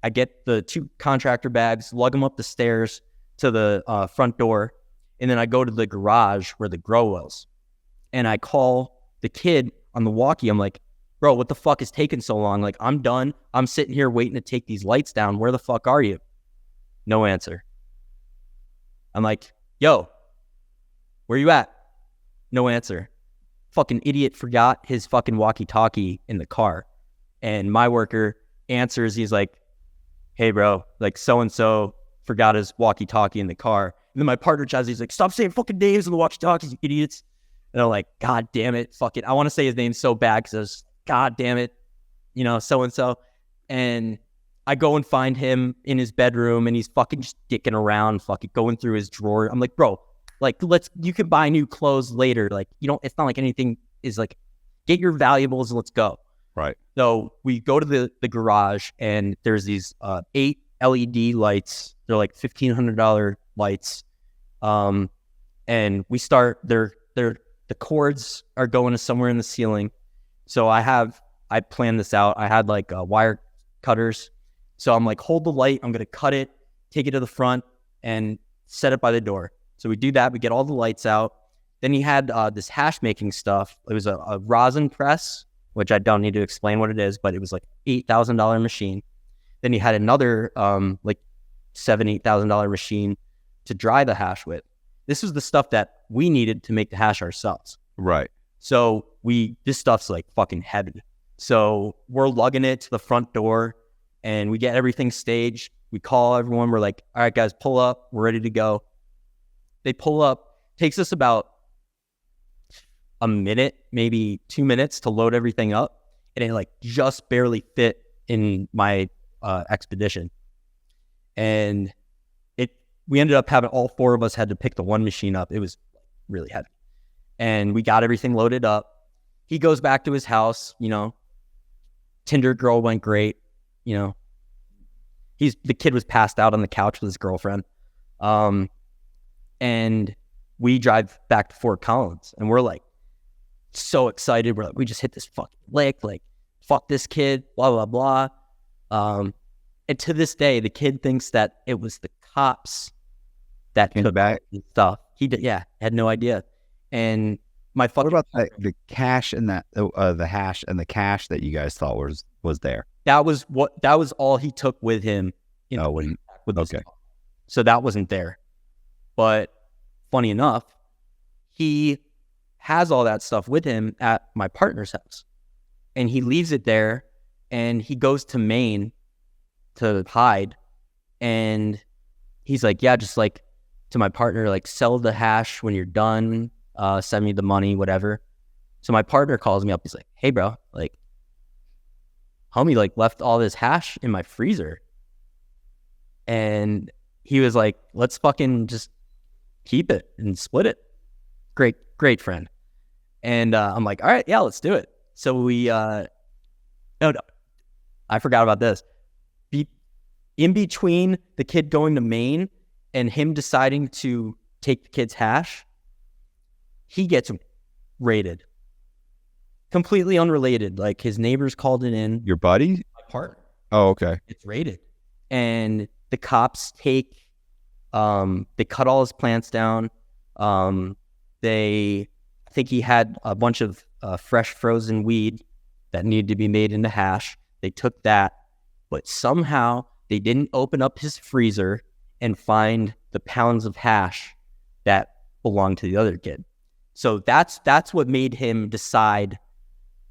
S3: I get the 2 contractor bags, lug them up the stairs to the front door. And then I go to the garage where the grow was. And I call the kid on the walkie. I'm like, bro, what the fuck is taking so long? Like, I'm done. I'm sitting here waiting to take these lights down. Where the fuck are you? No answer. I'm like, yo, where you at? No answer. Fucking idiot forgot his fucking walkie-talkie in the car. And my worker answers. He's like, hey, bro, like so-and-so forgot his walkie-talkie in the car. And then my partner, Chaz, he's like, stop saying fucking names in the walkie-talkies, you idiots. And I'm like, God damn it, fuck it. I want to say his name so bad because I was, God damn it, you know, so-and-so. And I go and find him in his bedroom and he's fucking just dicking around, fucking going through his drawer. I'm like, bro, like, you can buy new clothes later. Like, you don't, it's not like anything is like, get your valuables and let's go.
S4: Right.
S3: So we go to the garage and there's these 8 LED lights. They're like $1,500 lights. And we start, the cords are going to somewhere in the ceiling. So I planned this out. I had like wire cutters. So I'm like, hold the light. I'm going to cut it, take it to the front and set it by the door. So we do that. We get all the lights out. Then he had this hash making stuff. It was a rosin press, which I don't need to explain what it is, but it was like $8,000 machine. Then he had another like $7,000-$8,000 machine to dry the hash with. This was the stuff that we needed to make the hash ourselves.
S4: Right.
S3: So this stuff's like fucking heavy. So we're lugging it to the front door and we get everything staged. We call everyone. We're like, all right, guys, pull up. We're ready to go. They pull up. Takes us about a minute, maybe 2 minutes to load everything up. And it like just barely fit in my expedition. And we ended up having all 4 of us had to pick the one machine up. It was really heavy. And we got everything loaded up. He goes back to his house, you know, Tinder girl went great. You know, the kid was passed out on the couch with his girlfriend. And we drive back to Fort Collins and we're like so excited. We're like, we just hit this fucking lick, like fuck this kid, blah, blah, blah. And to this day, the kid thinks that it was the cops that took back stuff. He did, had no idea. And my fucking,
S4: what about the cash and the hash and the cash that you guys thought was there?
S3: That was all he took with him. You know,
S4: okay.
S3: So that wasn't there. But funny enough, he has all that stuff with him at my partner's house. And he leaves it there and he goes to Maine to hide. And he's like, yeah, just like to my partner, like sell the hash when you're done, send me the money, whatever. So my partner calls me up. He's like, hey, bro, like, homie, like left all this hash in my freezer. And he was like, let's fucking just keep it and split it. Great friend. And I'm like, all right, yeah, let's do it. So we, no, I forgot about this. In between the kid going to Maine and him deciding to take the kid's hash, he gets raided. Completely unrelated. Like his neighbors called it in.
S4: Your buddy?
S3: My partner.
S4: Oh, okay.
S3: It's raided. And the cops they cut all his plants down. I think he had a bunch of fresh frozen weed that needed to be made into hash. They took that, but somehow they didn't open up his freezer and find the pounds of hash that belonged to the other kid. So that's what made him decide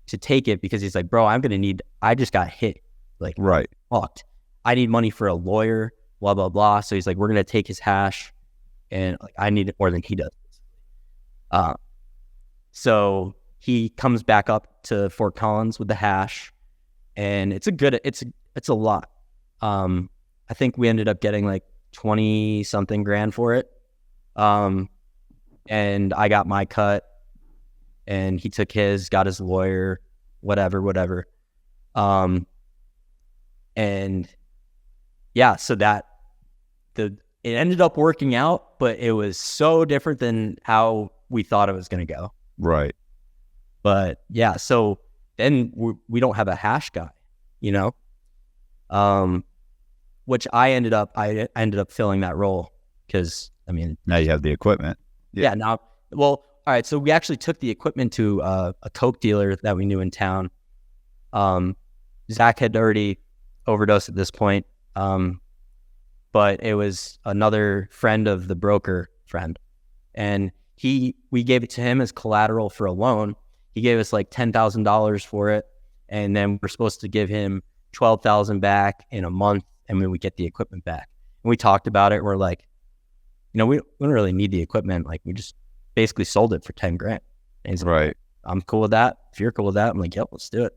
S3: to take it, because he's like, bro, I just got hit. Like,
S4: right.
S3: Fucked. I need money for a lawyer, blah, blah, blah. So he's like, we're going to take his hash, and like, I need it more than he does. So he comes back up to Fort Collins with the hash, and it's a lot. I think we ended up getting like 20 something grand for it. And I got my cut and he took his, got his lawyer, whatever. And yeah, so it ended up working out, but it was so different than how we thought it was going to go.
S4: Right.
S3: But yeah, so then we don't have a hash guy, you know? Which I ended up filling that role because, I mean,
S4: now you have the equipment.
S3: Yeah. Now, well, all right. So we actually took the equipment to a coke dealer that we knew in town. Zach had already overdosed at this point, but it was another friend of the broker friend, and we gave it to him as collateral for a loan. He gave us like $10,000 for it, and then we're supposed to give him 12,000 back in a month, and then we get the equipment back. And we talked about it. We're like, we don't really need the equipment. Like, we just basically sold it for 10 grand. And he's like,
S4: Right.
S3: I'm cool with that. If you're cool with that, I'm like, yep, let's do it.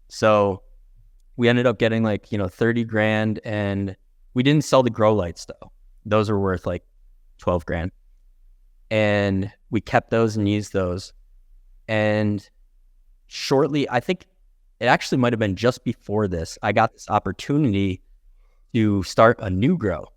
S3: So we ended up getting 30 grand, and we didn't sell the grow lights though. Those were worth like 12 grand. And we kept those and used those. And shortly, I think it actually might have been just before this, I got this opportunity to start a new grow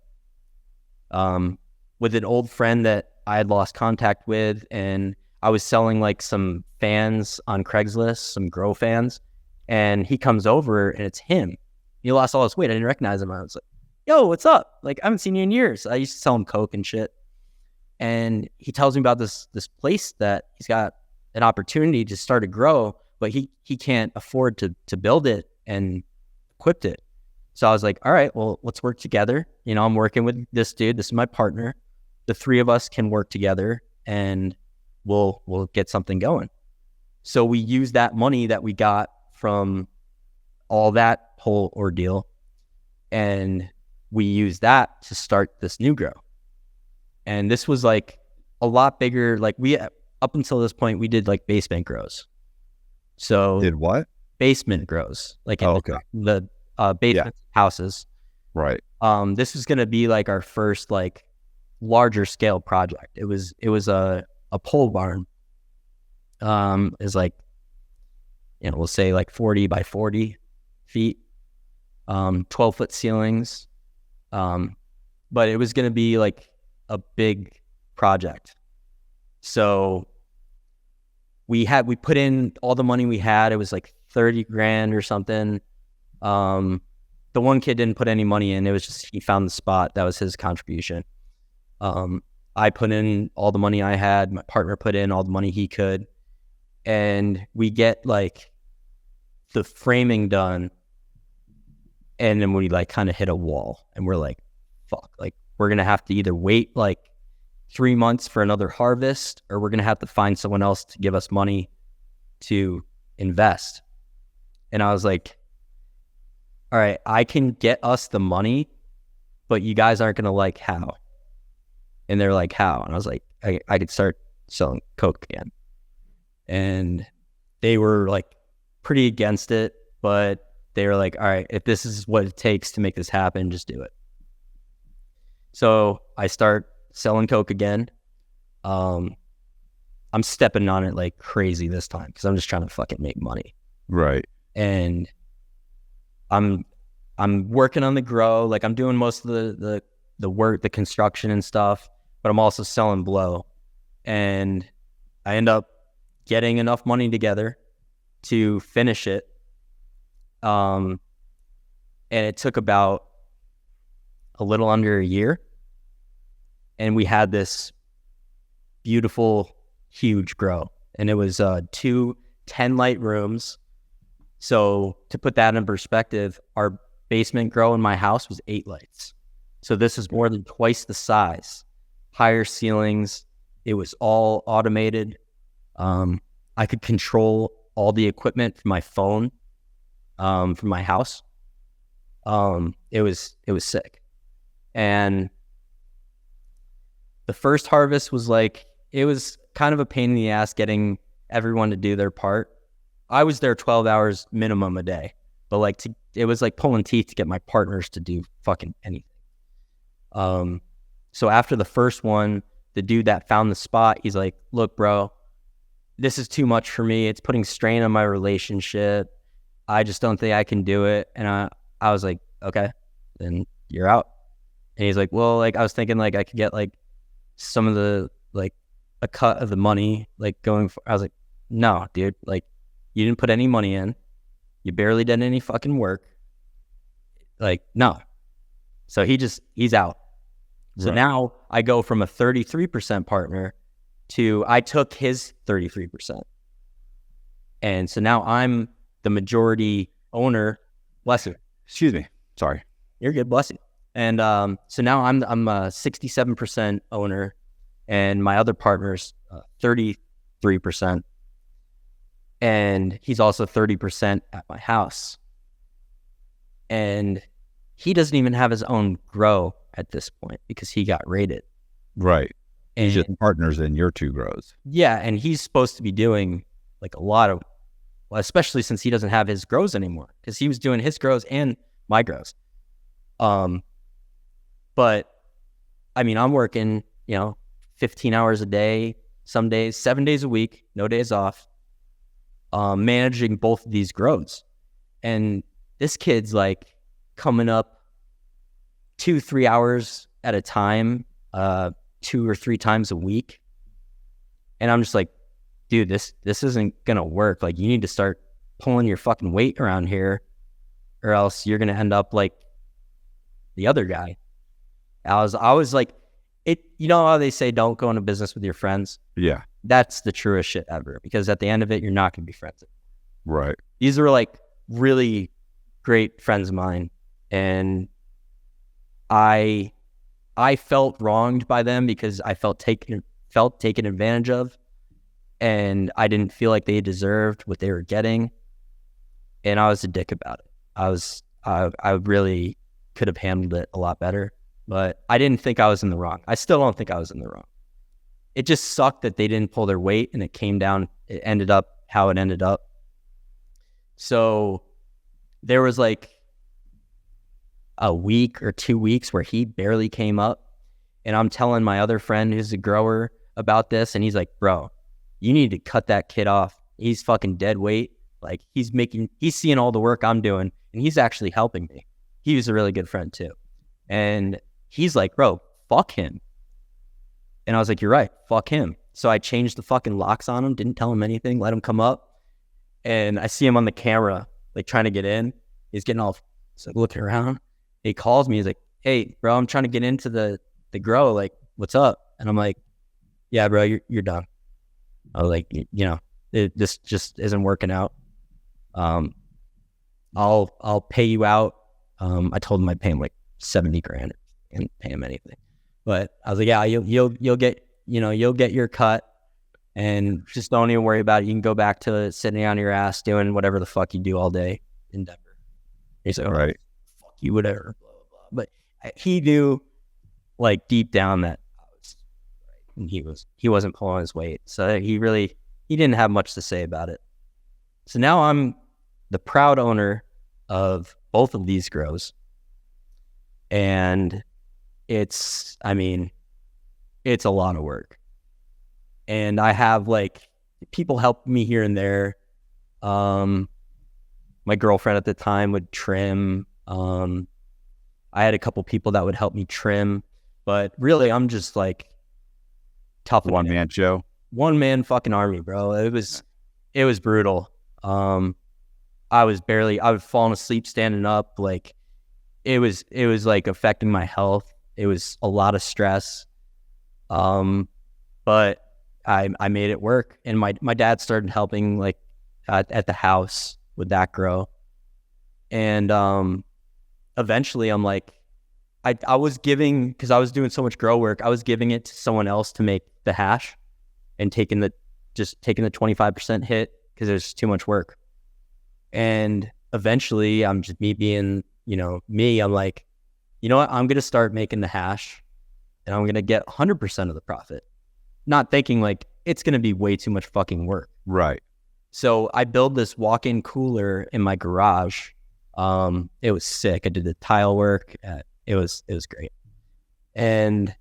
S3: with an old friend that I had lost contact with. And I was selling like some fans on Craigslist, some grow fans. And he comes over and it's him. He lost all his weight. I didn't recognize him. I was like, yo, what's up? Like, I haven't seen you in years. I used to sell him Coke and shit. And he tells me about this place that he's got an opportunity to start a grow, but he can't afford to build it and equip it. So I was like, all right, well, let's work together. I'm working with this dude. This is my partner. The three of us can work together and we'll get something going. So we used that money that we got from all that whole ordeal, and we used that to start this new grow. And this was like a lot bigger. Like, we, up until this point, we did like basement grows. So
S4: Did what?
S3: basement grows, like in the basement houses.
S4: Right.
S3: This was going to be like our first like larger scale project. It was a pole barn. Is like, we'll say like 40 by 40 feet, 12-foot ceilings. But it was going to be like a big project. So we put in all the money we had. It was like 30 grand or something. The one kid didn't put any money in. It was just, he found the spot. That was his contribution. I put in all the money I had. My partner put in all the money he could. And we get like the framing done. And then we like kind of hit a wall, and we're like, fuck, like we're going to have to either wait like 3 months for another harvest, or we're going to have to find someone else to give us money to invest. And I was like, all right, I can get us the money, but you guys aren't going to like how. And they're like, how? And I was like, I could start selling Coke again. And they were like pretty against it, but they were like, all right, if this is what it takes to make this happen, just do it. So I start selling Coke again. I'm stepping on it like crazy this time because I'm just trying to fucking make money.
S4: Right.
S3: And I'm working on the grow. Like, I'm doing most of the work, the construction and stuff, but I'm also selling blow. And I end up getting enough money together to finish it. And it took about a little under a year. And we had this beautiful, huge grow. And it was 2 10-light rooms. So to put that in perspective, our basement grow in my house was 8 lights. So this is more than twice the size. Higher ceilings. It was all automated. I could control all the equipment from my phone, from my house. It was sick. And the first harvest was like, it was kind of a pain in the ass getting everyone to do their part. I was there 12 hours minimum a day, but like it was like pulling teeth to get my partners to do fucking anything. So after the first one, the dude that found the spot, he's like, look, bro, this is too much for me. It's putting strain on my relationship. I just don't think I can do it. And I was like, okay, then you're out. And he's like, well, like I was thinking like I could get like some of the, like a cut of the money, like going for, I was like, no, dude, like you didn't put any money in. You barely did any fucking work. Like, no. So he's out. So
S4: Right.
S3: now I go from a 33% partner to, I took his 33%. And so now I'm the majority owner. Bless you.
S4: Excuse me. Sorry.
S3: You're good. Bless you. And so now I'm a 67% owner, and my other partner's 33%. And he's also 30% at my house. And he doesn't even have his own grow at this point because he got raided.
S4: Right.
S3: And
S4: He's just partners in your 2 grows.
S3: yeah, and he's supposed to be doing like a lot of, well, especially since he doesn't have his grows anymore, because he was doing his grows and my grows. But I mean, I'm working, 15 hours a day, some days, 7 days a week, no days off, managing both of these grows. And this kid's like coming up 2-3 hours at a time, 2 or 3 times a week. And I'm just like, dude, this isn't going to work. Like, you need to start pulling your fucking weight around here, or else you're going to end up like the other guy. I was like, you know how they say don't go into business with your friends?
S4: Yeah.
S3: That's the truest shit ever, because at the end of it, you're not going to be friends.
S4: Right.
S3: These are like really great friends of mine. And I felt wronged by them because I felt taken advantage of, and I didn't feel like they deserved what they were getting. And I was a dick about it. I really could have handled it a lot better, but I didn't think I was in the wrong. I still don't think I was in the wrong. It just sucked that they didn't pull their weight, and it ended up how it ended up. So there was like a week or 2 weeks where he barely came up, and I'm telling my other friend who's a grower about this, and he's like, bro, you need to cut that kid off. He's fucking dead weight. Like, he's seeing all the work I'm doing, and he's actually helping me. He was a really good friend too. And he's like, bro, fuck him. And I was like, you're right, fuck him. So I changed the fucking locks on him, didn't tell him anything, let him come up. And I see him on the camera, like trying to get in. He's getting all looking around. He calls me, he's like, hey, bro, I'm trying to get into the grow. Like, what's up? And I'm like, yeah, bro, you're done. I was like, this just isn't working out. I'll pay you out. I told him I'd pay him like $70,000 and pay him anything. But I was like, yeah, you'll get your cut, and just don't even worry about it. You can go back to sitting on your ass doing whatever the fuck you do all day in Denver. He's like, right, fuck you, whatever, blah, blah, blah. But he knew, like, deep down that I was right, and he wasn't pulling his weight. So he didn't have much to say about it. So now I'm the proud owner of both of these grows, and it's a lot of work. And I have like people help me here and there. My girlfriend at the time would trim. I had a couple people that would help me trim, but really I'm just like tough.
S4: One man show.
S3: One man fucking army, bro. It was brutal. I was falling asleep standing up. Like, it was like affecting my health. It was a lot of stress. But I made it work. And my dad started helping, like, at the house with that grow. And eventually I'm like, I was giving, because I was doing so much grow work, I was giving it to someone else to make the hash, and taking the 25% hit because there's too much work. And eventually I'm just me, I'm like, you know what? I'm going to start making the hash, and I'm going to get 100% of the profit. Not thinking like it's going to be way too much fucking work.
S4: Right.
S3: So I built this walk-in cooler in my garage. It was sick. I did the tile work. It was great. And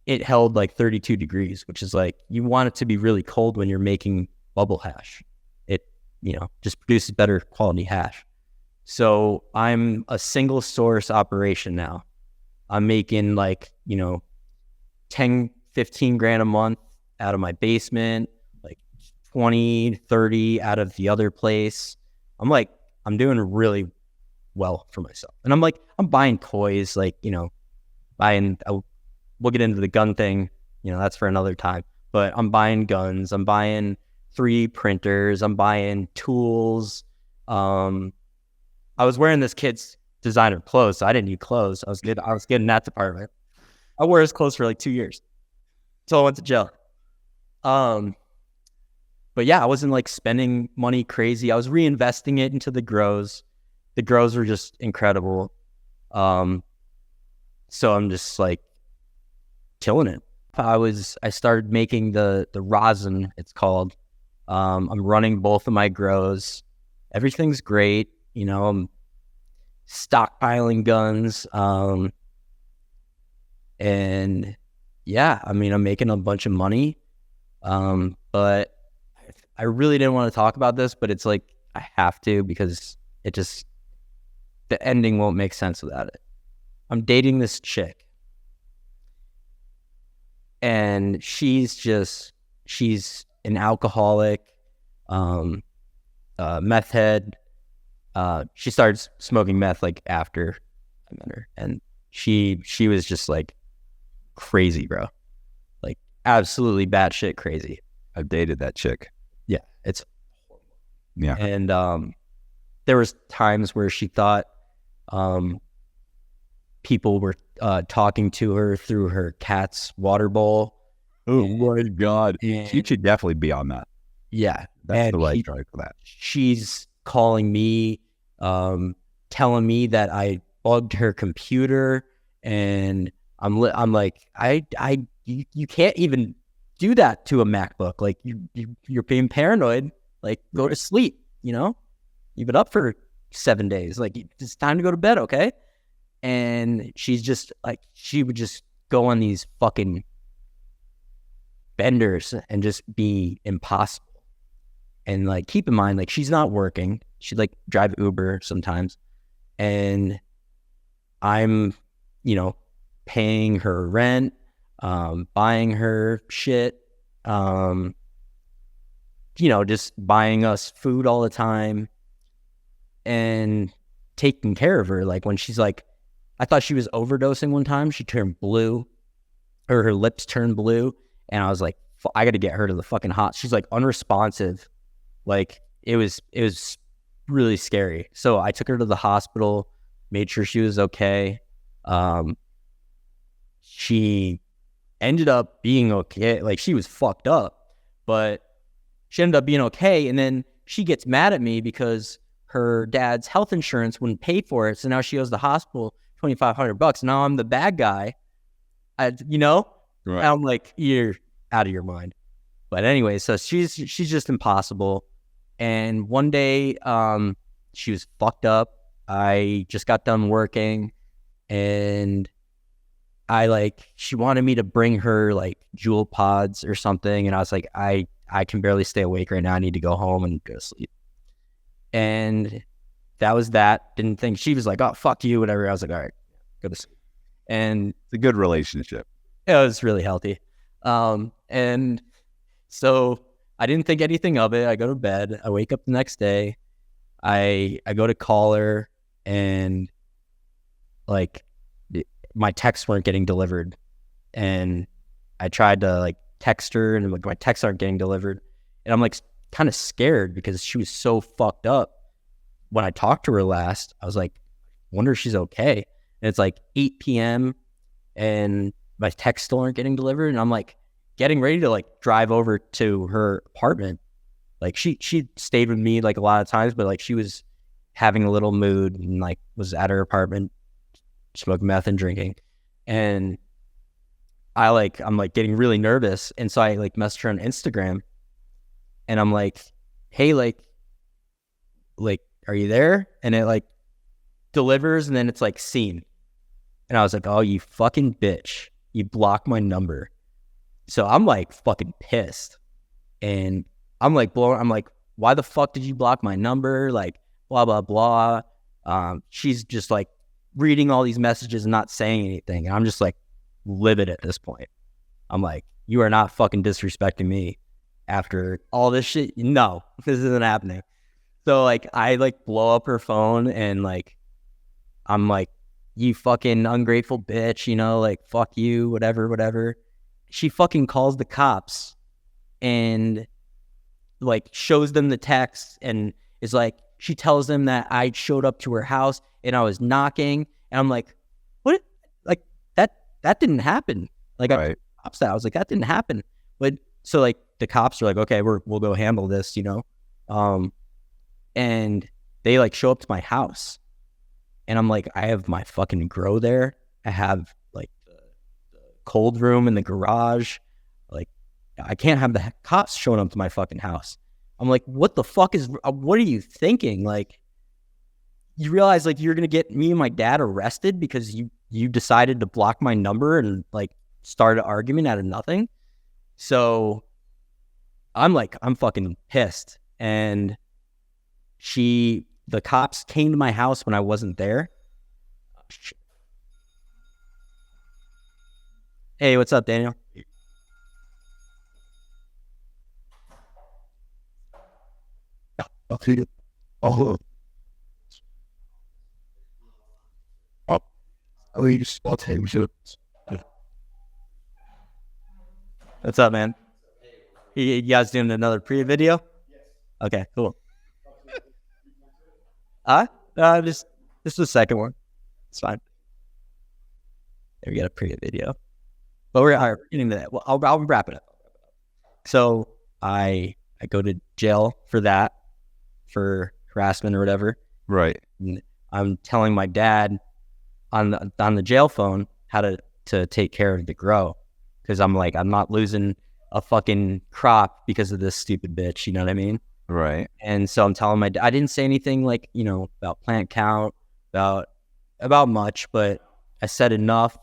S3: it held like 32 degrees, which is like, you want it to be really cold when you're making bubble hash. It, just produces better quality hash. So I'm a single source operation now. I'm making like, 10, 15 grand a month out of my basement, like 20, 30 out of the other place. I'm doing really well for myself. And I'm buying toys, like, we'll get into the gun thing, that's for another time, but I'm buying guns, I'm buying 3D printers, I'm buying tools. I was wearing this kid's designer clothes, so I didn't need clothes. I was good in that department. I wore his clothes for like 2 years until I went to jail. But yeah, I wasn't like spending money crazy. I was reinvesting it into the grows. The grows were just incredible. So I'm just like killing it. I started making the rosin, it's called. I'm running both of my grows. Everything's great. You know, I'm stockpiling guns. And yeah, I mean, I'm making a bunch of money. But I really didn't want to talk about this, but it's like, I have to, because the ending won't make sense without it. I'm dating this chick, and she's an alcoholic, meth head. She started smoking meth like after I met her, and she was just like crazy, bro, like absolutely batshit crazy.
S4: I've dated that chick.
S3: Yeah, it's horrible.
S4: Yeah,
S3: and there was times where she thought people were talking to her through her cat's water bowl.
S4: Oh my God.
S3: And
S4: She should definitely be on that.
S3: yeah,
S4: That's
S3: and
S4: the right drug for that.
S3: she's calling me, telling me that I bugged her computer, and I'm like, you can't even do that to a MacBook. Like you're being paranoid. Like, go to sleep. You know, you've been up for 7 days. Like, it's time to go to bed. Okay. And she's just like, she would just go on these fucking benders and just be impossible. And like, keep in mind, like, she's not working. She'd like drive Uber sometimes. And I'm, you know, paying her rent, buying her shit, you know, just buying us food all the time and taking care of her. Like, when she's like, I thought she was overdosing one time. She turned blue, or her lips turned blue. And I was like, I got to get her to the fucking hot. She's like unresponsive. Like, it was really scary. So I took her to the hospital, made sure she was okay. She ended up being okay. Like, she was fucked up, but she ended up being okay. And then she gets mad at me because her dad's health insurance wouldn't pay for it. So now she owes the hospital $2,500. Now I'm the bad guy. You know,
S4: Right.
S3: I'm like, you're out of your mind. But anyway, so she's just impossible. And one day, she was fucked up. I just got done working, and she wanted me to bring her like jewel pods or something. And I was like, I can barely stay awake right now. I need to go home and go to sleep. And that was that. Didn't think. She was like, oh, fuck you, whatever. I was like, all right, go to sleep. And
S4: It's a good relationship.
S3: it was really healthy. And so I didn't think anything of it. I go to bed. I wake up the next day. I go to call her, and like, my texts weren't getting delivered. And I tried to like text her, and like, my texts aren't getting delivered. And I'm like kind of scared because she was so fucked up. When I talked to her last, I was like, wonder if she's okay. And it's like 8 p.m. and my texts still aren't getting delivered. And I'm like getting ready to like drive over to her apartment. Like, she stayed with me like a lot of times, but like, she was having a little mood and like was at her apartment smoking meth and drinking. And I'm like getting really nervous. And so I like messaged her on Instagram, and I'm like, hey, like, are you there? And it like delivers, and then it's like seen. And I was like, oh, you fucking bitch. You blocked my number. So I'm like fucking pissed. And I'm like blowing. I'm like, why the fuck did you block my number? Like, blah, blah, blah. She's just like reading all these messages and not saying anything. And I'm just like livid at this point. I'm like, you are not fucking disrespecting me after all this shit. No, this isn't happening. So like, I like blow up her phone, and like, I'm like, you fucking ungrateful bitch, you know, like, fuck you, whatever. She fucking calls the cops and like shows them the text, and is like, she tells them that I showed up to her house and I was knocking, and I'm like, what? Like, that didn't happen. Like,
S4: Right.
S3: I was like, that didn't happen. But so like, the cops are like, okay, we'll go handle this, and they like show up to my house, and I'm like, I have my fucking grow there. I have like the cold room in the garage. Like, I can't have the cops showing up to my fucking house. I'm like, what the fuck what are you thinking? Like, you realize like you're going to get me and my dad arrested because you decided to block my number and like start an argument out of nothing. So I'm fucking pissed. And the cops came to my house when I wasn't there. Oh, shit. Hey, what's up, Daniel?
S5: Oh,
S3: What's up, man? You guys doing another pre-video? Yes. Okay, cool. Just the second one. It's fine. There we got a pre-video. But we're getting to that. Well, I'll wrap it up. So I go to jail for that, for harassment or whatever.
S4: Right.
S3: And I'm telling my dad on the jail phone how to take care of the grow, because I'm like, I'm not losing a fucking crop because of this stupid bitch. You know what I mean?
S4: Right.
S3: And so I'm telling I didn't say anything like, about plant count, about much, but I said enough.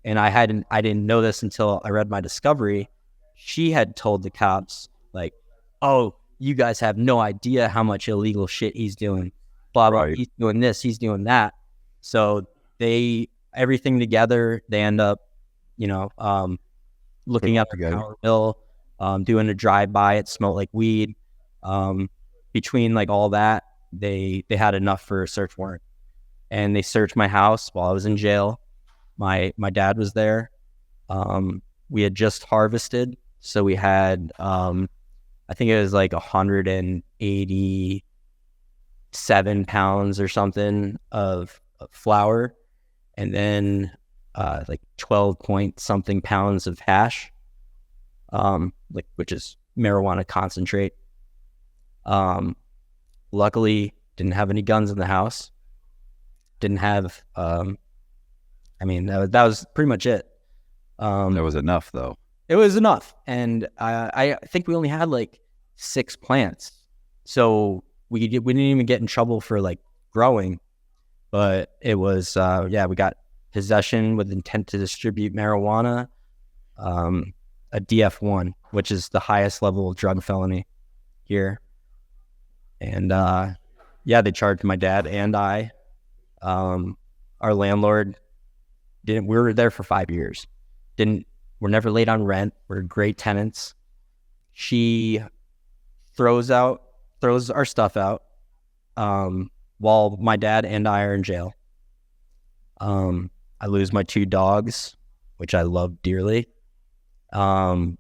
S3: And I didn't know this until I read my discovery. She had told the cops like, oh, you guys have no idea how much illegal shit he's doing. Blah, blah, right. He's doing this, he's doing that. So everything together, they end up, looking at the power bill, doing a drive-by. It smelled like weed. Between like all that, they had enough for a search warrant, and they searched my house while I was in jail. My dad was there. We had just harvested, so we had I think it was like 187 pounds or something of flour, and then like 12 point something pounds of hash, which is marijuana concentrate. Luckily, didn't have any guns in the house. Didn't have. That was pretty much it.
S4: That was enough, though.
S3: It was enough, and I think we only had like 6 plants, so we didn't even get in trouble for like growing, but it was we got possession with intent to distribute marijuana, a DF1, which is the highest level of drug felony here, and they charged my dad and I. Our landlord didn't. We were there for 5 years. We're never late on rent. We're great tenants. She throws our stuff out while my dad and I are in jail. I lose my 2 dogs, which I love dearly. Threw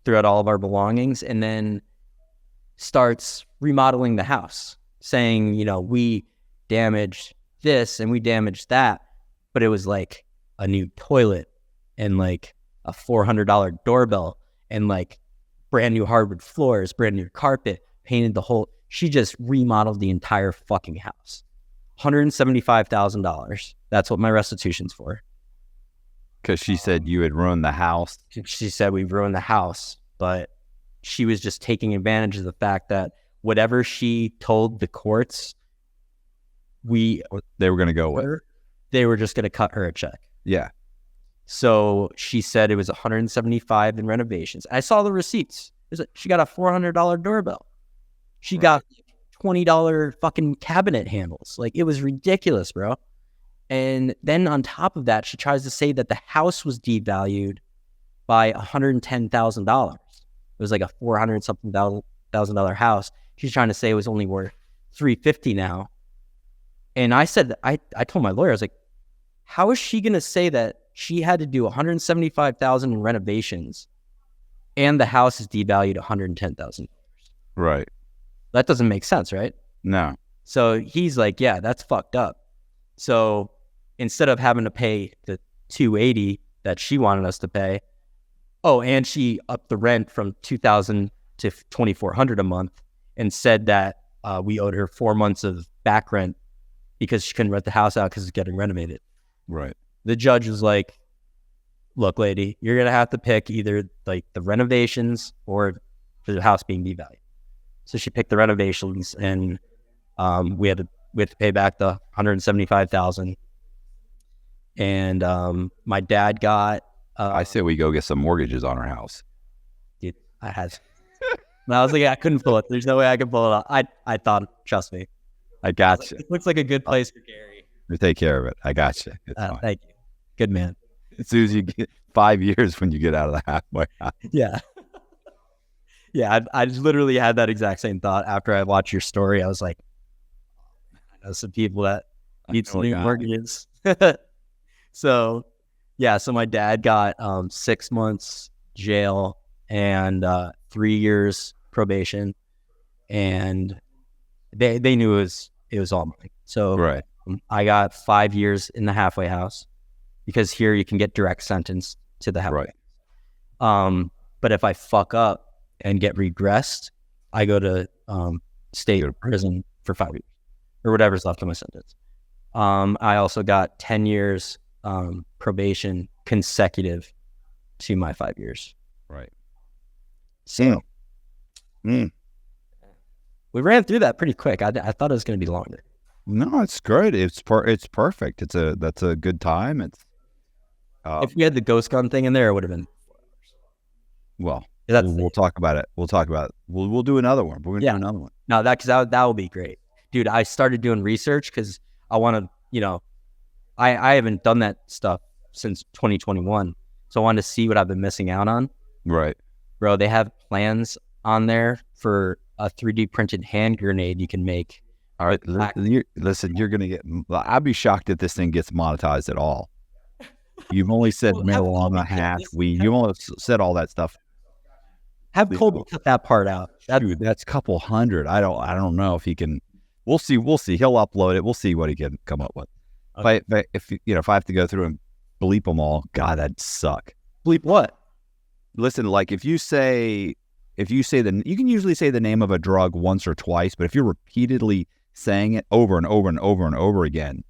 S3: out all of our belongings, and then starts remodeling the house, saying, we damaged this and we damaged that, but it was like a new toilet and like a $400 doorbell and like brand new hardwood floors, brand new carpet, painted the whole. She just remodeled the entire fucking house. $175,000. That's what my restitution's for.
S4: Because she said you had ruined the house.
S3: She said we ruined the house, but she was just taking advantage of the fact that whatever she told the courts, they were going to go with. They were just going to cut her a check.
S4: Yeah. So
S3: she said it was $175 in renovations. I saw the receipts. She got a $400 doorbell. She got $20 fucking cabinet handles. Like, it was ridiculous, bro. And then on top of that, she tries to say that the house was devalued by $110,000. It was like a $400-something thousand house. She's trying to say it was only worth $350 now. And I said, I told my lawyer, I was like, how is she going to say that she had to do $175,000 in renovations and the house is devalued $110,000?
S4: Right.
S3: That doesn't make sense, right?
S4: No.
S3: So he's like, yeah, that's fucked up. So instead of having to pay the $280 that she wanted us to pay, Oh, and she upped the rent from $2,000 to $2,400 a month, and said that we owed her 4 months of back rent because she couldn't rent the house out because it's getting renovated.
S4: Right.
S3: The judge was like, "Look, lady, you're gonna have to pick either like the renovations or the house being devalued." So she picked the renovations, and we had to pay back the $175,000. And my dad got.
S4: I say we go get some mortgages on our house.
S3: Dude, I had. And I was like, I couldn't pull it. There's no way I could pull it off. I thought, trust me.
S4: I got you.
S3: It looks like a good place for Gary.
S4: We take care of it. I got you. It's fine.
S3: Thank you. Good man.
S4: As soon as you get 5 years when you get out of the halfway house.
S3: Yeah. Yeah, I just literally had that exact same thought after I watched your story. I was like, I know some people that need some new mortgages. So, yeah, so my dad got 6 months jail and 3 years probation, and they knew it was all mine. So
S4: Right.
S3: I got 5 years in the halfway house because here you can get direct sentence to the halfway.
S4: Right.
S3: But if I fuck up and get regressed, I go to state prison for 5 years or whatever's left of my sentence. I also got 10 years probation consecutive to my 5 years.
S4: Right.
S3: So we ran through that pretty quick. I thought it was going to be longer.
S4: No, it's good. It's perfect. That's a good time. It's
S3: if we had the ghost gun thing in there, it would have been.
S4: Well,
S3: That's
S4: we'll talk about it. We'll talk about it. We'll do another one. We're gonna do another one.
S3: No, that will be great, dude. I started doing research because I want to, I haven't done that stuff since 2021, so I wanted to see what I've been missing out on.
S4: Right,
S3: bro. They have plans on there for a 3D printed hand grenade you can make.
S4: all right. Listen, you're gonna get. I'd be shocked if this thing gets monetized at all. You've only said marijuana, hash, weed. You only said all that stuff.
S3: Have Colby cut that part out.
S4: Dude, that's a couple hundred. I don't know if he can. We'll see. He'll upload it. We'll see what he can come up with.
S3: Okay.
S4: If I have to go through and bleep them all, God, that'd suck.
S3: Bleep what?
S4: Listen, like if you say you can usually say the name of a drug once or twice, but if you're repeatedly saying it over and over and over and over again.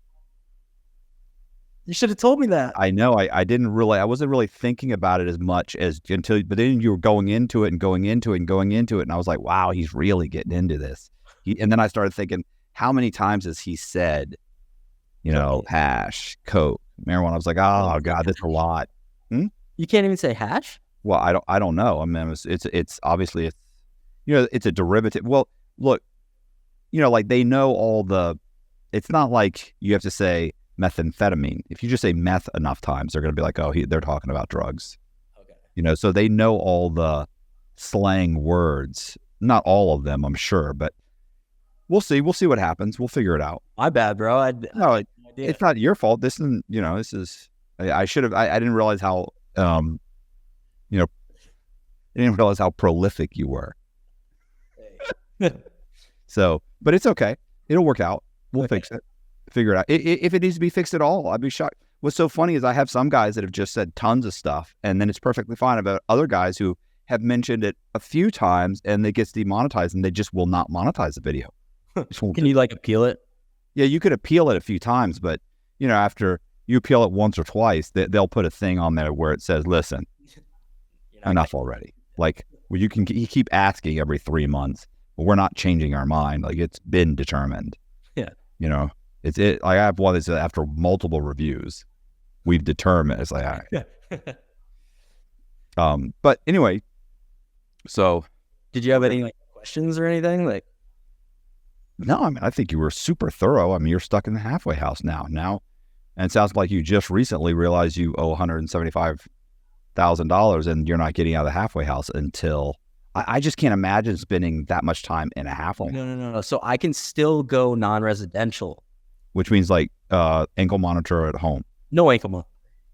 S3: You should have told me that.
S4: I know. I wasn't really thinking about it as much but then you were going into it and going into it and going into it. And I was like, wow, he's really getting into this. And then I started thinking, how many times has he said, hash, coke, marijuana? I was like, oh God, that's a lot.
S3: You can't even say hash?
S4: Well, I don't know. I mean, it's obviously, it's a derivative. Well, look, like they know it's not like you have to say methamphetamine. If you just say meth enough times, they're going to be like, oh, they're talking about drugs. Okay. So they know all the slang words. Not all of them, I'm sure, but we'll see. We'll see what happens. We'll figure it out.
S3: My bad, bro.
S4: No, it's not your fault. This isn't, this is, I should have, I didn't realize how, I didn't realize how prolific you were. So, but it's okay. It'll work out. We'll fix it. Figure it out. If it needs to be fixed at all, I'd be shocked. What's so funny is I have some guys that have just said tons of stuff and then it's perfectly fine. About other guys who have mentioned it a few times and it gets demonetized and they just will not monetize the video.
S3: Can you appeal it?
S4: Yeah, you could appeal it a few times, but after you appeal it once or twice, they'll put a thing on there where it says, listen, enough already. Like, well, you keep asking every 3 months, but we're not changing our mind. Like, it's been determined.
S3: Yeah.
S4: I have one that's after multiple reviews, we've determined. It's like, all right. But anyway, so.
S3: Did you have any questions or anything?
S4: No, I mean, I think you were super thorough. I mean, you're stuck in the halfway house now. And it sounds like you just recently realized you owe $175,000 and you're not getting out of the halfway house until. I just can't imagine spending that much time in a halfway.
S3: No. So I can still go non-residential.
S4: Which means ankle monitor at home.
S3: No ankle monitor.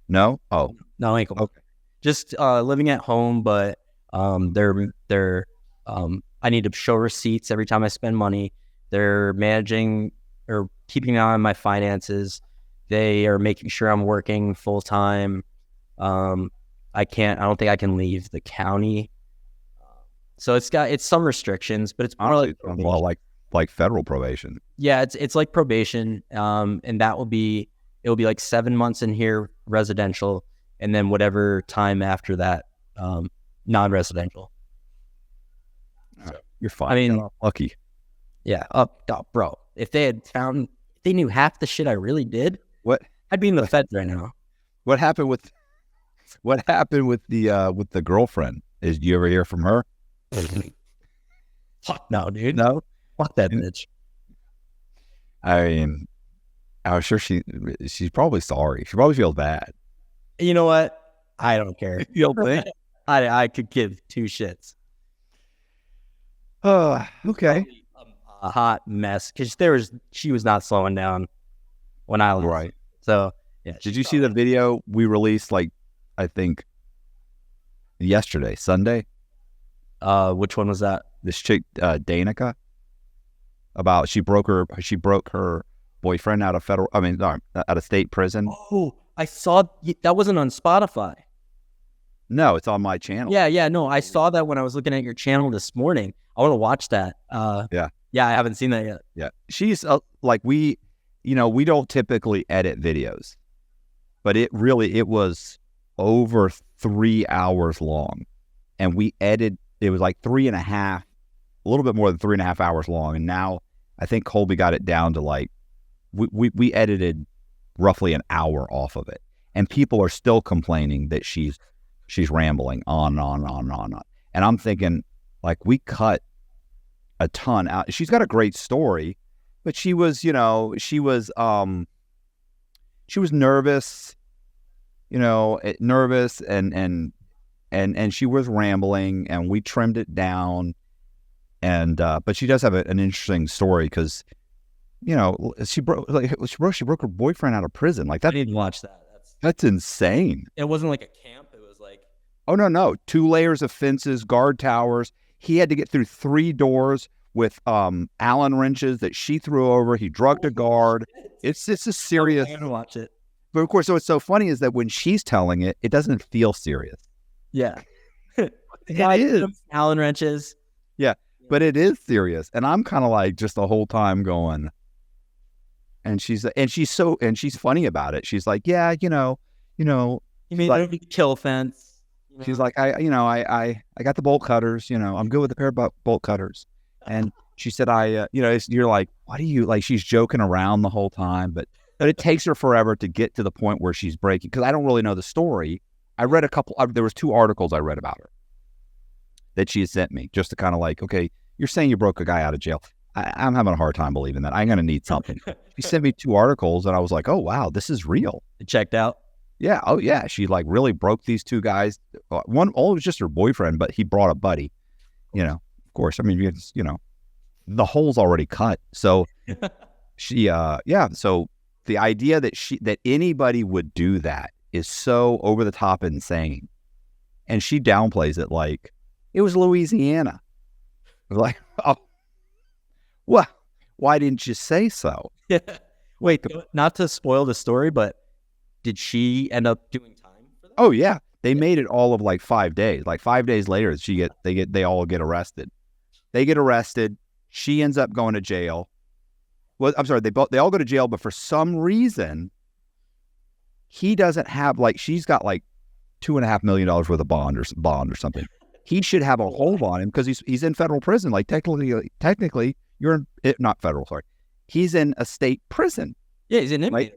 S4: No? Oh.
S3: No ankle monitor. Okay. Just living at home, but they're I need to show receipts every time I spend money. They're managing or keeping an eye on my finances. They are making sure I'm working full time. I don't think I can leave the county. So it's some restrictions, but it's more
S4: Honestly,
S3: like
S4: well, like federal probation.
S3: yeah, it's like probation. And it'll be like 7 months in here residential, and then whatever time after that, non-residential.
S4: So, you're fine.
S3: I mean,
S4: You're lucky.
S3: Yeah. Bro, if they knew half the shit I really did,
S4: What
S3: I'd be in the feds right now.
S4: What happened with the girlfriend? Did you ever hear from her?
S3: Fuck no, dude.
S4: No.
S3: Fuck that bitch.
S4: I mean, I'm sure she's probably sorry. She probably feels bad.
S3: You know what? I don't care.
S4: You don't think?
S3: I could give two shits.
S4: Oh, okay.
S3: A hot mess because she was not slowing down when I was
S4: Right.
S3: So yeah.
S4: Did you see the video we released? Like, I think yesterday, Sunday.
S3: Which one was that?
S4: This chick, Danica, about she broke her boyfriend out of state prison.
S3: Oh, I saw that wasn't on Spotify.
S4: No, it's on my channel.
S3: Yeah, no, I saw that when I was looking at your channel this morning. I want to watch that.
S4: Yeah,
S3: I haven't seen that yet.
S4: Yeah, she's like we don't typically edit videos, but it was over 3 hours long, and it was like 3.5, a little bit more than 3.5 hours long, and now I think Colby got it down to like we edited roughly an hour off of it, and people are still complaining that she's rambling on and on. And I'm thinking, like, we cut a ton out. She's got a great story, but she was nervous, nervous and she was rambling, and we trimmed it down. And but she does have an interesting story because, she broke her boyfriend out of prison. Like that.
S3: I didn't watch that.
S4: That's insane.
S3: It wasn't like a camp. It was like,
S4: oh no, 2 layers of fences, guard towers. He had to get through 3 doors with Allen wrenches that she threw over. He drugged a guard. It's a serious.
S3: I'm gonna watch it.
S4: But of course, what's so funny is that when she's telling it, it doesn't feel serious.
S3: Yeah,
S4: it is.
S3: Allen wrenches.
S4: Yeah, but it is serious, and I'm kind of like just the whole time going. And she's funny about it. She's like, yeah, you mean
S3: like, kill fence.
S4: She's like, I got the bolt cutters. I'm good with a pair of bolt cutters. And she said, you're like, why do you like? She's joking around the whole time, but it takes her forever to get to the point where she's breaking. Because I don't really know the story. I read there was 2 articles I read about her that she had sent me just to kind of like, okay, you're saying you broke a guy out of jail. I'm having a hard time believing that. I'm going to need something. She sent me 2 articles, and I was like, oh, wow, this is real.
S3: It checked out.
S4: Yeah. Oh, yeah. She like really broke these 2 guys. It was just her boyfriend, but he brought a buddy. Of course. I mean, the hole's already cut. So she, So the idea that anybody would do that is so over the top insane. And she downplays it like it was Louisiana. Like, oh. Well, why didn't you say so?
S3: Yeah. Wait, not to spoil the story, but did she end up doing time for that?
S4: Oh yeah, they made it all of like 5 days. Like 5 days later, they all get arrested. They get arrested. She ends up going to jail. Well, I'm sorry, they all go to jail, but for some reason, he doesn't have she's got like $2.5 million worth of bond or something. He should have a hold on him because he's in federal prison. Like technically. You're not federal, sorry. He's in a state prison.
S3: Yeah, he's an inmate.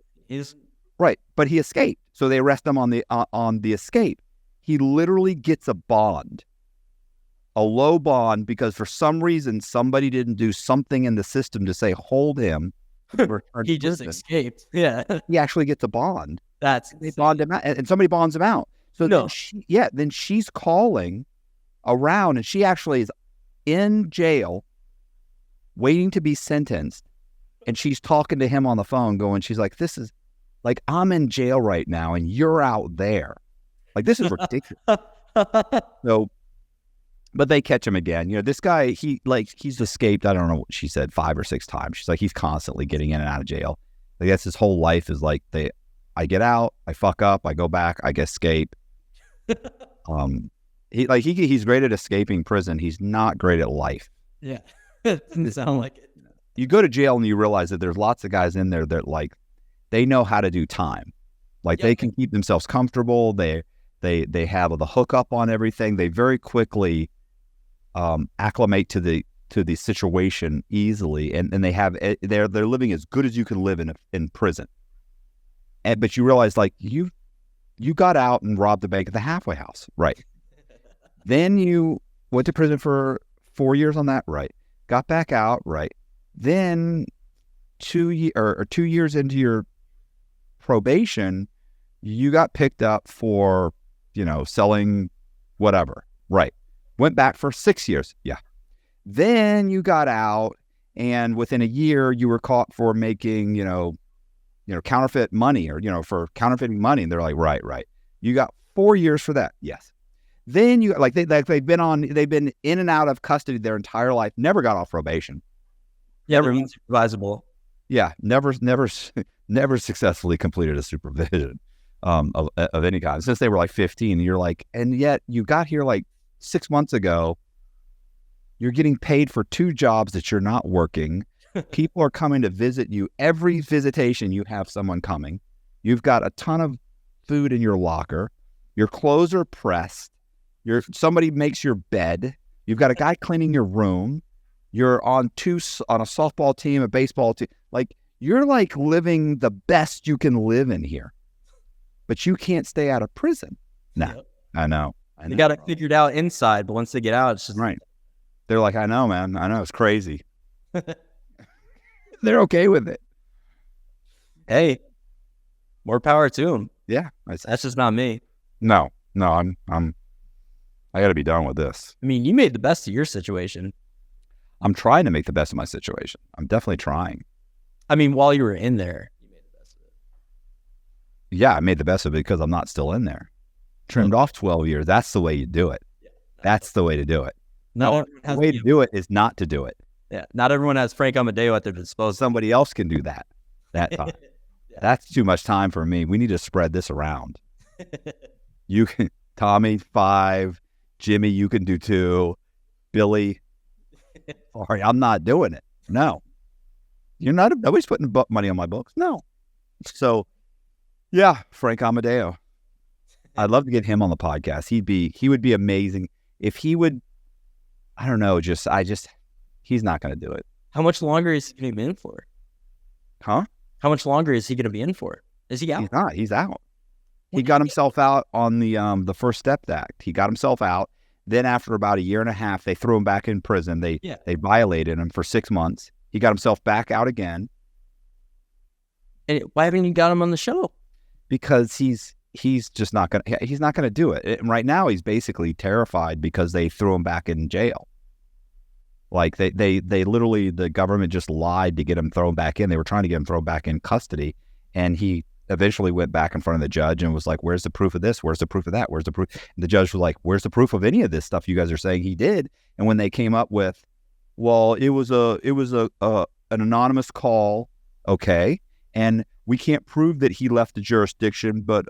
S4: Right, but he escaped. So they arrest him on the escape. He literally gets a low bond, because for some reason somebody didn't do something in the system to say hold him.
S3: He just escaped. Yeah,
S4: he actually gets a bond.
S3: They
S4: bond him out, and somebody bonds him out. So
S3: no.
S4: Then she's calling around, and she actually is in jail, waiting to be sentenced, and she's talking to him on the phone she's like, this is like, I'm in jail right now and you're out there. Like, this is ridiculous. So, but they catch him again. This guy, he's escaped, I don't know what she said, 5 or 6 times. She's like, he's constantly getting in and out of jail. I guess his whole life is like, I get out, I fuck up, I go back, I escape. He's great at escaping prison. He's not great at life.
S3: Yeah. It doesn't sound like it.
S4: You go to jail and you realize that there's lots of guys in there that like they know how to do time. Like they can keep themselves comfortable. They have the hookup on everything. They very quickly acclimate to the situation easily, and they're living as good as you can live in prison. But you realize like you got out and robbed the bank at the halfway house, right? Then you went to prison for 4 years on that, right? Got back out, right? Then 2 years into your probation, you got picked up for, selling whatever, right? Went back for 6 years, yeah. Then you got out, and within a year, you were caught for making, counterfeit money or, for counterfeiting money. And they're like, right. You got 4 years for that, yes. Then you they've been in and out of custody their entire life, never got off probation.
S3: Yeah, unsupervisable.
S4: Yeah, never successfully completed a supervision of any kind since they were like 15. You're like, and yet you got here like 6 months ago. You're getting paid for 2 jobs that you're not working. People are coming to visit you. Every visitation, you have someone coming. You've got a ton of food in your locker. Your clothes are pressed. Somebody makes your bed. You've got a guy cleaning your room. You're on a softball team, a baseball team. Like you're like living the best you can live in here, but you can't stay out of prison. No, yep. I know.
S3: They got it figured out inside, but once they get out, it's just
S4: right. They're like, I know, man. I know it's crazy. They're okay with it.
S3: Hey, more power to them.
S4: Yeah,
S3: that's just not me.
S4: No, I got to be done with this.
S3: I mean, you made the best of your situation.
S4: I'm trying to make the best of my situation. I'm definitely trying.
S3: I mean, while you were in there, you made the best of it.
S4: Yeah, I made the best of it because I'm not still in there. Trimmed off 12 years. That's the way you do it. Yeah, that's the way to do it. The way to do it is not to do it.
S3: Yeah, not everyone has Frank Amadeo at their disposal.
S4: Somebody else can do that time. Yeah. That's too much time for me. We need to spread this around. You can, Tommy, 5, Jimmy, you can do 2, Billy. Sorry, I'm not doing it. No, nobody's putting money on my books. No. So, yeah, Frank Amadeo. I'd love to get him on the podcast. He would be amazing if he would. I don't know. He's not going to do it.
S3: How much longer is he going to be in for?
S4: Huh?
S3: How much longer is he going to be in for? Is he out?
S4: He's not. He's out. He got himself out on the First Step Act. He got himself out. Then after about a year and a half, they threw him back in prison. They violated him for 6 months. He got himself back out again.
S3: And why haven't you got him on the show?
S4: Because he's just not going to do it. And right now he's basically terrified because they threw him back in jail. Like they literally, the government just lied to get him thrown back in. They were trying to get him thrown back in custody. And he eventually went back in front of the judge and was like, where's the proof of this? Where's the proof of that? Where's the proof? And the judge was like, where's the proof of any of this stuff you guys are saying he did? And when they came up with, well, it was an anonymous call. Okay. And we can't prove that he left the jurisdiction, but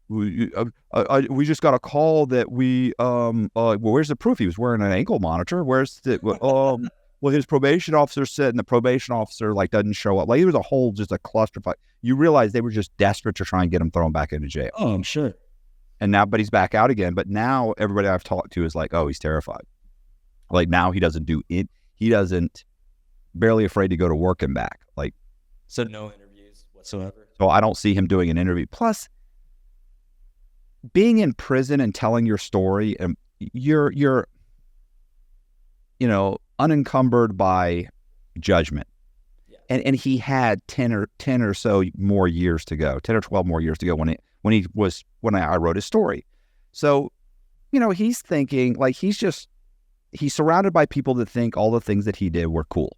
S4: we just got a call that well, where's the proof? He was wearing an ankle monitor. Where's the well, his probation officer said, and the probation officer doesn't show up. Like it was just a clusterfuck. You realize they were just desperate to try and get him thrown back into jail.
S3: Oh, I'm sure.
S4: And now, but he's back out again. But now everybody I've talked to is like, oh, he's terrified. Like now he doesn't do it. He doesn't, barely afraid to go to work and back. Like,
S3: so no interviews whatsoever.
S4: So I don't see him doing an interview. Plus, being in prison and telling your story, and you're unencumbered by judgment. Yeah. And he had 10 or so more years to go, 10 or 12 more years to go when I wrote his story. So, he's thinking like he's surrounded by people that think all the things that he did were cool.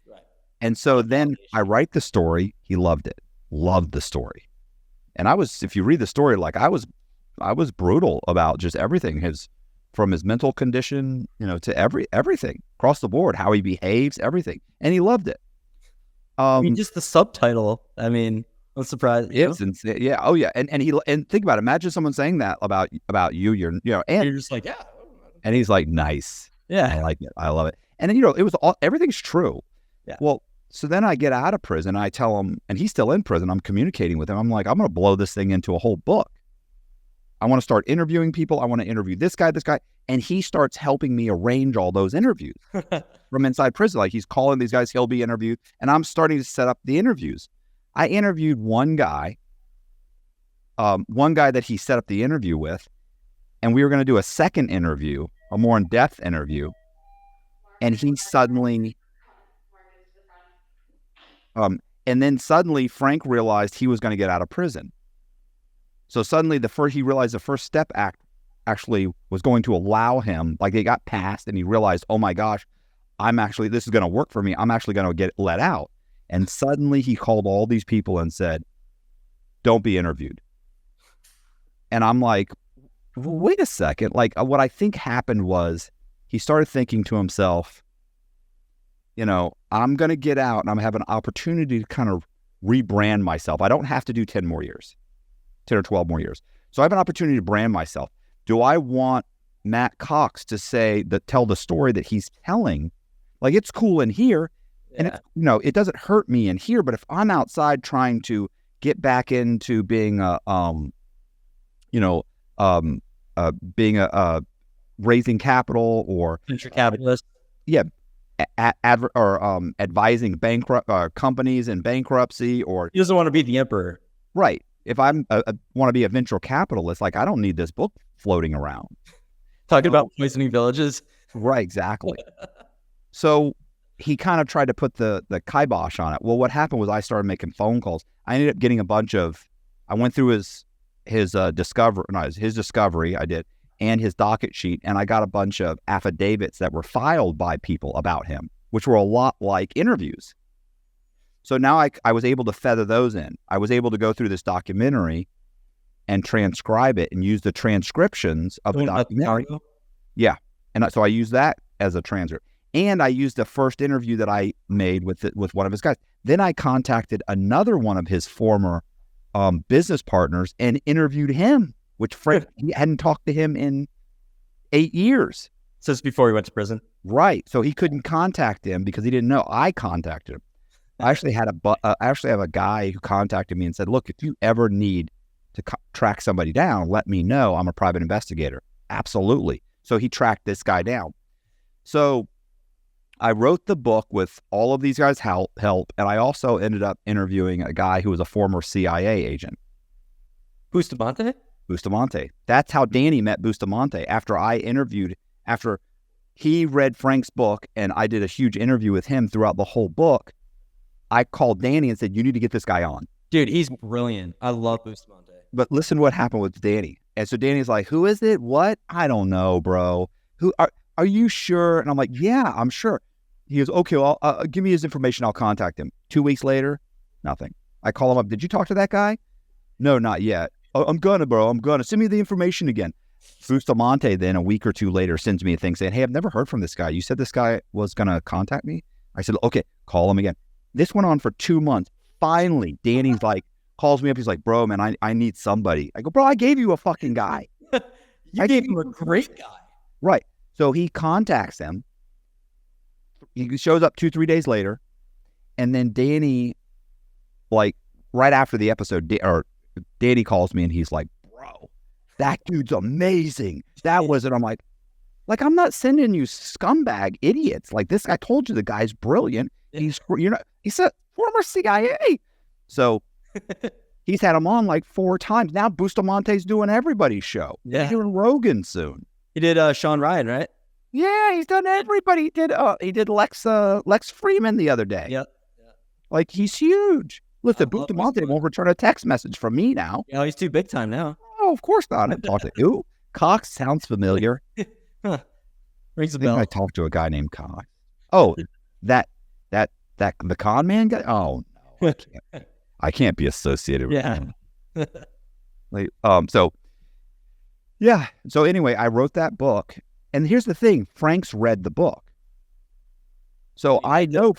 S4: Right. And so then I write the story. He loved the story. And if you read the story, like I was brutal about just everything, from his mental condition, to everything across the board, how he behaves, everything. And he loved it.
S3: I mean, just the subtitle. I mean, I'm surprised.
S4: It's insane. Yeah. Oh yeah. And think about it. Imagine someone saying that about you. And
S3: you're just like, yeah.
S4: And he's like, nice.
S3: Yeah.
S4: I like it. I love it. And then, it was everything's true.
S3: Yeah.
S4: Well, so then I get out of prison. I tell him, and he's still in prison. I'm communicating with him. I'm like, I'm going to blow this thing into a whole book. I want to start interviewing people. I want to interview this guy. And he starts helping me arrange all those interviews from inside prison. Like he's calling these guys, he'll be interviewed. And I'm starting to set up the interviews. I interviewed one guy that he set up the interview with. And we were going to do a second interview, a more in-depth interview. And he suddenly, and then suddenly Frank realized he was going to get out of prison. So suddenly he realized the First Step Act actually was going to allow him, like it got passed and he realized, oh my gosh, this is going to work for me. I'm actually going to get let out. And suddenly he called all these people and said, don't be interviewed. And I'm like, wait a second. Like what I think happened was he started thinking to himself, I'm going to get out and I'm going to have an opportunity to kind of rebrand myself. I don't have to do 10 or 12 more years. So I have an opportunity to brand myself. Do I want Matt Cox to tell the story that he's telling? Like it's cool in here and it doesn't hurt me in here, but if I'm outside trying to get back into being raising capital or
S3: venture capitalist.
S4: Yeah. Advising bankrupt companies in bankruptcy, or
S3: he doesn't want to be the emperor.
S4: Right. If I want to be a venture capitalist, like I don't need this book floating around.
S3: Talking about poisoning villages.
S4: Right, exactly. So he kind of tried to put the kibosh on it. Well, what happened was I started making phone calls. I ended up getting I went through his discovery, I did, and his docket sheet, and I got a bunch of affidavits that were filed by people about him, which were a lot like interviews. So now I was able to feather those in. I was able to go through this documentary and transcribe it and use the transcriptions of the documentary. Yeah. And so I used that as a transcript. And I used the first interview that I made with one of his guys. Then I contacted another one of his former business partners and interviewed him, which Frank he hadn't talked to him in 8 years.
S3: Since before he went to prison.
S4: Right. So he couldn't contact him because he didn't know. I contacted him. I actually have a guy who contacted me and said, look, if you ever need to track somebody down, let me know. I'm a private investigator. Absolutely. So he tracked this guy down. So I wrote the book with all of these guys' help, and I also ended up interviewing a guy who was a former CIA agent.
S3: Bustamante?
S4: Bustamante. That's how Danny met Bustamante. After he read Frank's book and I did a huge interview with him throughout the whole book, I called Danny and said, you need to get this guy on.
S3: Dude, he's brilliant. I love Bustamante.
S4: But listen what happened with Danny. And so Danny's like, who is it? What? I don't know, bro. Who are you sure? And I'm like, yeah, I'm sure. He goes, okay, well, give me his information. I'll contact him. 2 weeks later, nothing. I call him up. Did you talk to that guy? No, not yet. Oh, I'm gonna, bro. Send me the information again. Bustamante then a week or two later sends me a thing saying, hey, I've never heard from this guy. You said this guy was going to contact me? I said, okay, call him again. This went on for 2 months. Finally, Danny's like, calls me up. He's like, bro, man, I need somebody. I go, bro, I gave you a fucking guy.
S3: I gave him a great guy.
S4: Right. So he contacts him. He shows up 2-3 days later. And then Danny, like right after the episode, Danny calls me and he's like, bro, that dude's amazing. That was it. I'm like, I'm not sending you scumbag idiots. Like this guy told you the guy's brilliant. He's a former CIA. So he's had him on like 4 times. Now Bustamante's doing everybody's show.
S3: Yeah.
S4: He's doing Rogan soon.
S3: He did Sean Ryan, right?
S4: Yeah, he's done everybody. He did Lex Freeman the other day.
S3: Yep.
S4: Like he's huge. Listen, Bustamante won't return a text message from me now.
S3: Yeah, he's too big time now.
S4: Oh, of course not. I didn't talk to you. Cox sounds familiar.
S3: Huh. Rings a
S4: I think
S3: bell.
S4: I talked to a guy named Cox. Oh, that the con man guy. Oh no, I can't be associated with him. Like, so yeah. So anyway, I wrote that book, and here's the thing: Frank's read the book. So I know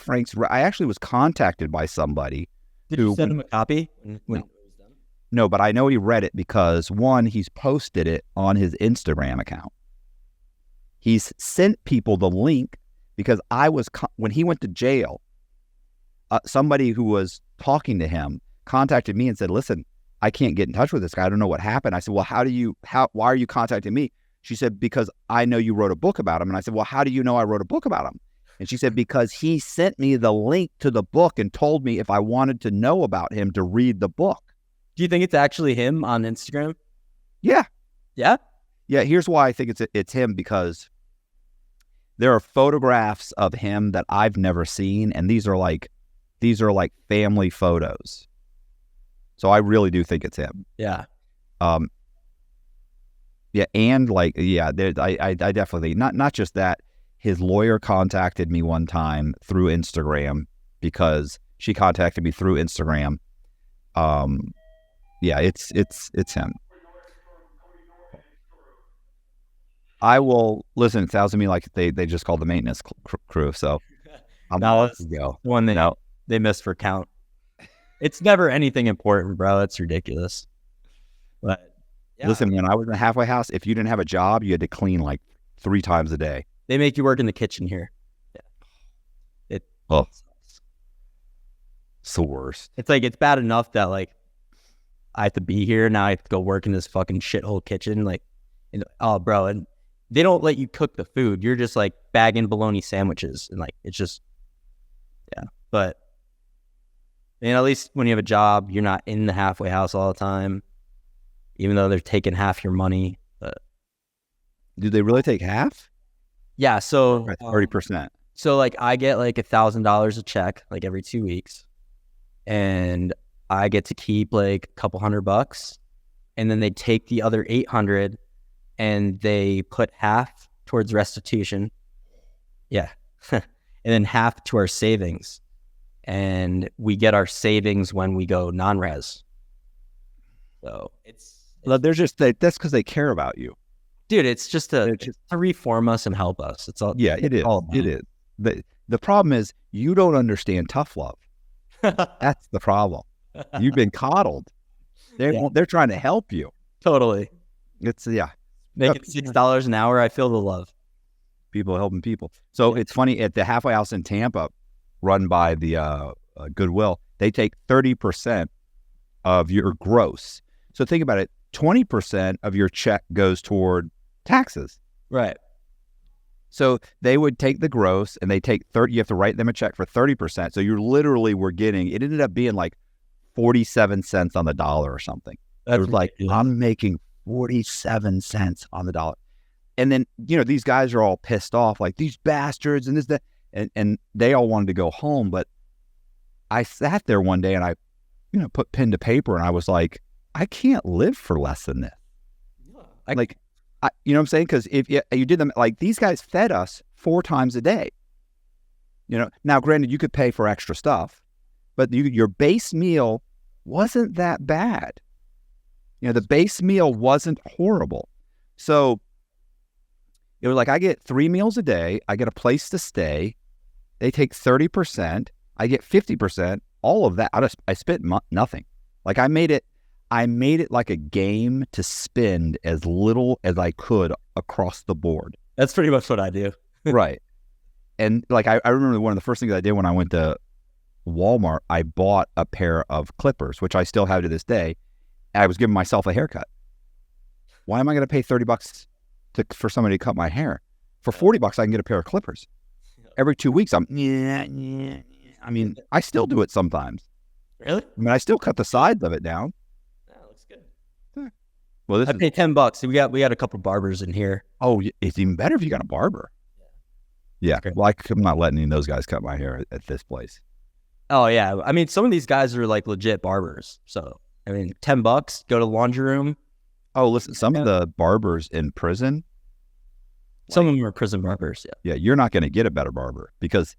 S4: I actually was contacted by somebody
S3: Did you send him a copy? When it was done?
S4: No, but I know he read it because one, he's posted it on his Instagram account. He's sent people the link because when he went to jail, somebody who was talking to him contacted me and said, listen, I can't get in touch with this guy. I don't know what happened. I said, well, why are you contacting me? She said, because I know you wrote a book about him. And I said, well, how do you know I wrote a book about him? And she said, because he sent me the link to the book and told me if I wanted to know about him to read the book.
S3: Do you think it's actually him on Instagram?
S4: Yeah.
S3: Yeah?
S4: Yeah. Here's why I think it's him, because there are photographs of him that I've never seen. And these are like family photos. So I really do think it's him.
S3: Yeah.
S4: Yeah. And I definitely, not just that. His lawyer contacted me one time through Instagram because she contacted me through Instagram. Yeah, it's him. I will listen. It sounds to me like they just called the maintenance crew. So I'm
S3: no,
S4: go.
S3: One they missed for count. It's never anything important, bro. It's ridiculous. But yeah.
S4: Listen, when I was in the halfway house, if you didn't have a job, you had to clean like 3 times a day.
S3: They make you work in the kitchen here. Yeah.
S4: It's the worst.
S3: It's like, it's bad enough that like I have to be here. Now I have to go work in this fucking shithole kitchen. Like, bro, and they don't let you cook the food. You're just like bagging bologna sandwiches. And like, it's just, yeah. But at least when you have a job, you're not in the halfway house all the time, even though they're taking half your money. But
S4: do they really take half?
S3: Yeah, so
S4: 30%.
S3: So like I get like $1,000 a check like every 2 weeks, and I get to keep like a couple $100, and then they take the other 800 and they put half towards restitution. Yeah, and then half to our savings, and we get our savings when we go non-res. So
S4: that's because they care about you.
S3: Dude, it's just to reform us and help us. It's all.
S4: Yeah, it is. It is. The problem is you don't understand tough love. That's the problem. You've been coddled. They're trying to help you.
S3: Totally.
S4: It's
S3: making $6 an hour. I feel the love.
S4: People helping people. So it's funny, at the halfway house in Tampa, run by the Goodwill, they take 30% of your gross. So think about it. 20% of your check goes toward taxes.
S3: Right.
S4: So they would take the gross and they take 30, you have to write them a check for 30%. So you literally were getting, it ended up being like 47 cents on the dollar or something. It was like, I'm making 47 cents on the dollar. And then, these guys are all pissed off, like these bastards and this, that, and they all wanted to go home. But I sat there one day and I, put pen to paper and I was like, I can't live for less than this. You know what I'm saying? Because if you did them, like these guys fed us 4 times a day. Now granted, you could pay for extra stuff, but your base meal wasn't that bad. The base meal wasn't horrible. So it was like, I get 3 meals a day. I get a place to stay. They take 30%. I get 50%. All of that. I spent nothing. Like I made it like a game to spend as little as I could across the board.
S3: That's pretty much what I do.
S4: Right. And like, I remember one of the first things I did when I went to Walmart, I bought a pair of clippers, which I still have to this day. I was giving myself a haircut. Why am I going to pay $30 for somebody to cut my hair? For $40, I can get a pair of clippers. Every 2 weeks, I still do it sometimes.
S3: Really?
S4: I still cut the sides of it down. Well,
S3: I pay $10. We got a couple barbers in here.
S4: Oh, it's even better if you got a barber. Yeah.
S3: Okay.
S4: Well, I'm not letting any of those guys cut my hair at this place.
S3: Oh yeah. Some of these guys are like legit barbers. So $10, go to the laundry room.
S4: Oh, listen, some of the barbers in prison.
S3: Some of them are prison barbers. Yeah.
S4: Yeah. You're not going to get a better barber because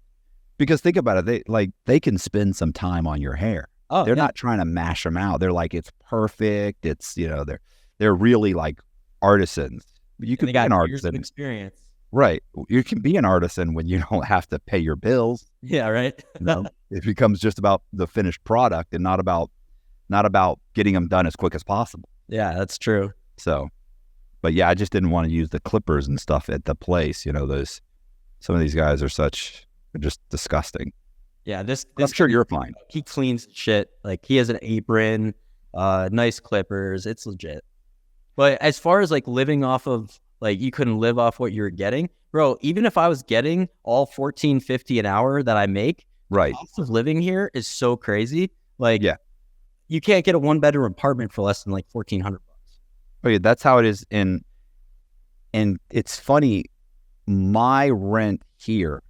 S4: think about it. They can spend some time on your hair. Oh, they're not trying to mash them out. They're like, it's perfect. It's, they're really like artisans. You can be an artisan.
S3: Experience.
S4: Right. You can be an artisan when you don't have to pay your bills.
S3: Yeah, right.
S4: You know? It becomes just about the finished product and not about getting them done as quick as possible.
S3: Yeah, that's true.
S4: So, but yeah, I just didn't want to use the clippers and stuff at the place. You know, some of these guys are just disgusting.
S3: Yeah, this
S4: I'm sure you're fine.
S3: he cleans shit. Like he has an apron, nice clippers. It's legit. But as far as like living off of, like, you couldn't live off what you were getting, bro. Even if I was getting all $14.50 an hour that I make,
S4: Right.
S3: the cost of living here is so crazy. Like,
S4: Yeah.
S3: you can't get a 1-bedroom apartment for less than like $1,400.
S4: Oh yeah, that's how it is. And it's funny. My rent here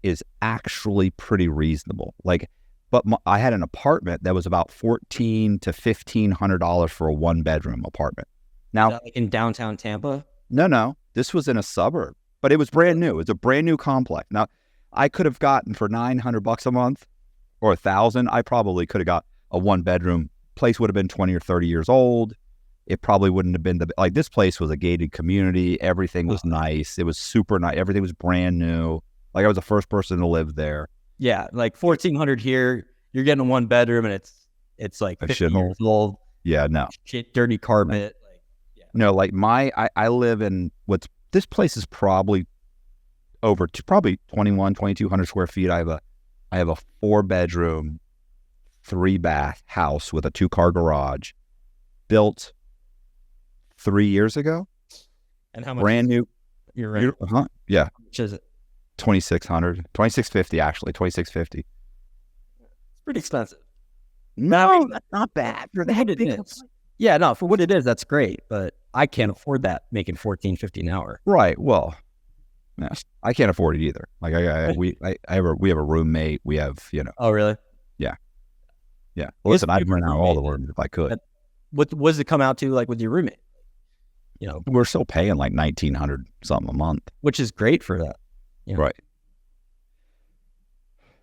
S4: is actually pretty reasonable. Like, but I had an apartment that was about $1,400 to $1,500 for a 1-bedroom apartment. Now,
S3: Like in downtown Tampa.
S4: no, this was in a suburb, but it was brand new. It was a brand new complex. Now, I could have gotten for $900 a month or $1,000. I probably could have got a 1-bedroom. Place would have been 20 or 30 years old. It probably wouldn't have been like, this place was a gated community. Everything was nice. It was super nice. Everything was brand new. Like, I was the first person to live there.
S3: Yeah, like 1,400 here. You're getting a 1-bedroom, and it's like
S4: A
S3: 50
S4: shithole.
S3: years old.
S4: Yeah, no.
S3: Shit, dirty carpet. Like, yeah.
S4: No, like I live in this place is probably over to probably 2,200 square feet. I have a 4-bedroom, 3-bath house with a 2-car garage, built 3 years ago.
S3: And how much?
S4: Brand new.
S3: You're right.
S4: Yeah.
S3: How much is it?
S4: 2,600, 2,650 actually, 2,650.
S3: It's pretty expensive.
S4: No, that's not bad for
S3: For what it is. Yeah, no, for what it is, that's great. But I can't afford that making $14.50 an hour.
S4: Right. Well, yeah, I can't afford it either. Like we have a roommate. We have, you know.
S3: Oh, really?
S4: Yeah. Well, listen, I'd rent out all the rooms if I could.
S3: What does it come out to, like, with your roommate? You know,
S4: We're still paying like $1,900 something a month.
S3: which is great for that. Yeah.
S4: Right.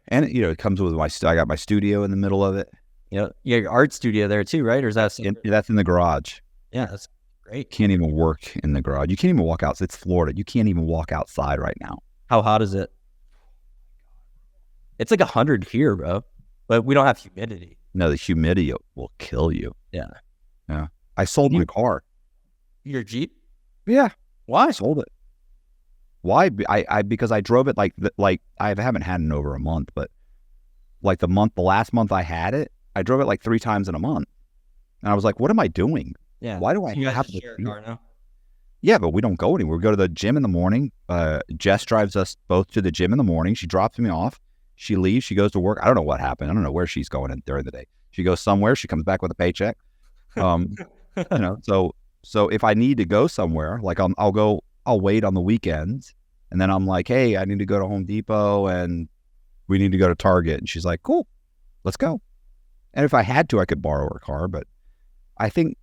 S4: And it comes with I got my studio in the middle of it.
S3: You know, you got your art studio there too, right? Or is that
S4: That's in the garage.
S3: yeah, that's great.
S4: Can't even work in the garage. You can't even walk out. It's Florida. You can't even walk outside right now.
S3: How hot is it? It's like 100 here, bro. But we don't have humidity.
S4: No, the humidity will kill you.
S3: Yeah.
S4: Yeah. I sold my car.
S3: Your Jeep?
S4: Yeah.
S3: Why?
S4: I sold it. Why? Because I drove it like I haven't had it in over a month, but like the last month I had it, I drove it like 3 times in a month. And I was like, what am I doing?
S3: Yeah.
S4: Why do I
S3: You guys
S4: have
S3: just share a
S4: to?
S3: car now?
S4: Yeah, but we don't go anywhere. We go to the gym in the morning. Jess drives us both to the gym in the morning. She drops me off. She leaves. She goes to work. I don't know what happened. I don't know where she's going during the day. She goes somewhere. She comes back with a paycheck. So if I need to go somewhere, like I'll wait on the weekends. And then I'm like, hey, I need to go to Home Depot and we need to go to Target. And she's like, cool, let's go. And if I had to, I could borrow her car. But I think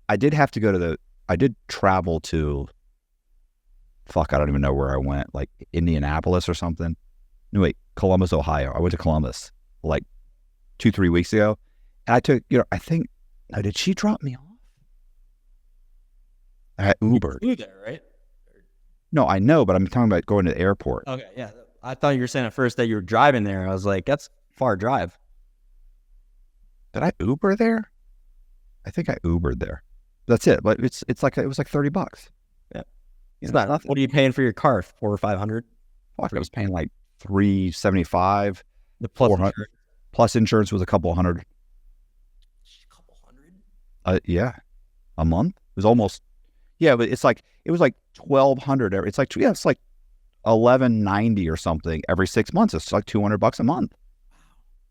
S4: I did have to I did travel to, I don't even know where I went, like Indianapolis or something. No, wait, Columbus, Ohio. I went to Columbus like 2-3 weeks ago. And I took, I think, did she drop me off? I had Uber.
S3: You flew there, right?
S4: No, I know, but I'm talking about going to the airport.
S3: Okay, yeah. I thought you were saying at first that you were driving there. I was like, that's a far drive.
S4: Did I Uber there? I think I Ubered there. That's it. But it was like $30.
S3: Yeah.
S4: It's not nothing.
S3: What are you paying for your car? $400 or $500?
S4: Fuck, I was paying like $375.
S3: The plus
S4: 400.
S3: insurance.
S4: Plus insurance was a couple hundred.
S3: A couple hundred?
S4: Yeah. A month? It was almost, yeah, but it was like 1,200. It's like $1,190 or something every 6 months. It's like $200 a month.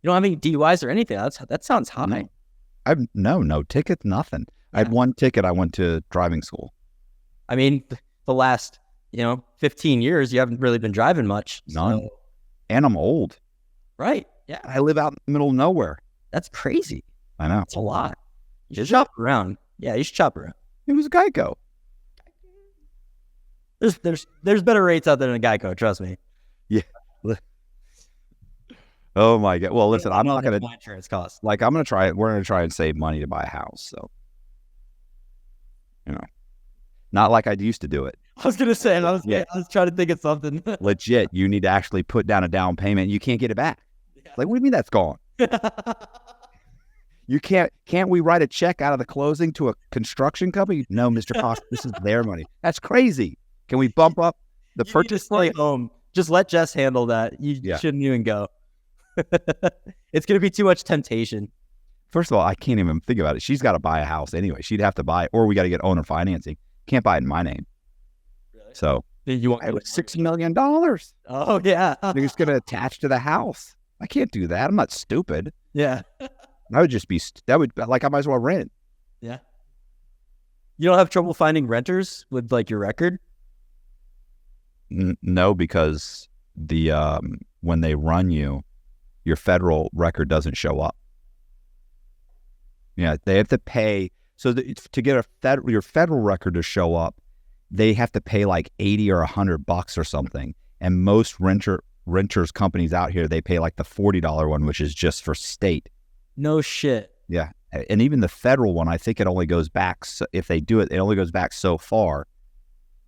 S3: You don't have any DUIs or anything. That sounds high.
S4: No. I've no tickets, nothing. I had one ticket. I went to driving school.
S3: I mean, the last, 15 years, you haven't really been driving much.
S4: None.
S3: So,
S4: And I'm old.
S3: right. Yeah.
S4: I live out in the middle of nowhere.
S3: That's crazy.
S4: I know.
S3: That's a lot. You should
S4: Is it?
S3: shop around. Yeah, you should shop around.
S4: It was Geico.
S3: There's better rates out there than Geico, trust me.
S4: Yeah. Oh my God. Well, listen, I'm not going to,
S3: my insurance costs.
S4: we're going to try and save money to buy a house. So, not like I used to do it.
S3: I was gonna say, I was trying to think of something.
S4: Legit, you need to actually put down a down payment. You can't get it back.
S3: Yeah.
S4: Like, what do you mean that's gone? You can't we write a check out of the closing to a construction company? No, Mr. Cox, this is their money. That's crazy. Can we bump up the purchase
S3: stay
S4: price?
S3: home. Just let Jess handle that. You shouldn't even go. It's gonna be too much temptation.
S4: First of all, I can't even think about it. She's got to buy a house anyway. She'd have to buy it, or we got to get owner financing. Can't buy it in my name.
S3: Really?
S4: So
S3: You want
S4: it was $6 million.
S3: Oh yeah.
S4: They're just going to attach to the house. I can't do that. I'm not stupid.
S3: Yeah.
S4: I would just be, I might as well rent.
S3: Yeah. You don't have trouble finding renters with like your record?
S4: No, because when they run you, your federal record doesn't show up. Yeah, they have to pay. So to get your federal record to show up, they have to pay like $80 or $100 or something. And most renters companies out here, they pay like the $40 one, which is just for state.
S3: No shit.
S4: Yeah, and even the federal one, I think it only goes back. If they do it, it only goes back so far,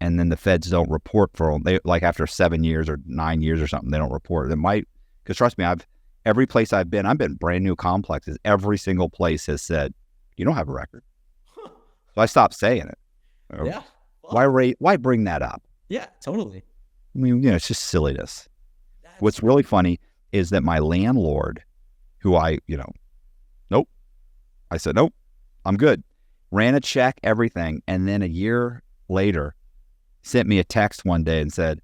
S4: and then the feds don't report for them. They like after 7 years or 9 years or something, they don't report. It might, because trust me, every place I've been brand new complexes. Every single place has said, you don't have a record. So I stopped saying it.
S3: Yeah.
S4: Why bring that up?
S3: Yeah, totally.
S4: I mean, it's just silliness. What's really funny is that my landlord, who nope. I said, nope, I'm good. Ran a check, everything. And then a year later, sent me a text one day and said,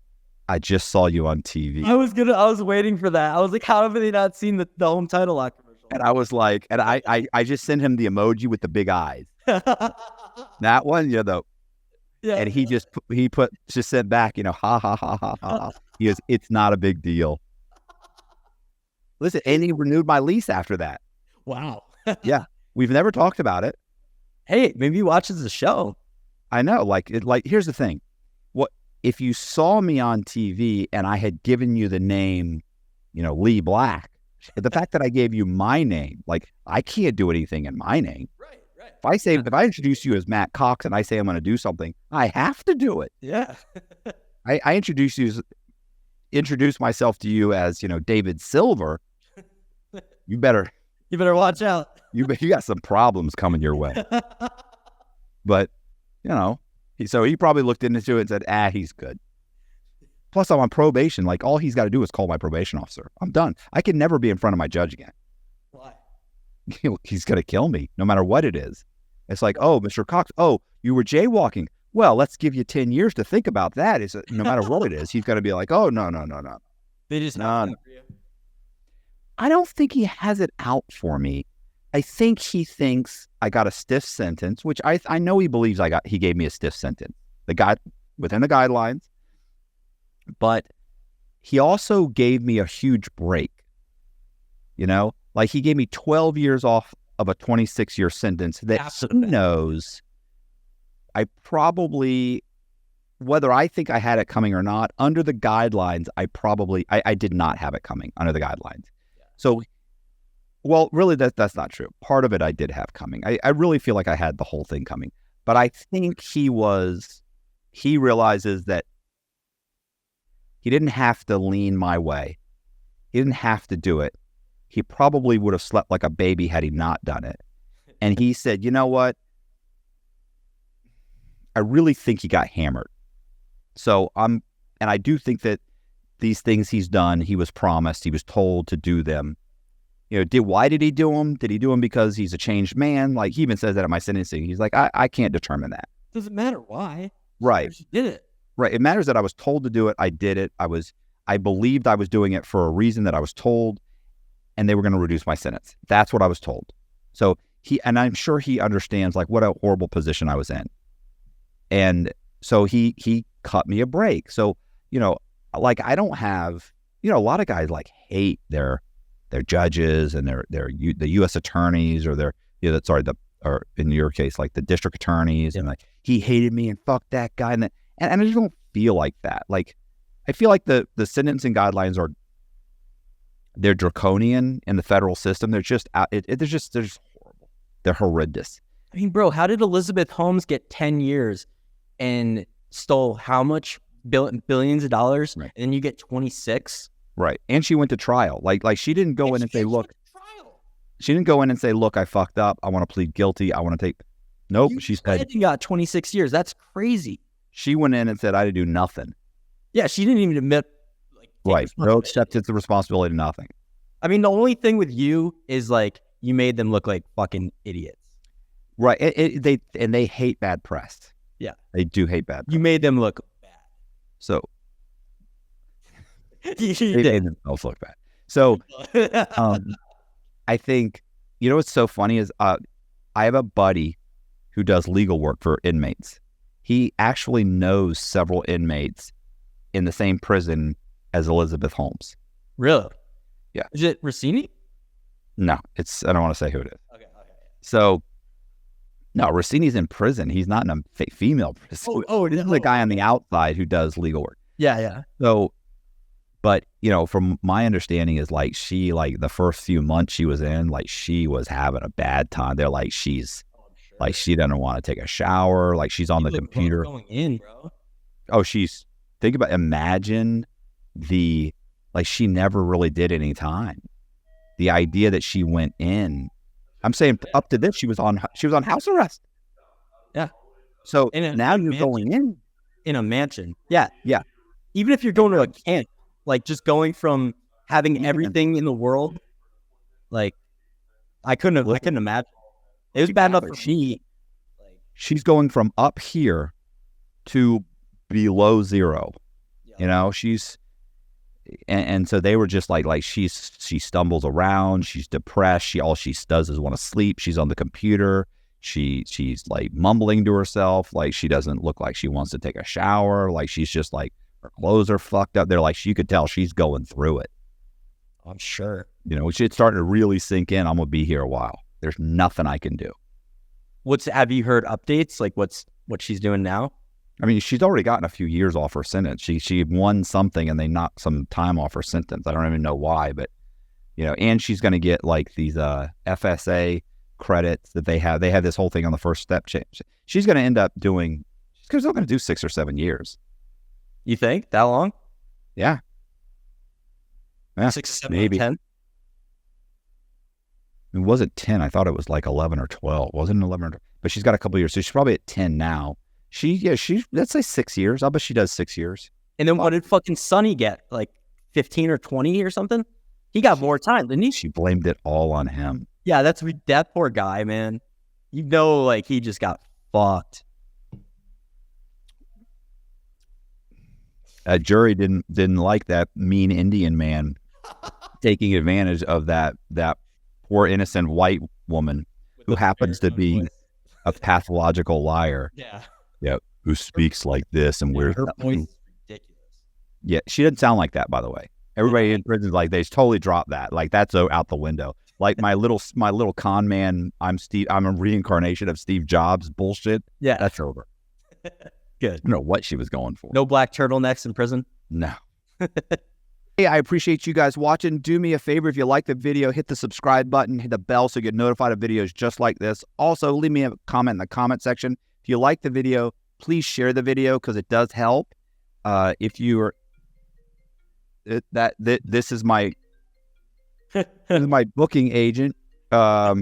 S4: I just saw you on TV.
S3: I was waiting for that. I was like, how have they not seen the home title lock commercial?
S4: And I was like, and I just sent him the emoji with the big eyes. That one,
S3: yeah.
S4: And he just sent back, ha ha ha ha ha. He goes, it's not a big deal. Listen, and he renewed my lease after that.
S3: Wow.
S4: Yeah. We've never talked about it.
S3: Hey, maybe he watches the show.
S4: I know. Here's the thing. What if you saw me on TV and I had given you the name, Lee Black, the fact that I gave you my name, I can't do anything in my name.
S3: Right.
S4: If I introduce you as Matt Cox and I say I'm going to do something, I have to do it.
S3: Yeah.
S4: I introduce myself to you as, David Silver. You better
S3: watch out.
S4: You got some problems coming your way. But, so he probably looked into it and said, he's good. Plus, I'm on probation. All he's got to do is call my probation officer. I'm done. I can never be in front of my judge again.
S3: Why?
S4: He's going to kill me, no matter what it is. It's like, oh, Mr. Cox, you were jaywalking. Well, let's give you 10 years to think about that. No matter what it is, he's going to be like, oh, no.
S3: They just
S4: No.
S3: have that for you.
S4: I don't think he has it out for me. I think he thinks I got a stiff sentence, which I know he believes he gave me a stiff sentence. The guy within the guidelines, but he also gave me a huge break. He gave me 12 years off of a 26-year sentence that
S3: Absolutely.
S4: He knows I probably, whether I think I had it coming or not, under the guidelines, I did not have it coming under the guidelines. Yeah. So, well, really, that's not true. Part of it I did have coming. I really feel like I had the whole thing coming. But I think he realizes that he didn't have to lean my way. He didn't have to do it. He probably would have slept like a baby had he not done it. And he said, you know what? I really think he got hammered. So and I do think that these things he's done, he was promised, he was told to do them. Why did he do them? Did he do them because he's a changed man? He even says that at my sentencing. He's like, I can't determine that.
S3: Doesn't matter why.
S4: Right.
S3: You did it.
S4: Right. It matters that I was told to do it. I did it. I believed I was doing it for a reason that I was told, and they were going to reduce my sentence. That's what I was told. So and I'm sure he understands what a horrible position I was in. And so he cut me a break. So, I don't have, a lot of guys hate their judges and the U.S. attorneys or or in your case, the district attorneys. Yeah. And he hated me and fuck that guy. And I just don't feel like that. I feel like the sentencing guidelines they're draconian in the federal system. They're just they're just horrible. They're horrendous.
S3: I mean, bro, how did Elizabeth Holmes get 10 years and stole how much billions of dollars,
S4: Right.
S3: and then you get 26.
S4: Right. And she went to trial. Like she didn't go in and say, look, she didn't go in and say, look, I fucked up. I want to plead guilty. I want to take. Nope. She said
S3: You got 26 years. That's crazy.
S4: she went in and said, I did do nothing.
S3: Yeah, she didn't even admit. Like, take
S4: Right. No,
S3: responsibility.
S4: accepted the responsibility to nothing.
S3: I mean, the only thing with you is like you made them look like fucking idiots.
S4: Right. They hate bad press.
S3: Yeah.
S4: They do hate bad press.
S3: You made them look
S4: So
S3: bad.
S4: they made themselves look bad. So I think, you know what's so funny is I have a buddy who does legal work for inmates. He actually knows several inmates in the same prison as Elizabeth Holmes.
S3: Really?
S4: Yeah.
S3: Is it Rossini?
S4: No, I don't want to say who it is.
S3: Okay.
S4: So, no, Rossini's in prison. He's not in a female prison. This is the guy on the outside who does legal work.
S3: Yeah.
S4: So, but, from my understanding is like she, like the first few months she was in, like she was having a bad time. They're like, like she doesn't want to take a shower. Like she's on the computer.
S3: Going in, bro.
S4: Oh, imagine like she never really did any time. The idea that she went in, I'm saying up to this, she was on house arrest.
S3: Yeah.
S4: So
S3: In
S4: now
S3: a
S4: you're going
S3: in a mansion. Yeah.
S4: Yeah.
S3: Even if you're going to a camp, like just going from having everything in the world, like I couldn't imagine. It was bad enough for me.
S4: she's going from up here to below zero.
S3: Yeah.
S4: She's and so they were just like she stumbles around, she's depressed, all she does is want to sleep, she's on the computer, she's like mumbling to herself, like she doesn't look like she wants to take a shower, like she's just like her clothes are fucked up. They're like, you could tell she's going through it.
S3: I'm sure.
S4: It's starting to really sink in. I'm gonna be here a while. There's nothing I can do.
S3: Have you heard updates? Like what she's doing now?
S4: I mean, she's already gotten a few years off her sentence. She won something and they knocked some time off her sentence. I don't even know why, but and she's going to get like these FSA credits that they have. They have this whole thing on the first step change. She's going to end up doing. She's still going to do 6 or 7 years.
S3: You think that long?
S4: Yeah.
S3: 6, 7,
S4: maybe.
S3: 10?
S4: It wasn't 10. I thought it was like 11 or 12. It wasn't 11 but she's got a couple years. So she's probably at 10 now. Let's say 6 years. I'll bet she does 6 years.
S3: And then what did fucking Sonny get? Like 15 or 20 or something? He got more time, didn't he?
S4: She blamed it all on him.
S3: Yeah, that poor guy, man. Like he just got fucked.
S4: A jury didn't like that mean Indian man taking advantage of that poor innocent white woman who happens to be a pathological liar.
S3: Yeah.
S4: Yeah, who speaks like this and wears.
S3: Her voice is ridiculous.
S4: Yeah, she didn't sound like that, by the way. Everybody in prison like they totally dropped that. Like that's out the window. Like my little con man. I'm a reincarnation of Steve Jobs bullshit.
S3: Yeah,
S4: that's over.
S3: Good.
S4: I don't know what she was going for.
S3: No black turtlenecks in prison.
S4: No. Hey, I appreciate you guys watching. Do me a favor, if you like the video, hit the subscribe button, hit the bell so you get notified of videos just like this. Also, leave me a comment in the comment section. If you like the video, please share the video because it does help. If you are this is my booking agent. So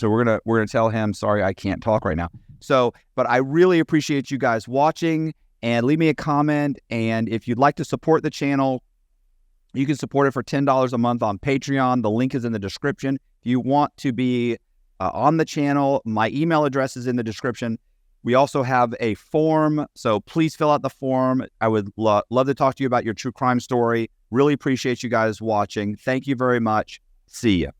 S4: we're gonna tell him, sorry, I can't talk right now. So, but I really appreciate you guys watching, and leave me a comment. And if you'd like to support the channel, you can support it for $10 a month on Patreon. The link is in the description. If you want to be on the channel, my email address is in the description. We also have a form, so please fill out the form. I would love to talk to you about your true crime story. Really appreciate you guys watching. Thank you very much. See ya.